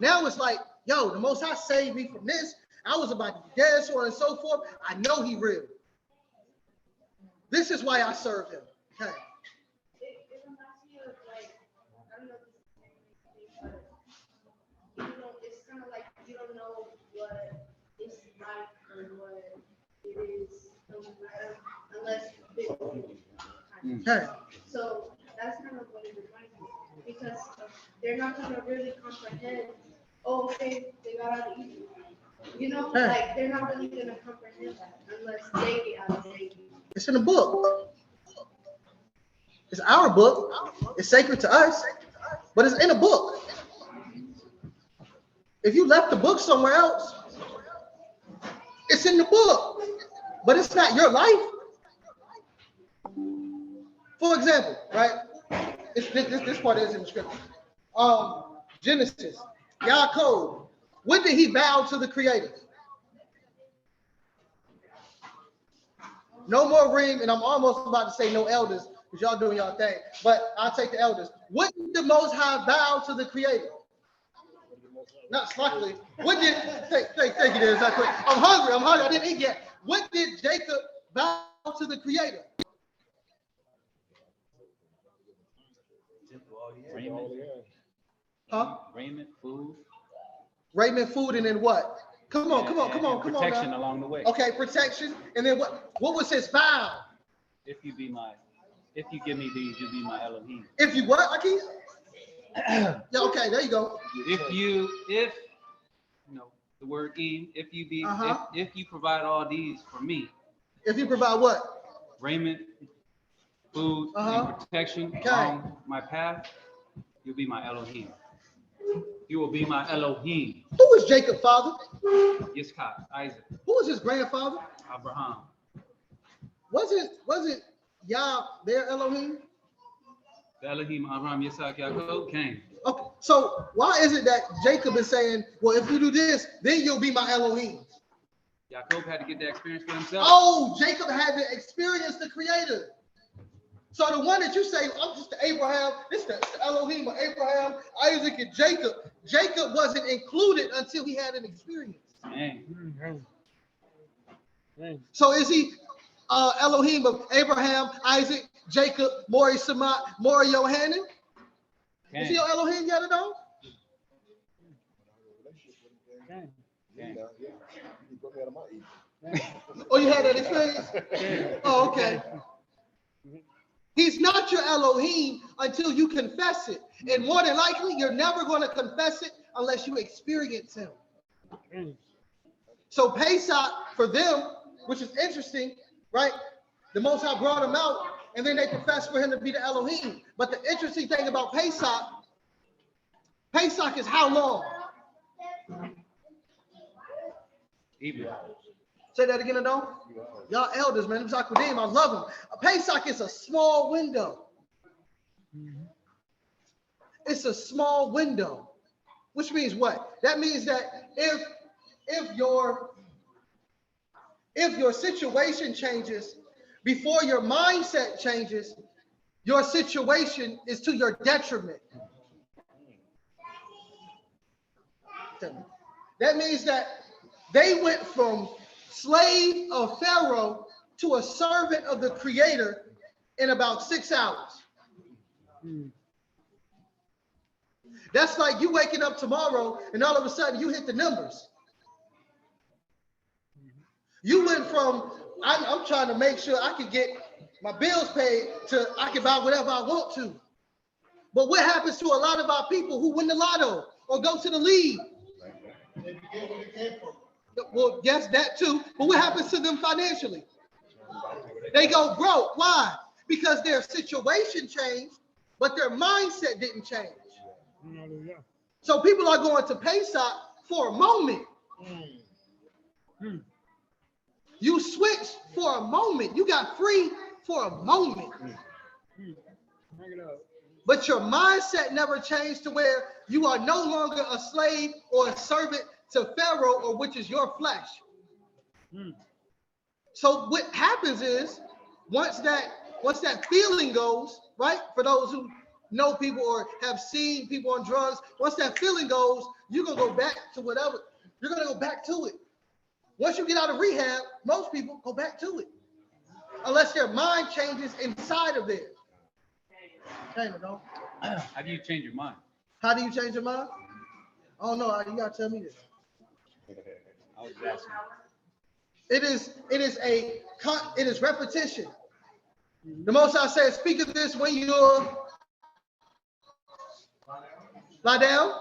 Now it's like, the Most High saved me from this. I was about to be dead, so on and so forth. I know he real. This is why I serve him. Okay. It reminds me of I don't know if this is but it's kind of like you don't know what it's like or what it is unless Okay. So that's kind of what it reminds me because they're not going to really comprehend. Oh, okay, they got out of Egypt. They're not really going to comprehend that unless they get out of Egypt. It's in the book. It's our book. It's sacred to us, but it's in a book. If you left the book somewhere else, it's in the book, but it's not your life. For example, right? This part is in the scripture. Genesis, Yaakov. When did he bow to the Creator? No more ring, and I'm almost about to say no elders, because y'all doing y'all thing, but I'll take the elders. When did the Most High bow to the Creator? Not slightly. When did, thank you there, that quick. I'm hungry, I didn't eat yet. When did Jacob bow to the Creator? Raiment. Huh? Raiment, food. Raiment, food, and then what? Come on. Protection now. along the way. Okay, protection, and then what? What was his vow? If you give me these, you'll be my Elohim. If you what, Akeem? Yeah, okay, there you go. If the word im, if you provide all these for me. If you provide what? Raiment, food, and protection along my path, you'll be my Elohim. You will be my Elohim. Who was Jacob's father? Yitzchak, Isaac. Who was his grandfather? Abraham. Was it Yah their Elohim? The Elohim, Abraham, Yitzchak, Yaakov came. Okay, so why is it that Jacob is saying, well, if you do this, then you'll be my Elohim? Yaakov had to get that experience for himself. Oh, Jacob had to experience the Creator. So the one that you say, I'm just the Abraham, this is the Elohim of Abraham, Isaac, and Jacob. Jacob wasn't included until he had an experience. So is he Elohim of Abraham, Isaac, Jacob, Moreh, Samak, Moreh, Yohanan? Is he your Elohim yet at all? Oh, you had that experience? Oh, okay. He's not your Elohim until you confess it. And more than likely, you're never going to confess it unless you experience him. So Pesach, for them, which is interesting, right? The Most High brought him out, and then they confessed for him to be the Elohim. But the interesting thing about Pesach is how long? Even. Say that again, Adon. Y'all elders, man. I love them. Pesach is a small window. It's a small window, which means what? That means that if your situation changes before your mindset changes, your situation is to your detriment. That means that they went from slave of Pharaoh to a servant of the Creator in about 6 hours. That's like you waking up tomorrow and all of a sudden you hit the numbers. You went from, I'm trying to make sure I can get my bills paid to I can buy whatever I want to. But what happens to a lot of our people who win the lotto or go to the league? They forget where they came from. Well, yes, that too. But what happens to them financially? They go broke. Why? Because their situation changed, but their mindset didn't change. So people are going to Pesach for a moment. You switched for a moment. You got free for a moment. But your mindset never changed to where you are no longer a slave or a servant to Pharaoh, or which is your flesh. So what happens is once that feeling goes, right? For those who know people or have seen people on drugs, once that feeling goes, you're gonna go back to whatever. You're gonna go back to it. Once you get out of rehab, most people go back to it, unless their mind changes inside of there. How do you change your mind? How do you change your mind? Oh no, you gotta tell me this. I was asking. It is repetition. The Most High says, speak of this when you lie down,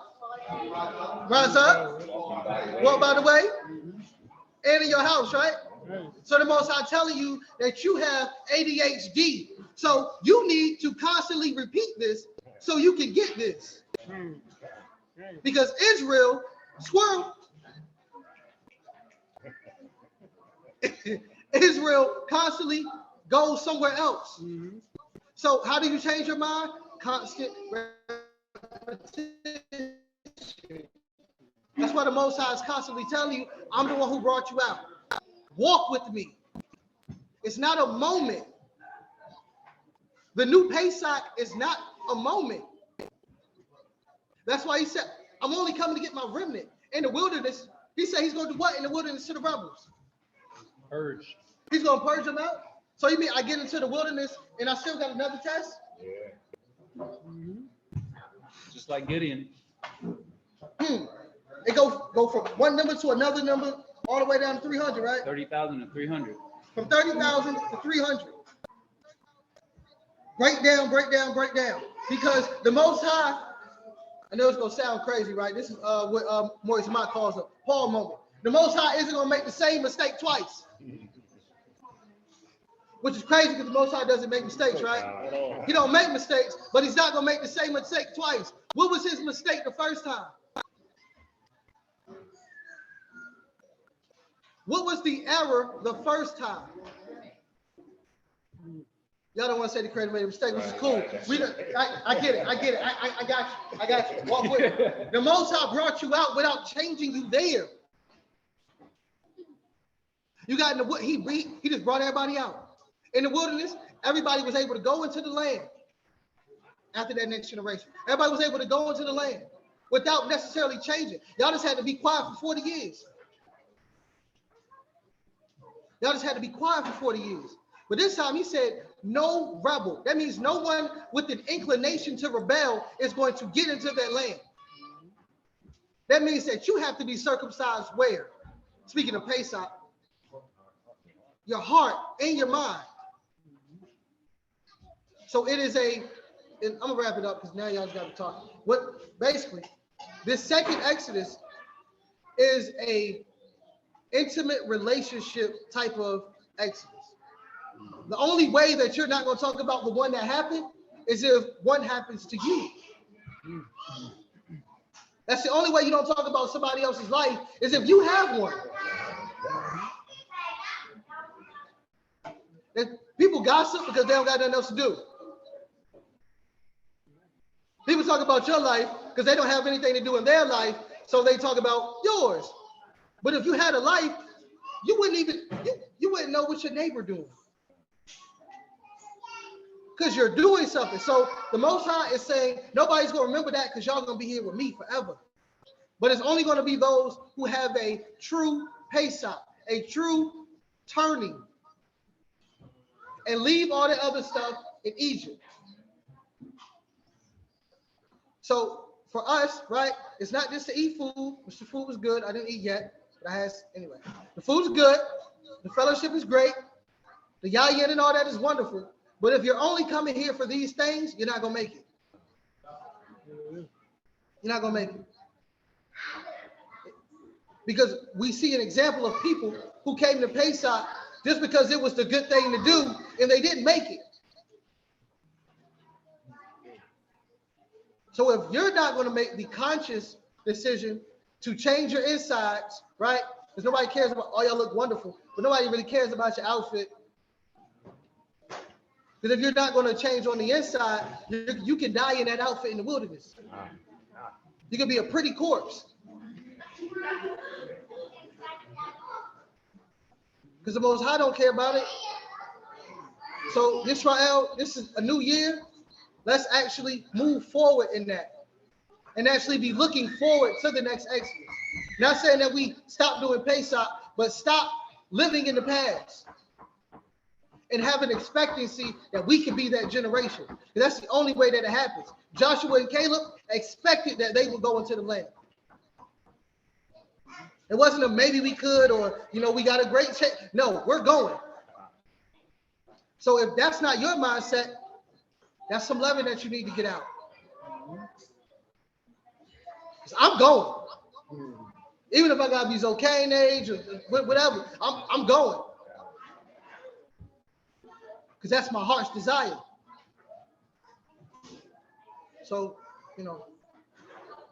rise up, walk by the way, and in your house, right? So the Most High telling you that you have ADHD. So you need to constantly repeat this so you can get this. Because Israel, squirrel, Israel constantly goes somewhere else. So how do you change your mind? Constant repetition. That's why the Most High is constantly telling you, I'm the one who brought you out. Walk with me. It's not a moment. The new Pesach is not a moment. That's why he said, I'm only coming to get my remnant. In the wilderness, he said he's going to do what in the wilderness to the rebels? Purge. He's going to purge them out? So you mean I get into the wilderness and I still got another test? Yeah. Just like Gideon. It go from one number to another number, all the way down to 300, right? 30,000 to 300. From 30,000 to 300. Break down, break down, break down. Because the Most High, I know it's going to sound crazy, right? This is what Moreh calls a Paul moment. The Most High isn't going to make the same mistake twice. Which is crazy because the Most High doesn't make mistakes, right? He don't make mistakes, but he's not going to make the same mistake twice. What was his mistake the first time? What was the error the first time? Y'all don't want to say the creator made a mistake, which is cool. I get it. I got you. Walk with it. The Most High brought you out without changing you there. You got in the he just brought everybody out. In the wilderness, everybody was able to go into the land after that next generation. Everybody was able to go into the land without necessarily changing. Y'all just had to be quiet for 40 years. Y'all just had to be quiet for 40 years. But this time he said, no rebel. That means no one with an inclination to rebel is going to get into that land. that means that you have to be circumcised where? Speaking of Pesach, your heart and your mind. So it is and I'm gonna wrap it up because now y'all just got to talk. What basically this second Exodus is a intimate relationship type of Exodus. The only way that you're not gonna talk about the one that happened is if one happens to you. That's the only way you don't talk about somebody else's life is if you have one. And people gossip because they don't got nothing else to do. People talk about your life because they don't have anything to do in their life, so they talk about yours. But if you had a life, you wouldn't know what your neighbor doing. Because you're doing something. So the Most High is saying, nobody's going to remember that because y'all going to be here with me forever. But it's only going to be those who have a true Pesach, a true turning, and leave all the other stuff in Egypt. So for us, right, it's not just to eat food, which the food was good. I didn't eat yet, but anyway. The food's good. The fellowship is great. The yayin and all that is wonderful. But if you're only coming here for these things, you're not going to make it. You're not going to make it. Because we see an example of people who came to Pesach just because it was the good thing to do, and they didn't make it. So if you're not going to make the conscious decision to change your insides, right? Because nobody cares about, oh, y'all look wonderful, but nobody really cares about your outfit. Because if you're not going to change on the inside, you can die in that outfit in the wilderness. You can be a pretty corpse. Because the Most High don't care about it. So Israel, this is a new year. Let's actually move forward in that and actually be looking forward to the next Exodus. Not saying that we stop doing Pesach, but stop living in the past and have an expectancy that we can be that generation. That's the only way that it happens. Joshua and Caleb expected that they would go into the land. It wasn't a maybe we could, or, we got a great chance. No, we're going. So if that's not your mindset, that's some leaven that you need to get out. I'm going. Even if I got to be Zocaine age or whatever, I'm going. Because that's my heart's desire. So,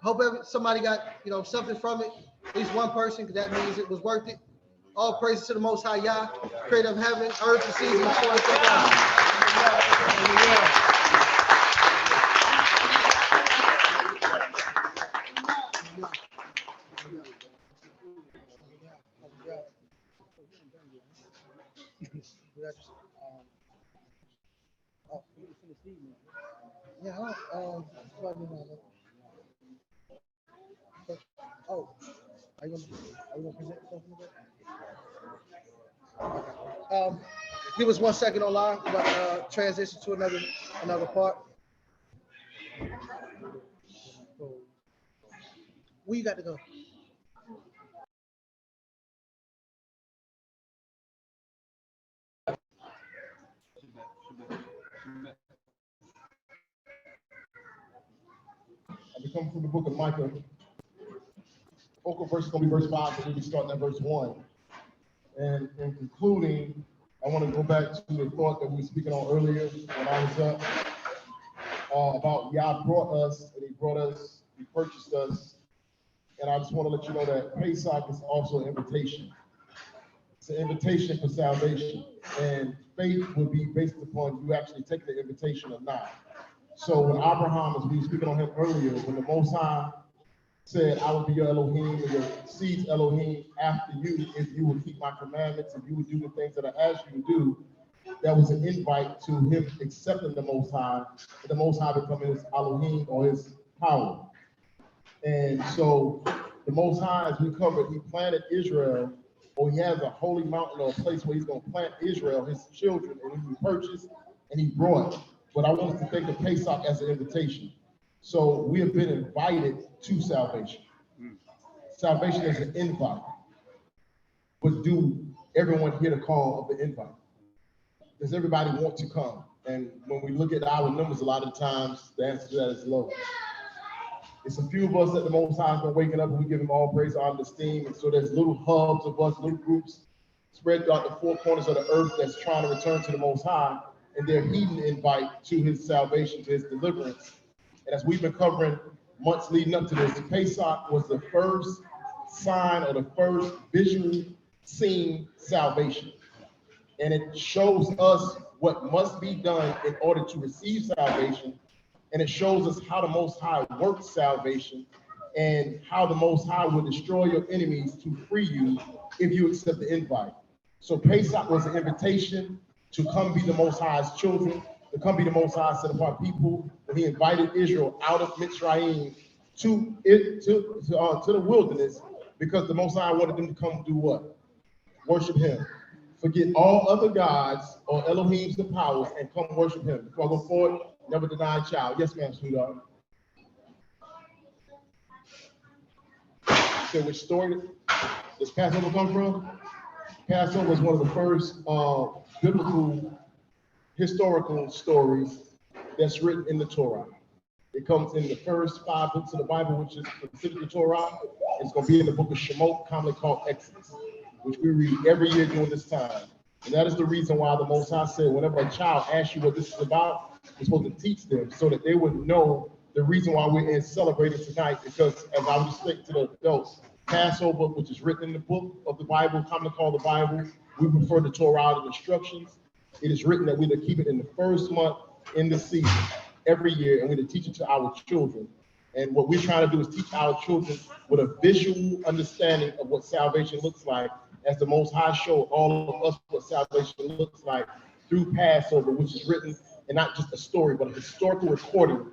hope somebody got, something from it. At least one person, because that means it was worth it. All praises to the Most High Yah, creator of heaven, earth, and seas, and the forest of God. Are you gonna present something? Okay. Give us 1 second online. We're about to transition to another part. Where you got to go? We come from the book of Micah. Focal verse is going to be verse 5, but we'll be starting at verse 1. And in concluding, I want to go back to the thought that we were speaking on earlier when I was up about Yah brought us, and he purchased us. And I just want to let you know that Pesach is also an invitation. It's an invitation for salvation. And faith would be based upon you actually taking the invitation or not. So when Abraham, as we were speaking on him earlier, when the Most High said, I will be your Elohim and your seed's Elohim after you, if you will keep my commandments, if you would do the things that I asked you to do, that was an invite to him accepting the Most High, and the Most High becoming his Elohim or his power. And so the Most High, as we covered, he planted Israel, or he has a holy mountain or a place where he's going to plant Israel, his children, and he purchased and he brought. But I want us to think of Pesach as an invitation. So we have been invited to salvation. salvation as an invite. But do everyone hear the call of the invite? Does everybody want to come? And when we look at our numbers, a lot of times the answer to that is low. It's a few of us that the Most High has been waking up, and we give him all praise, honor, and esteem. And so there's little hubs of us, little groups spread throughout the four corners of the earth that's trying to return to the Most High, and they're heeding the invite to his salvation, to his deliverance. And as we've been covering months leading up to this, Pesach was the first sign or the first visual scene salvation. And it shows us what must be done in order to receive salvation. And it shows us how the Most High works salvation and how the Most High will destroy your enemies to free you if you accept the invite. So Pesach was an invitation to come be the Most High's children, to come be the Most High set apart people. When he invited Israel out of Mitzrayim to the wilderness, because the Most High wanted them to come do what? Worship him. Forget all other gods or Elohims, the powers, and come worship him. Before I go forward, never deny a child. Yes, ma'am, sweetheart. So which story does Passover come from? Passover is one of the first biblical historical stories that's written in the Torah. It comes in the first 5 books of the Bible, which is considered the Torah. It's going to be in the book of Shemot, commonly called Exodus, which we read every year during this time. And that is the reason why the Most High said, whenever a child asks you what this is about, you're supposed to teach them so that they would know the reason why we're in celebrating tonight. Because as I was just saying to the adults, Passover, which is written in the book of the Bible, commonly called the Bible, we refer to Torah and instructions. It is written that we're to keep it in the first month in the season every year, and we're to teach it to our children. And what we're trying to do is teach our children with a visual understanding of what salvation looks like, as the Most High showed all of us what salvation looks like through Passover, which is written, and not just a story, but a historical recording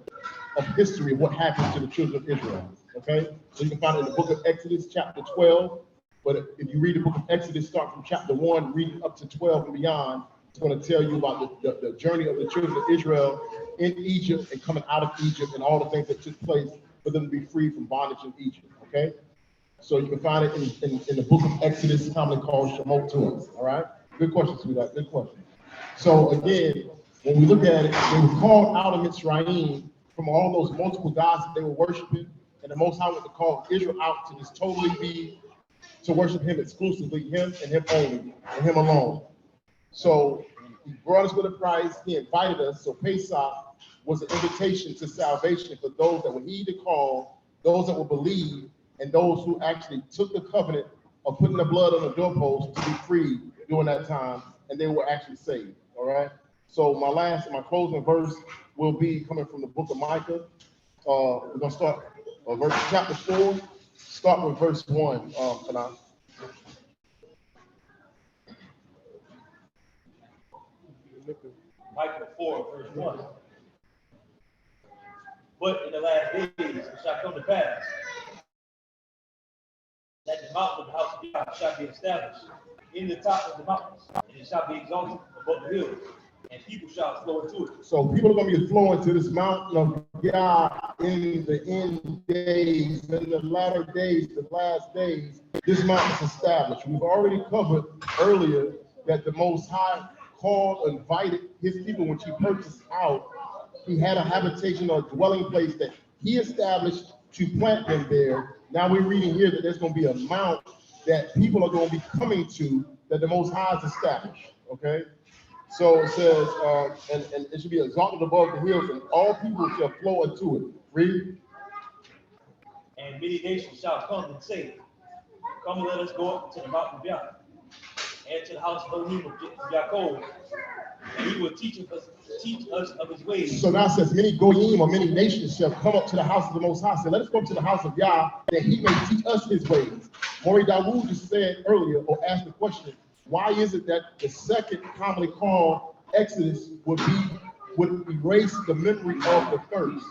of history of what happened to the children of Israel. Okay, so you can find it in the book of Exodus, chapter 12. But if you read the book of Exodus, start from chapter 1, reading up to 12 and beyond, it's going to tell you about the journey of the children of Israel in Egypt and coming out of Egypt and all the things that took place for them to be free from bondage in Egypt. Okay, so you can find it in the book of Exodus, commonly called Shemot to us. All right, good question, sweetheart. Good question. So again, when we look at it, they were called out of Mitzrayim from all those multiple gods that they were worshiping, and the Most High wanted to call Israel out to just totally be, to worship him exclusively, him and him only, and him alone. So he brought us with a price, he invited us. So Pesach was an invitation to salvation for those that would heed the call, those that would believe, and those who actually took the covenant of putting the blood on the doorpost to be free during that time, and they were actually saved. All right. So my closing verse will be coming from the book of Micah. We're gonna start chapter 4. Start with verse 1. Micah 4, verse 1. But in the last days it shall come to pass that the mountain of the house of God shall be established in the top of the mountains, and it shall be exalted above the hills, and people shall flow into it. So people are going to be flowing to this mountain of God in the end days, in the latter days, the last days. This mountain is established. We've already covered earlier that the Most High called, invited his people when he purchased out. He had a habitation or a dwelling place that he established to plant them there. Now we're reading here that there's going to be a mount that people are going to be coming to that the Most High has established. Okay, so it says, and it should be exalted above the hills, and all people shall flow into it. Read. And many nations shall come and say, come and let us go up to the mountain of Yah, and to the house of Elohim of Yaakov, and he will teach us of his ways. So now it says, many goyim or many nations shall come up to the house of the Most High. So let us go to the house of Yah, that he may teach us his ways. Moreh Daud just said earlier, or asked the question, why is it that the second commonly called Exodus would erase the memory of the first?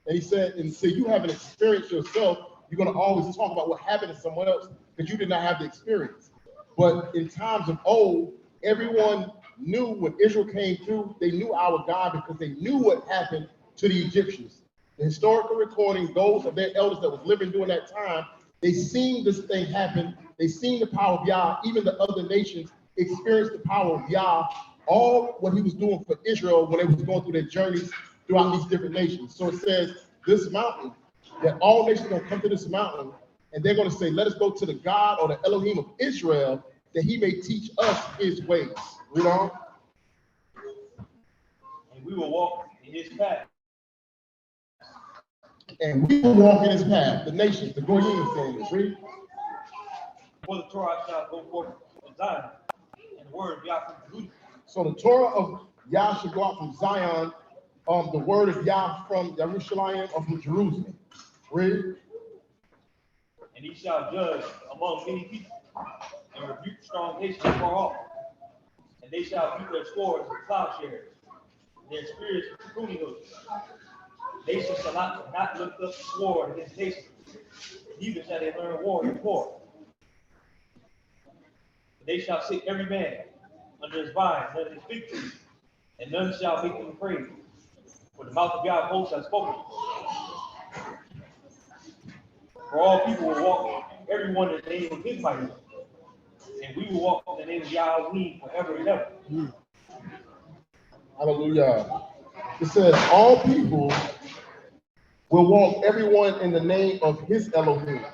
And he said, and so you haven't experienced yourself, you're going to always talk about what happened to someone else because you did not have the experience. But in times of old, everyone knew when Israel came through, they knew our God because they knew what happened to the Egyptians. The historical recording, those of their elders that was living during that time, They seen this thing happen. They seen the power of Yah. Even the other nations experienced the power of Yah. All what he was doing for Israel when they was going through their journeys throughout these different nations. So it says this mountain, that all nations are going to come to this mountain, and they're going to say, let us go to the God or the Elohim of Israel, that he may teach us his ways. Read on. And we will walk in his path. And we will walk in his path, the nations, the Goyim saying this. Read. For the Torah shall go forth from Zion, and the word of Yah from Jerusalem. So the Torah of Yah should go out from Zion, the word of Yah from Jerusalem or from Jerusalem. Read. And he shall judge among many people, and rebuke strong nations far off. And they shall beat their swords with plowshares, and their spears with pruning hooks. Nation shall not lift up sword against nation, neither shall they learn war in war. They shall sit every man under his vine, under his fig tree, and none shall make them afraid. For the mouth of Yah of hosts has spoken. For all people will walk, everyone in the name of his mighty one. And we will walk in the name of Yahweh forever and ever. Hallelujah. It says, all people will walk, everyone in the name of his Elohim.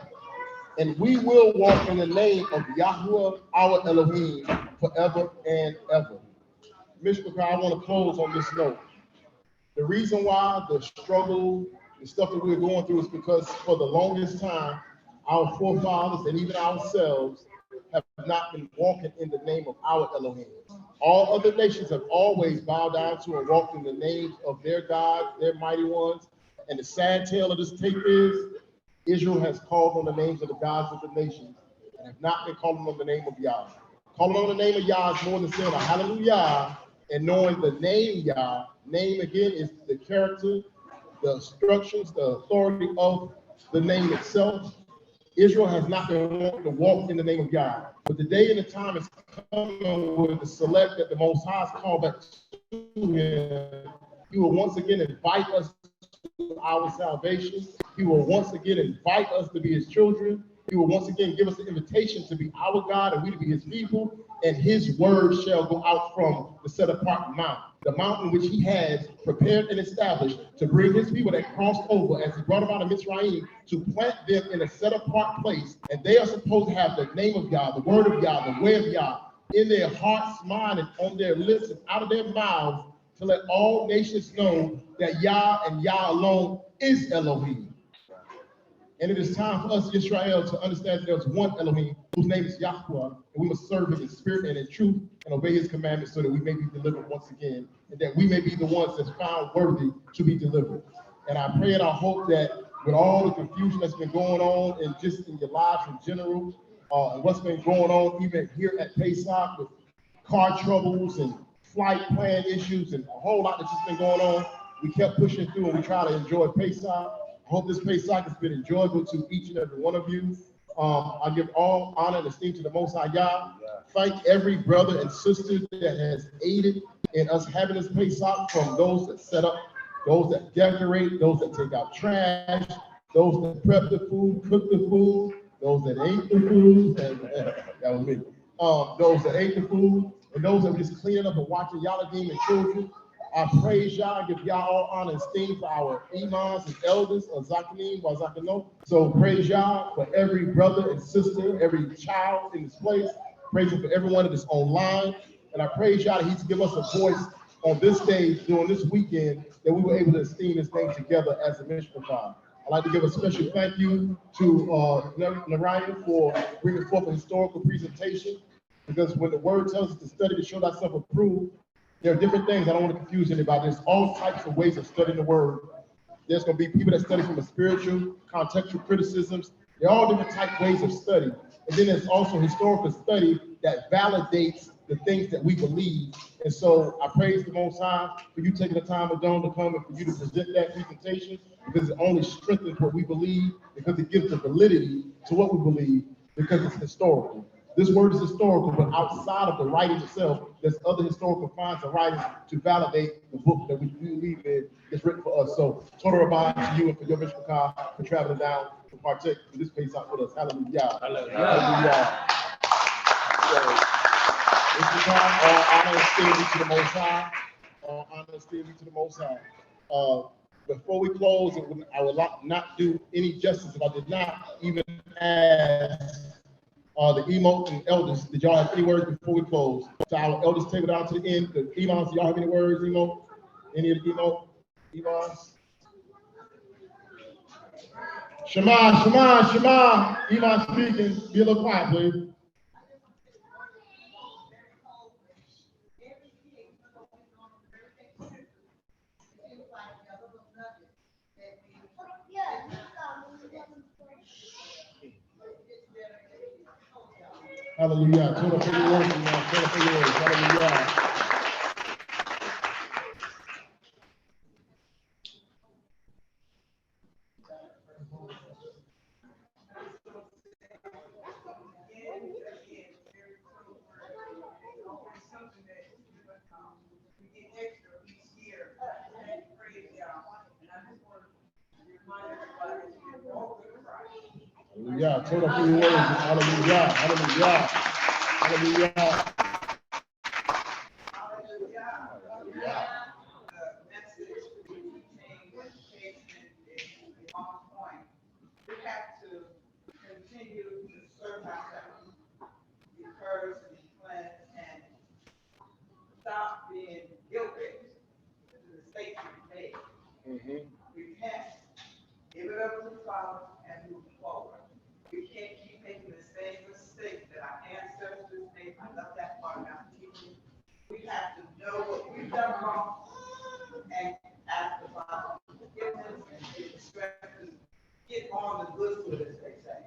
And we will walk in the name of Yahuwah, our Elohim, forever and ever. Mishpachah, I want to close on this note. The reason why the struggle, the stuff that we're going through is because for the longest time, our forefathers and even ourselves have not been walking in the name of our Elohim. All other nations have always bowed down to and walked in the names of their gods, their mighty ones. And the sad tale of this tape is Israel has called on the names of the gods of the nations and have not been calling on the name of Yah. Calling on the name of Yah is more than saying a hallelujah and knowing the name Yah. Name again is the character, the instructions, the authority of the name itself. Israel has not been wanting to walk in the name of Yah. But the day and the time is coming with the select that the Most High is called back to him. He will once again invite us to our salvation. He will once again invite us to be his children. He will once again give us the invitation to be our God and we to be his people. And his word shall go out from the set apart mountain, the mountain which he has prepared and established to bring his people that crossed over as he brought them out of Mitzrayim to plant them in a set apart place. And they are supposed to have the name of Yah, the word of Yah, the way of Yah in their hearts, mind, and on their lips and out of their mouths to let all nations know that Yah and Yah alone is Elohim. And it is time for us, Israel, to understand that there's one Elohim whose name is Yahuwah, and we must serve him in spirit and in truth and obey his commandments so that we may be delivered once again, and that we may be the ones that's found worthy to be delivered. And I pray and I hope that with all the confusion that's been going on and just in your lives in general, and what's been going on even here at Pesach with car troubles and flight plan issues and a whole lot that's just been going on, we kept pushing through and we try to enjoy Pesach. I hope this Pesach has been enjoyable to each and every one of you. I give all honor and esteem to the Most High Yah. Thank every brother and sister that has aided in us having this Pesach, from those that set up, those that decorate, those that take out trash, those that prep the food, cook the food, those that ate the food, and that was me. Those that ate the food, and those that were just cleaning up and watching Yaladim and children. I praise Yah and give Yah all honor and esteem for our imams and elders of Zakanim or Zakano. So praise Yah for every brother and sister, every child in this place. Praise Him for everyone that is online. And I praise Yah that He's given us a voice on this day during this weekend that we were able to esteem His name together as a Mishpachah. I'd like to give a special thank you to Neriyah for bringing forth a historical presentation, because when the word tells us to study to show thyself approved, there are different things. I don't want to confuse anybody. There's all types of ways of studying the word. There's going to be people that study from a spiritual, contextual criticisms. There are all different type ways of study. And then there's also historical study that validates the things that we believe. And so I praise the Most High for you taking the time of dawn to come and for you to present that presentation, because it only strengthens what we believe, because it gives the validity to what we believe, because it's historical. This word is historical, but outside of the writing itself, there's other historical finds and writings to validate the book that we believe in is written for us. So, total rabbi to you and for your Bishop Car for traveling down to partake in this Pesach with us. Hallelujah. Hallelujah. All honor and still be to the Most High. All honor and still be to the Most High. Before we close, I would not do any justice if I did not even ask the Emo and elders. Did y'all have any words before we close? So our elders take it down to the end. The Imams, do y'all have any words, Emo? Any of the Imams? Shema, Shema, Shema. Imam speaking. Be a little quiet, please. Hallelujah. Turn up for your words, Turn up for your words. Hallelujah. Hallelujah. Turn up for your words. Hallelujah. Hallelujah. Hallelujah. Stop being guilty to the mistakes we made. Repent, give it up to the Father, and move forward. We can't keep making the same mistakes that our ancestors made. I love that part about teaching. We have to know what we've done wrong and ask the Father for forgiveness and get the strength to get on the good foot, as they say,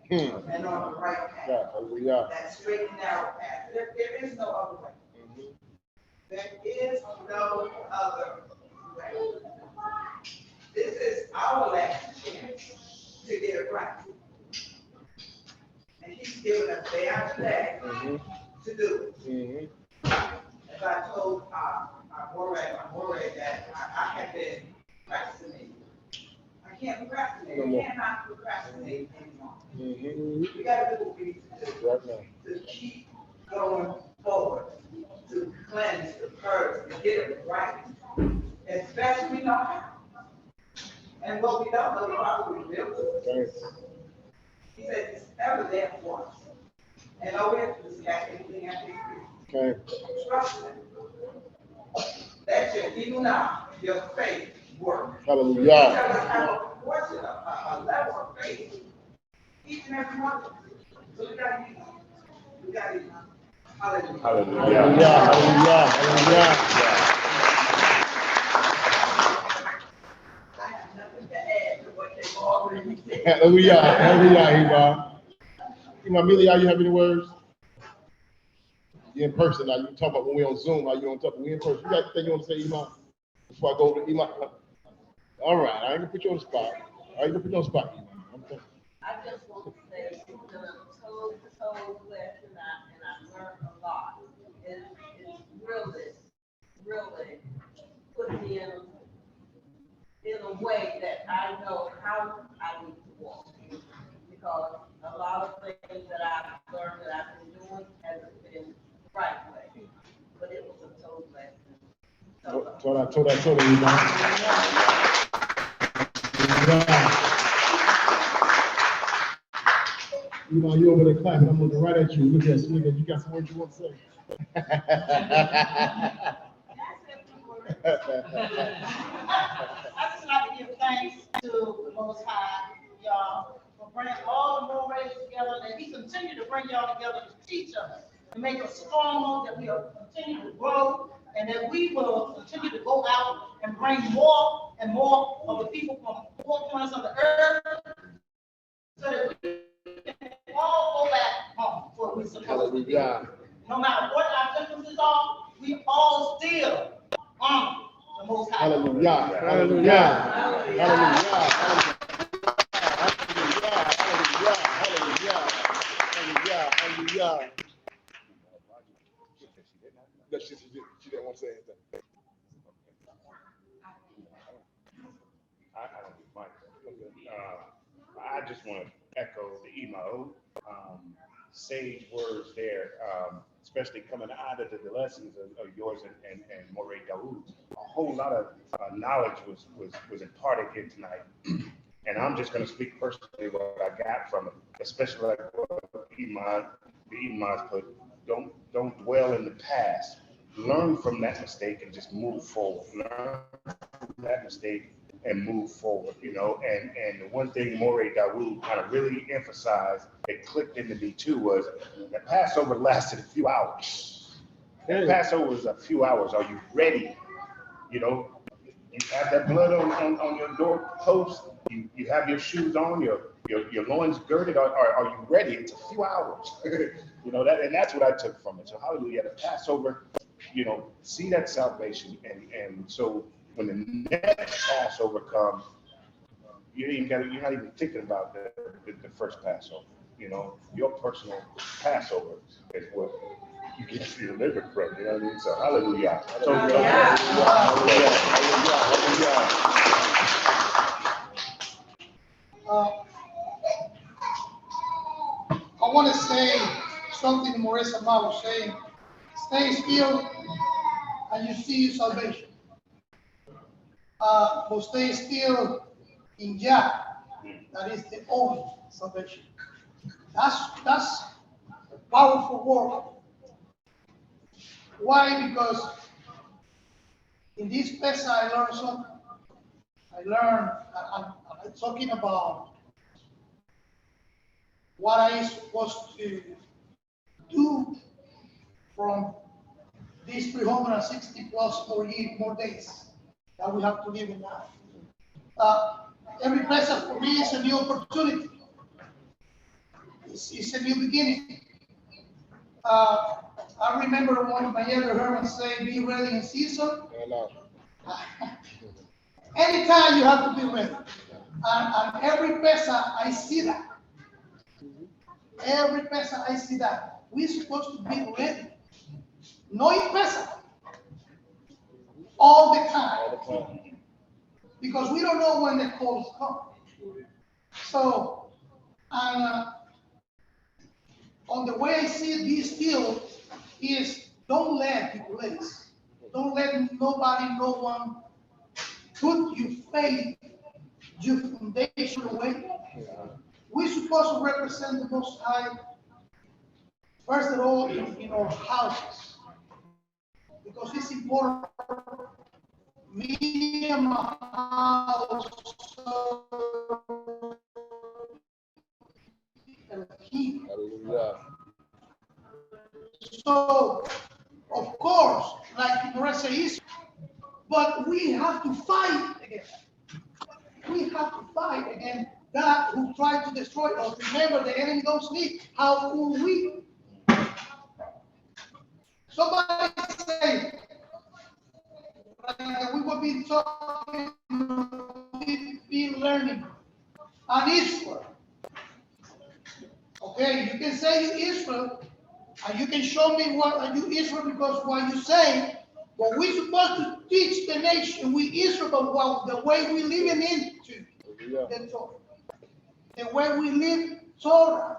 and on the right path. That straight and narrow path. There is no other way. There is no other way. This is our last chance to get it right. And he's given us day after day to do it. As I told our Moreh that I have been procrastinating. I can't procrastinate. We cannot procrastinate anymore. We got to do what we need to do to keep going forward, to cleanse, to purge, to get it right, as best we know how. And what we don't know, probably reveal to us. He said it's ever there for us. And all we have to do is catch anything after you. Trust him. That's your even now, your faith work. Hallelujah. You have a portion of a level of faith, each and every one of us. So we got to use it. We got to use it. Hallelujah. Hallelujah. Hallelujah. Hallelujah. I have nothing to add to what they've already said. Hallelujah. Hallelujah. Imam Amelia, you have any words? You in person now. You talk about when we're on Zoom. Now you on top. We in person. You got anything you want to say, Imam? Before I go to Imam. All right. I ain't gonna put you on the spot. Okay. I just want to say it's been a total lesson, and I learned a lot. It's really put me in a way that I know how I need to walk. Because a lot of things that I've learned that I've been doing hasn't been the right way. But it was a total lesson. Told you, man. You know, you over there clapping. I'm looking right at you. Look at you. You got some words you want to say? I just like to give thanks to the Most High, y'all, for bringing all the Morehs together, that He continue to bring y'all together to teach us, to make us stronger, that we will continue to grow, and that we will continue to go out and bring more and more of the people from four corners of the earth, so that we can all go back home where we're supposed to be. No matter what our differences are, we all still honor the Most High. Hallelujah. Hallelujah. Hallelujah. Hallelujah. Hallelujah. Hallelujah. Hallelujah. Hallelujah. No, she didn't want to say anything. I don't do much. I just want to echo the email, sage words there, especially coming out of the lessons of yours and Moreh Daud. A whole lot of knowledge was imparted here tonight. And I'm just going to speak personally what I got from it, especially like what Imaz put. Don't dwell in the past. Learn from that mistake and just move forward. Learn from that mistake and move forward, you know. And the one thing Moreh Daud kind of really emphasized that clicked into me too was that Passover lasted a few hours. That Passover was a few hours. Are you ready? You know, you have that blood on your doorpost. You have your shoes on, your loins girded. Are you ready? It's a few hours. You know that, and that's what I took from it. So hallelujah, the Passover, you know, see that salvation, and so when the next Passover comes, you're not even thinking about the first Passover. You know, your personal Passover is what you get to be delivered from. You know what I mean? So hallelujah. So, I want to say something Moreh Samak was saying. Stay still and you see your salvation. But stay still in Jah. That is the only salvation. That's powerful word. Why? Because in this Pesach I learned something. I'm talking about what I am supposed to do from these 360 plus more days that we have to live in now. Every Pesach for me is a new opportunity. It's a new beginning. I remember one of my elder Herman say, be ready in season. Anytime you have to be ready. And every Pesach I see that. Every Pesach I see that. We're supposed to be ready. No in Pesach. All the time. Because we don't know when the calls come. So, on the way I see it, be still, is don't let people lazy. Don't let nobody, no one put your faith, your foundation away. We're supposed to represent the Most High, first of all, in our houses. Because it's important. Me and my house Hallelujah. So, of course, like Moreh says, but we have to fight again. We have to fight against that who tried to destroy us. Remember, the enemy don't sleep. How will we? Somebody say, we will be talking, we've been learning on Israel. Okay, you can say you Israel, and you can show me what are you Israel because what you say, but we're supposed to teach the nation, we Israel, about the way we live into the Torah. The way we live Torah.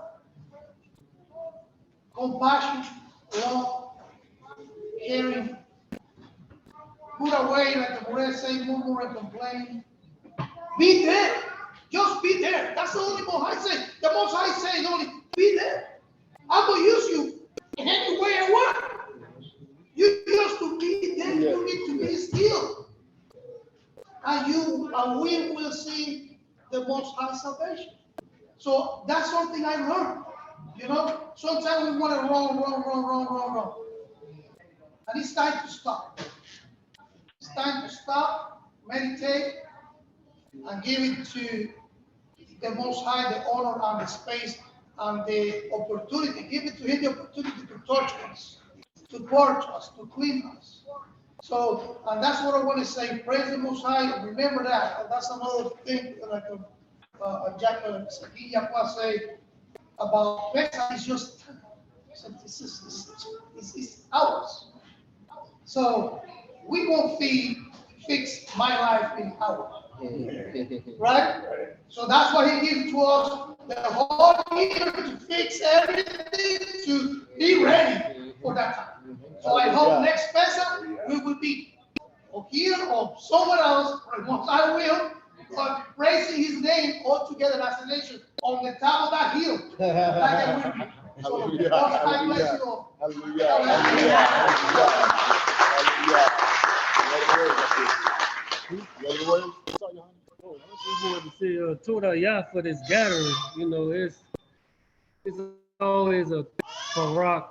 Compassion, love, caring. Put away, like the Moreh say, murmur and complain. Be there. Just be there. That's the only Most High say. The Most High say is only be there. I'm going to use you in any way I want. You just to be there. You need to be still. And we will see the Most High salvation. So that's something I learned. You know, sometimes we want to run. And it's time to stop. It's time to stop, meditate, and give it to the Most High, the honor and the space and the opportunity. Give it to Him the opportunity to touch us, to purge us, to clean us. So, and that's what I want to say. Praise the Most High. Remember that. And that's another thing like Jack say about Pesach. It's just it's ours. So we won't fix my life in our life. Right? So that's why he gives to us the whole year to fix everything, to be ready for that time. So I hope next Pesach we will be or here or somewhere else, or once I will, but praising his name all together as a nation on the top of that hill. Like I will be. So, Hallelujah. Lord, I bless you all. Hallelujah. Hallelujah. I just wanted to say, Toda Yah for this gathering. You know, it's always a Barak,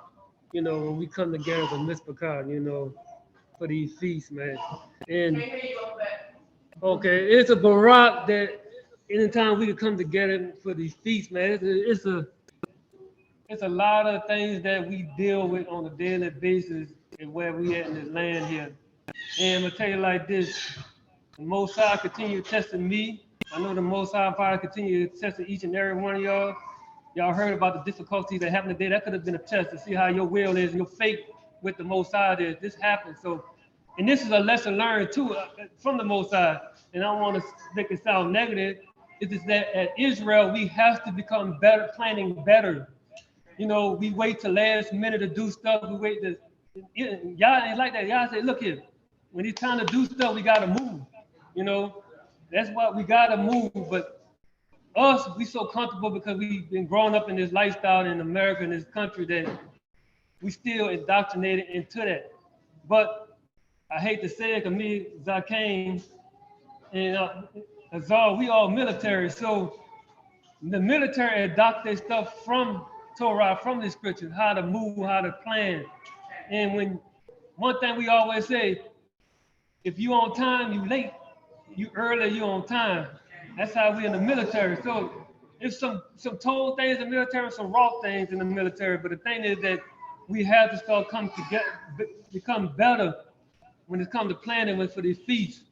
you know, when we come together as a Mitzvah, you know, for these feasts, man. And okay, it's a Barak that anytime we can come together for these feasts, man, it's a lot of things that we deal with on a daily basis and where we at in this land here. And I'm gonna tell you like this, the Most High continue testing me. I know the Most High probably continue testing each and every one of y'all. Y'all heard about the difficulties that happened today. That could have been a test to see how your will is, your faith with the Most High is. This happened. So, and this is a lesson learned too from the Most High. And I don't want to make it sound negative. It is that at Israel, we have to become better, planning better. You know, we wait till last minute to do stuff. We wait to, y'all ain't like that. Y'all say, look here, when it's time to do stuff, we got to move. You know, that's why we got to move. But us, we so comfortable because we've been growing up in this lifestyle in America, in this country, that we still indoctrinated into that. But I hate to say it, because me, Zakane, and Azar, we all military. So the military adopt their stuff from Torah, from the scriptures, how to move, how to plan. And when one thing we always say, if you on time, you late. You early, you on time. That's how we in the military. So there's some told things in the military, some raw things in the military. But the thing is that we have to start coming together, become better when it comes to planning for these feasts.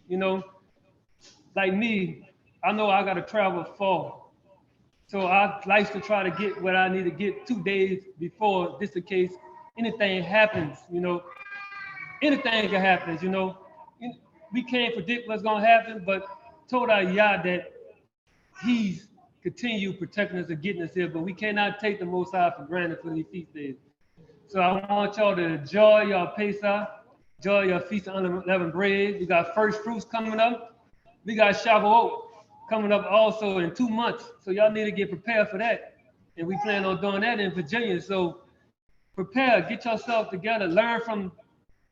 You know, like me, I know I got to travel far. So I like to try to get what I need to get 2 days before, just in case anything happens, you know. Anything can happen, you know. We can't predict what's going to happen, but told our Yah that he's continue protecting us and getting us here, but we cannot take the Most High for granted for these feast days. So I want y'all to enjoy your Pesach, enjoy your Feast of Unleavened Bread. We got first fruits coming up. We got Shavuot coming up also in 2 months. So y'all need to get prepared for that. And we plan on doing that in Virginia. So prepare, get yourself together, learn from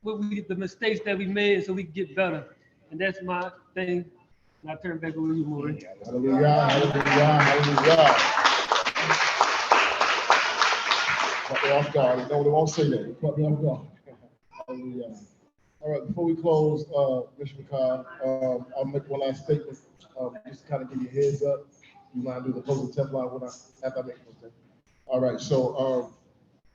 the mistakes that we made so we can get better. And that's my thing. And I turn back over to you, Moreh. Hallelujah, hallelujah, hallelujah. Caught me off guard. No, they won't say that. Caught me off guard. Hallelujah. All right, before we close, Mr. McCall, I'll make one last statement. Just to kind of give you a heads up. You mind doing the closing template after I make something? All right, so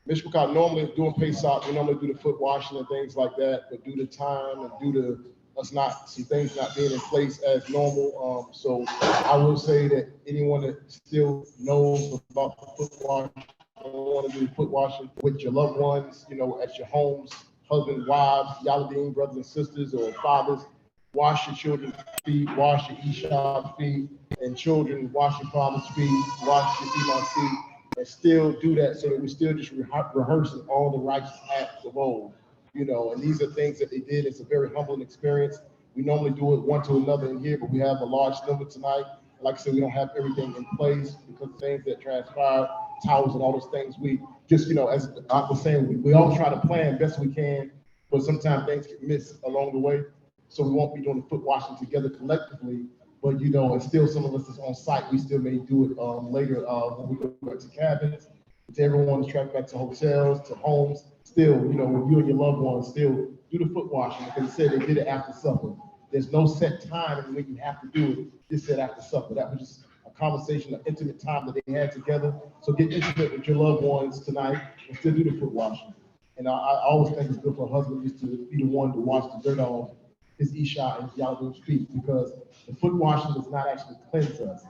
Mr. McCall, normally doing Pesach, we normally do the foot washing and things like that, but due to time and due to some things not being in place as normal. So I will say that anyone that still knows about the foot washing, want to do foot washing with your loved ones, you know, at your homes, husbands, wives, Yaladim, brothers and sisters, or fathers, wash your children's feet, wash your Isha's feet, and children, wash your father's feet, wash your Iman's feet, and still do that so that we're still just rehearsing all the righteous acts of old. You know, and these are things that they did. It's a very humbling experience. We normally do it one to another in here, but we have a large number tonight. Like I said, we don't have everything in place because of things that transpired, towels and all those things. We just, you know, as I was saying, we all try to plan best we can, but sometimes things get missed along the way. So we won't be doing the foot washing together collectively, but you know, and still some of us is on site. We still may do it later when we go back to cabins, to everyone's tracked back to hotels, to homes. Still, you know, when you and your loved ones still do the foot washing, because they said they did it after supper. There's no set time when you have to do it. They said after supper. That was just a conversation, an intimate time that they had together. So get intimate with your loved ones tonight and still do the foot washing. And I always think it's good for a husband just to be the one to wash the dirt off his Isha and Yahweh's feet, because the foot washing does not actually cleanse us.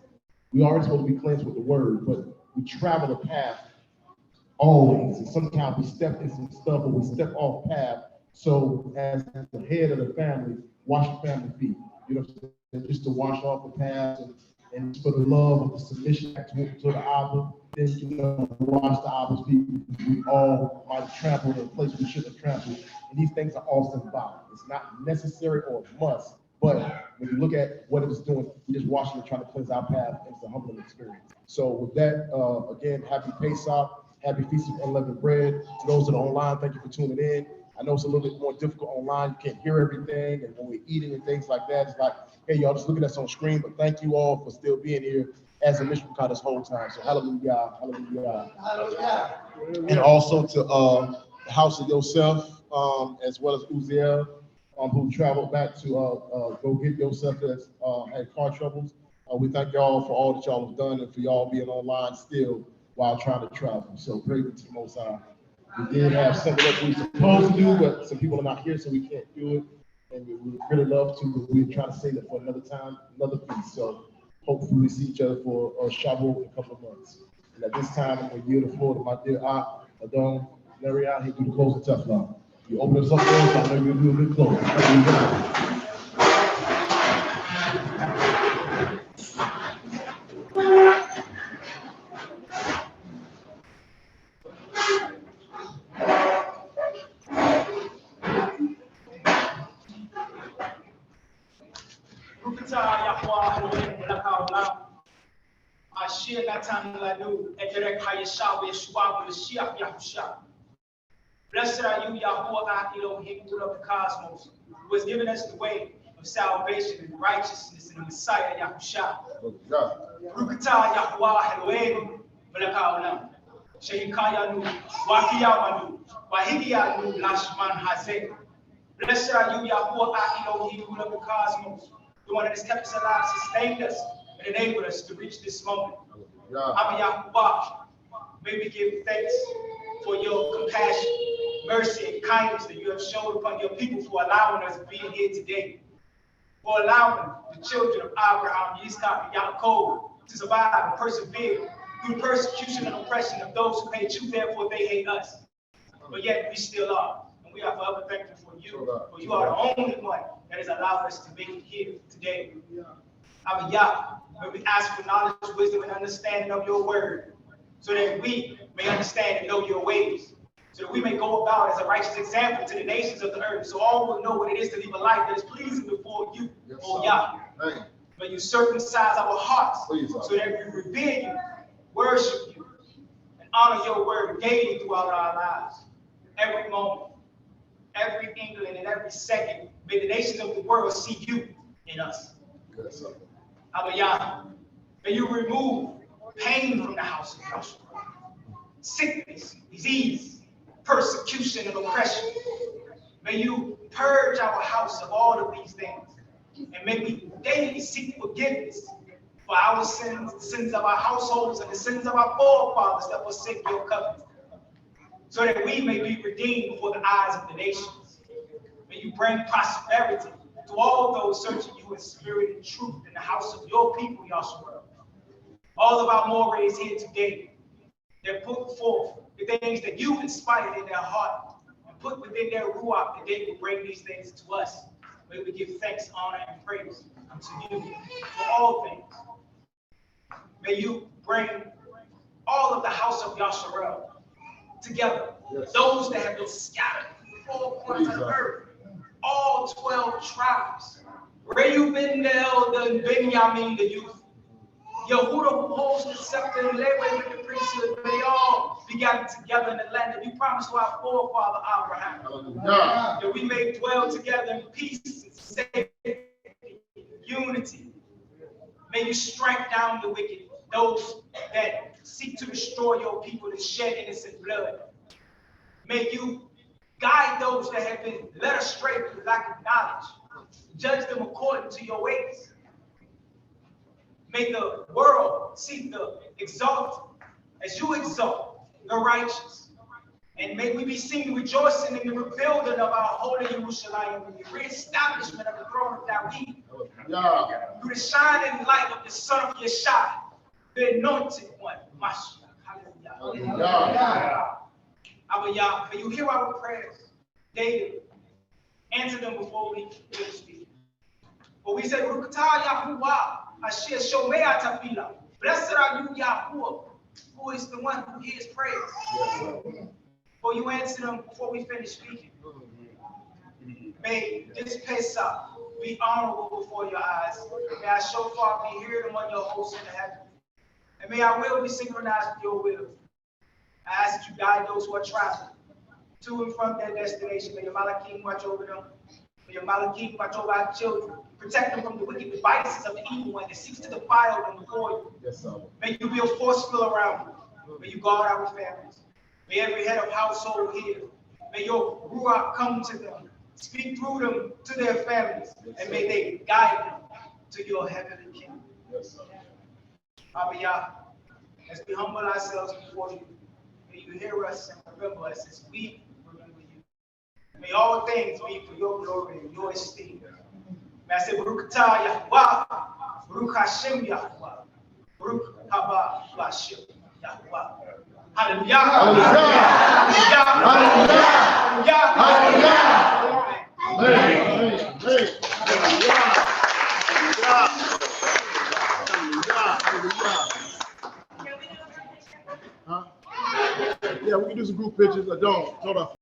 We are supposed to be cleansed with the word, but we travel the path always. And sometimes we step in some stuff, or we step off path So as the head of the family, wash your family feet. You know, just to wash off the past and for the love of the submission to the Abba, then you know, wash the Abba's feet. We all might have trampled in a place we shouldn't have trampled. And these things are all symbolic. It's not necessary or a must, but when you look at what it's doing, we just washing and trying to cleanse our path. It's a humbling experience. So with that, again, happy Pesach, happy Feast of Unleavened Bread. To those that are online, thank you for tuning in. I know it's a little bit more difficult online. You can't hear everything, and when we're eating and things like that, it's like, hey, y'all just looking at us on screen, but thank you all for still being here as a mission this whole time. So hallelujah, hallelujah. Hallelujah. And also to the house of Yosef, as well as Uziel, who traveled back to go get Yosef that had car troubles. We thank y'all for all that y'all have done and for y'all being online still while trying to travel. So praise be to the Most High. We did have something that we were supposed to do, but some people are not here, so we can't do it. And we would really love to, but we're trying to save it for another time, another piece. So hopefully we see each other for a Shavuot in a couple of months. And at this time, I'm going to yield the floor to my dear aunt, Adon, Neriyah. He do the closing tough love. You open us up first, I know you'll do a good close. Blessed are you, Yahuwah Elohim, Lord of the cosmos, who has given us the way of salvation and righteousness in the Messiah Yahushua. Rukata Yahuwah Elohim, Velakaolam. Shehikayanu, Wakiyamanu, Wahidiyanu, Lashman Hazeh. Blessed are you, Yahuwah Elohim, Lord of the cosmos, the one that has kept us alive, sustained us, and enabled us to reach this moment. Abba Yahuwah, may we give thanks for your compassion, mercy, and kindness that you have showed upon your people, for allowing us to be here today, for allowing the children of Abraham, Yitzchak, and Yaakov to survive and persevere through persecution and oppression of those who hate you, therefore they hate us. But yet we still are, and we are forever thankful for you, for you are the only one that has allowed us to make it here today. Abba Yah, may we ask for knowledge, wisdom, and understanding of your word, so that we may understand and know your ways, so that we may go about as a righteous example to the nations of the earth, so all will know what it is to live a life that is pleasing before you, O Yah. May you circumcise our hearts, so that we revere you, worship you, and honor your word daily throughout our lives. Every moment, every inkling, and every second, may the nations of the world see you in us. Abba Yah, may you remove pain from the house of Joshua, sickness, disease, persecution, and oppression. May you purge our house of all of these things, and may we daily seek forgiveness for our sins, the sins of our households, and the sins of our forefathers that forsake your covenant, so that we may be redeemed before the eyes of the nations. May you bring prosperity to all those searching you in spirit and truth in the house of your people, Yahshua. All of our Morehs here today, that put forth the things that you inspired in their heart and put within their ruach, that they will bring these things to us. May we give thanks, honor, and praise unto you for all things. May you bring all of the house of Yahshua together. Those that have been scattered in 4 corners of the earth, all 12 tribes. Reuben the elder and Benjamin the youth. Yahudah who holds the scepter and Levi with the priesthood, may they all be gathered together in the land that you promised to our forefather Abraham. That we may dwell together in peace and safety, unity. May you strike down the wicked, those that seek to destroy your people and shed innocent blood. May you guide those that have been led astray through lack of knowledge. Judge them according to your ways. May the world seek to exalt as you exalt the righteous. And may we be seen rejoicing in the rebuilding of our holy Jerusalem and the reestablishment of the throne of Daud. Through the shining light of the Son of Yeshua, the anointed one. Hallelujah. Abba Yah, may you hear our prayers daily answer them before we finish speaking. But we say, Rukata Yahuwah, Asher Shomea Tafila. Blessed are you, Yahuwah, who is the one who hears praise. Will you answer them before we finish speaking? May this Pesach be honorable before your eyes. May our shofar be heard among your hosts in the heaven. And may our will be synchronized with your will. I ask that you guide those who are traveling to and from their destination. May your Malachim watch over them. May your Malachim watch over our children. Protect them from the wicked devices of the evil one that seeks to defile them before you. Yes, sir. May you be a force fill around them. May you guard our families. May every head of household hear. May your Ruach come to them. Speak through them to their families. And may they guide them to your heavenly kingdom. Yes, sir. Abba Yah, as we humble ourselves before you, may you hear us and remember us as we remember you. May all things be for your glory and your esteem. May I say, Baruch atah Yahweh, Baruch Hashem Yahweh, Baruch haba Hashem Yahweh. Hallelujah. Hallelujah. Hallelujah. Yeah, we can do some group pictures. I don't. Hold on.